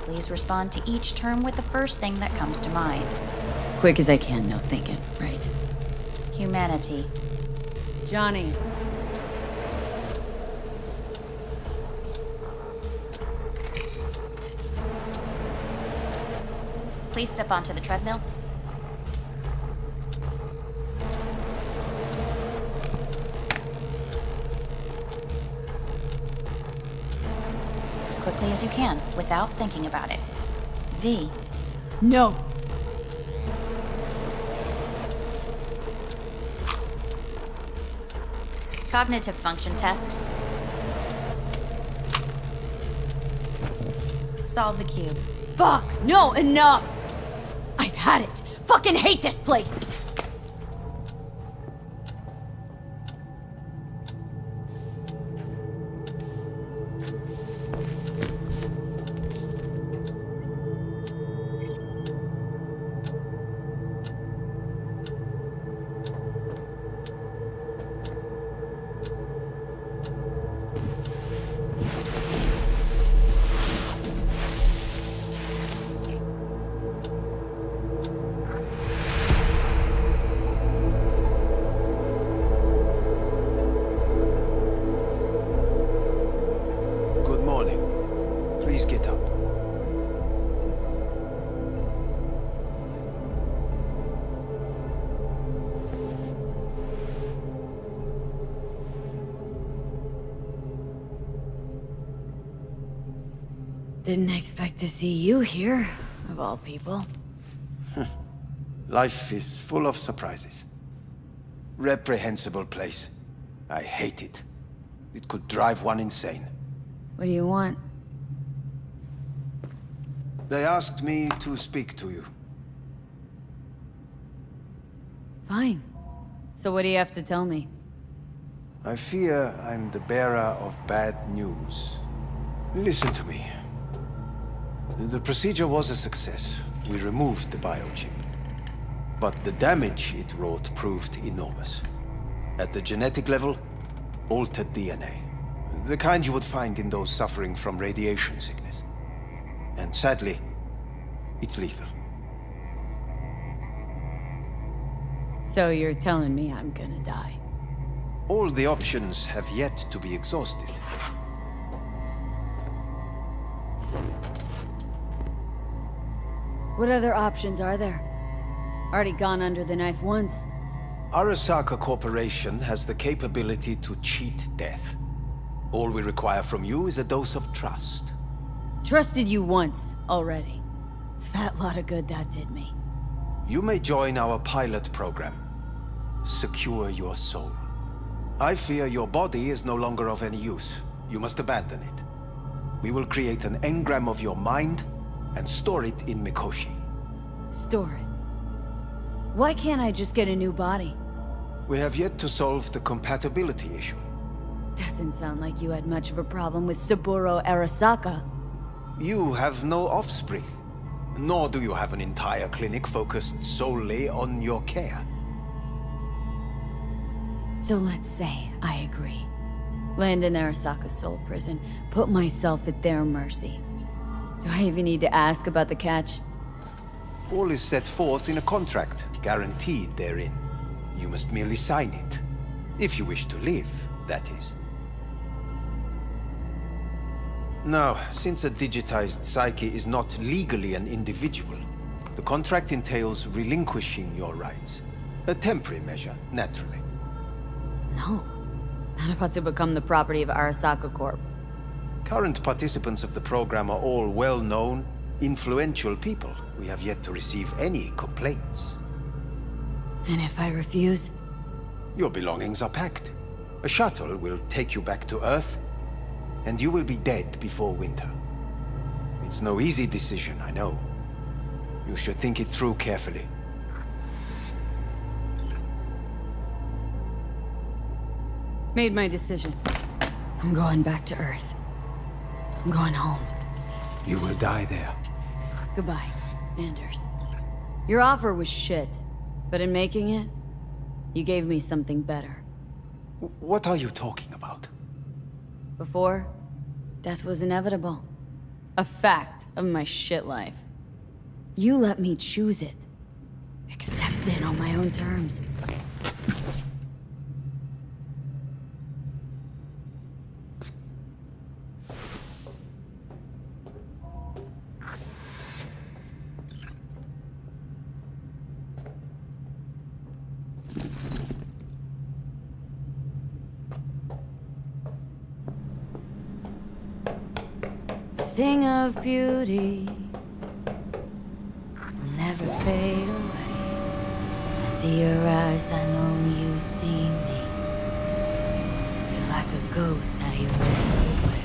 Please respond to each term with the first thing that comes to mind. Quick as I can, no thinking, right? Humanity. Johnny. Please step onto the treadmill. As quickly as you can, without thinking about it. V. No. Cognitive function test. Solve the cube. Fuck! No, enough! I've had it! Fucking hate this place! Didn't expect to see you here, of all people. Life is full of surprises. Reprehensible place. I hate it. It could drive one insane. What do you want? They asked me to speak to you. Fine. So what do you have to tell me? I fear I'm the bearer of bad news. Listen to me. The procedure was a success. We removed the biochip. But the damage it wrought proved enormous. At the genetic level, altered DNA. The kind you would find in those suffering from radiation sickness. And sadly, it's lethal. So you're telling me I'm gonna die? All the options have yet to be exhausted. What other options are there? Already gone under the knife once. Arasaka Corporation has the capability to cheat death. All we require from you is a dose of trust. Trusted you once already. Fat lot of good that did me. You may join our pilot program. Secure your soul. I fear your body is no longer of any use. You must abandon it. We will create an engram of your mind and store it in Mikoshi. Store it? Why can't I just get a new body? We have yet to solve the compatibility issue. Doesn't sound like you had much of a problem with Saburo Arasaka. You have no offspring. Nor do you have an entire clinic focused solely on your care. So let's say I agree. Land in Arasaka's soul prison, put myself at their mercy. Do I even need to ask about the catch? All is set forth in a contract, guaranteed therein. You must merely sign it. If you wish to live, that is. Now, since a digitized psyche is not legally an individual, the contract entails relinquishing your rights. A temporary measure, naturally. No. Not about to become the property of Arasaka Corp. Current participants of the program are all well-known, influential people. We have yet to receive any complaints. And if I refuse? Your belongings are packed. A shuttle will take you back to Earth, and you will be dead before winter. It's no easy decision, I know. You should think it through carefully. Made my decision. I'm going back to Earth. I'm going home. You will die there. Goodbye, Anders. Your offer was shit, but in making it, you gave me something better. What are you talking about? Before, death was inevitable. A fact of my shit life. You let me choose it. Accept it on my own terms. Thing of beauty will never fade away. I see your eyes, I know you see me. You're like a ghost, how you're everywhere.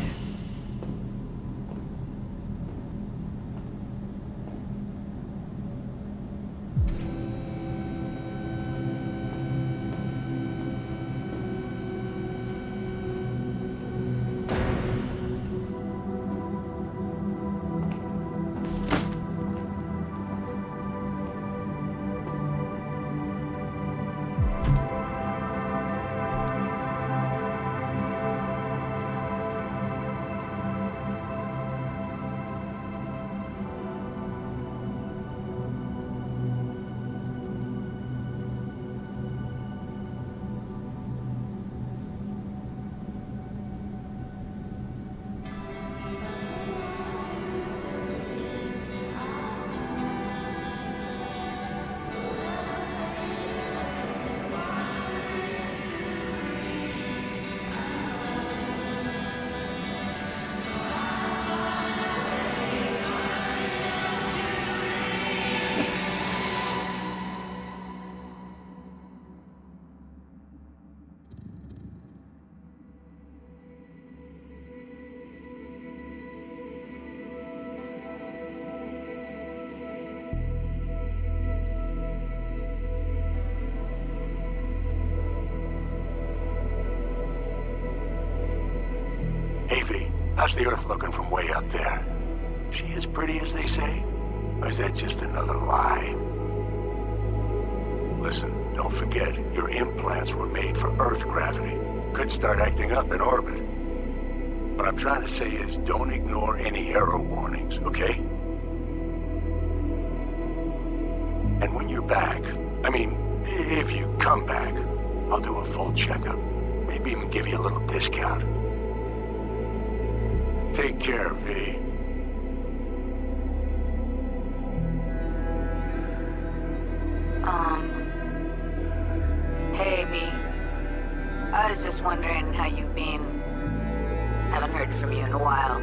How's the Earth looking from way up there? She as pretty as they say? Or is that just another lie? Listen, don't forget, your implants were made for Earth gravity. Could start acting up in orbit. What I'm trying to say is, don't ignore any error warnings, okay? And when you're back, I mean, if you come back, I'll do a full checkup. Maybe even give you a little discount. Take care, V. Hey, V. I was just wondering how you've been. Haven't heard from you in a while.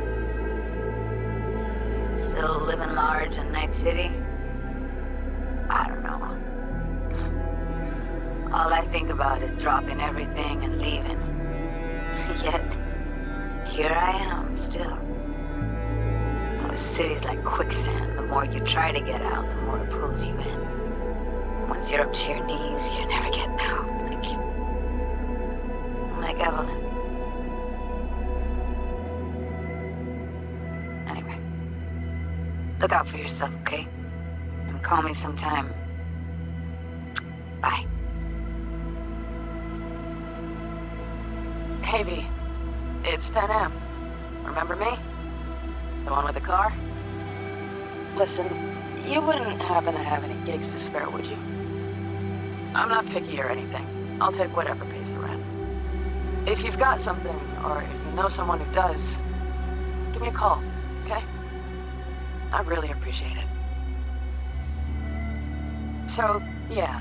Still living large in Night City? I don't know. All I think about is dropping everything and leaving. Yet, here I am, still. The city's like quicksand. The more you try to get out, the more it pulls you in. Once you're up to your knees, you're never getting out. Like Evelyn. Anyway. Look out for yourself, okay? And call me sometime. Bye. Hey, V. It's Pan Am. Remember me? The one with the car? Listen, you wouldn't happen to have any gigs to spare, would you? I'm not picky or anything. I'll take whatever pays around. If you've got something, or you know someone who does, give me a call, okay? I'd really appreciate it. So, yeah,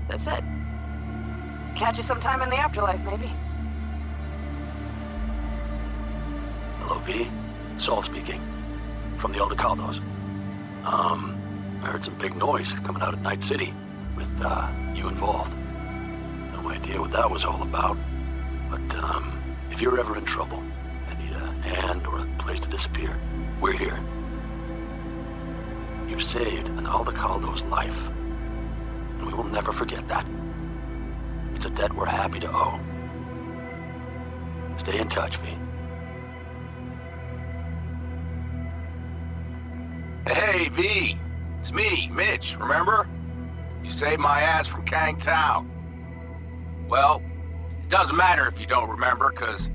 that's it. Catch you sometime in the afterlife, maybe. Hello, V. Saul speaking. From the Aldecaldos. I heard some big noise coming out of Night City with, you involved. No idea what that was all about. But, if you're ever in trouble and need a hand or a place to disappear, we're here. You saved an Aldecaldo's life. And we will never forget that. It's a debt we're happy to owe. Stay in touch, V. Hey, V. It's me, Mitch, remember? You saved my ass from Kang Tao. Well, it doesn't matter if you don't remember, cause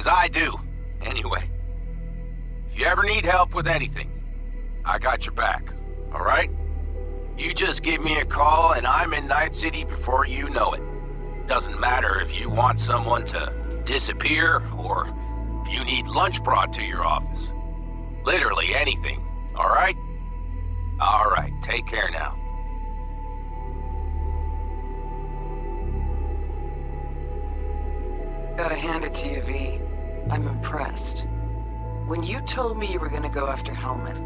I do. Anyway, if you ever need help with anything, I got your back, all right? You just give me a call and I'm in Night City before you know it. Doesn't matter if you want someone to disappear or if you need lunch brought to your office. Literally anything. All right? All right, take care now. Gotta hand it to you, V. I'm impressed. When you told me you were gonna go after Helmet,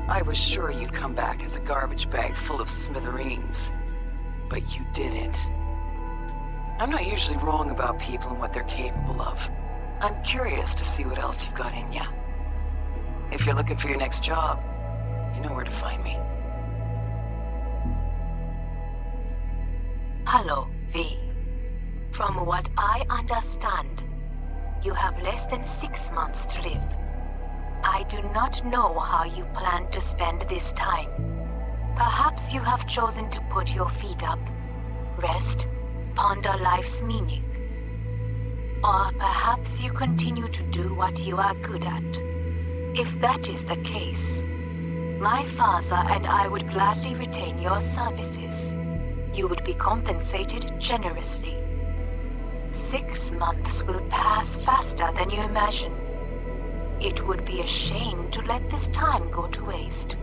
I was sure you'd come back as a garbage bag full of smithereens. But you did it. I'm not usually wrong about people and what they're capable of. I'm curious to see what else you've got in ya. If you're looking for your next job, you know where to find me. Hello, V. From what I understand, you have less than 6 months to live. I do not know how you plan to spend this time. Perhaps you have chosen to put your feet up, rest, ponder life's meaning. Or perhaps you continue to do what you are good at. If that is the case, my father and I would gladly retain your services. You would be compensated generously. 6 months will pass faster than you imagine. It would be a shame to let this time go to waste.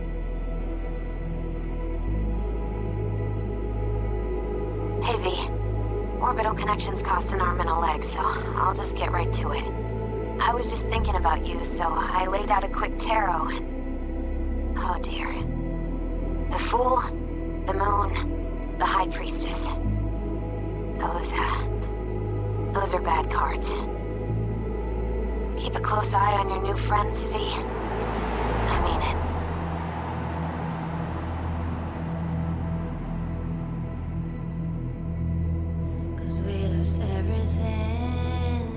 Hey, V. Orbital connections cost an arm and a leg, so I'll just get right to it. I was just thinking about you, so I laid out a quick tarot and... Oh dear. The Fool, the Moon, the High Priestess. Those are bad cards. Keep a close eye on your new friends, V. I mean it. Cause we lose everything.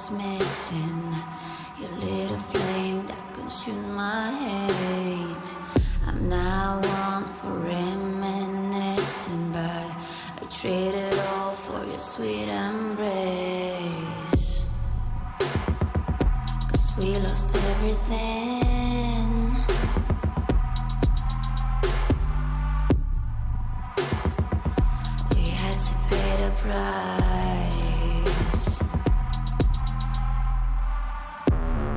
was missing. You lit a flame that consumed my hate. I'm now one for reminiscing, but I traded all for your sweet embrace. 'Cause we lost everything. We had to pay the price.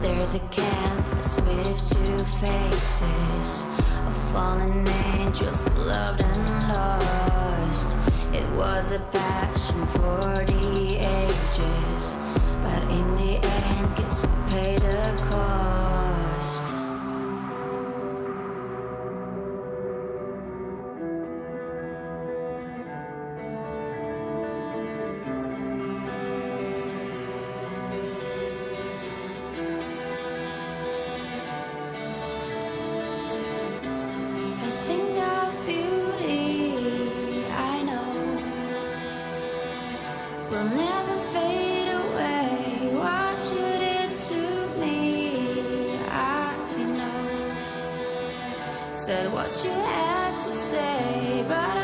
There's a canvas with two faces of fallen angels, loved and lost. It was a passion for the ages, but in the end, guess we paid the cost. A thing of beauty, I know, will never fade away. What you did to me, I know. Said what you had to say, but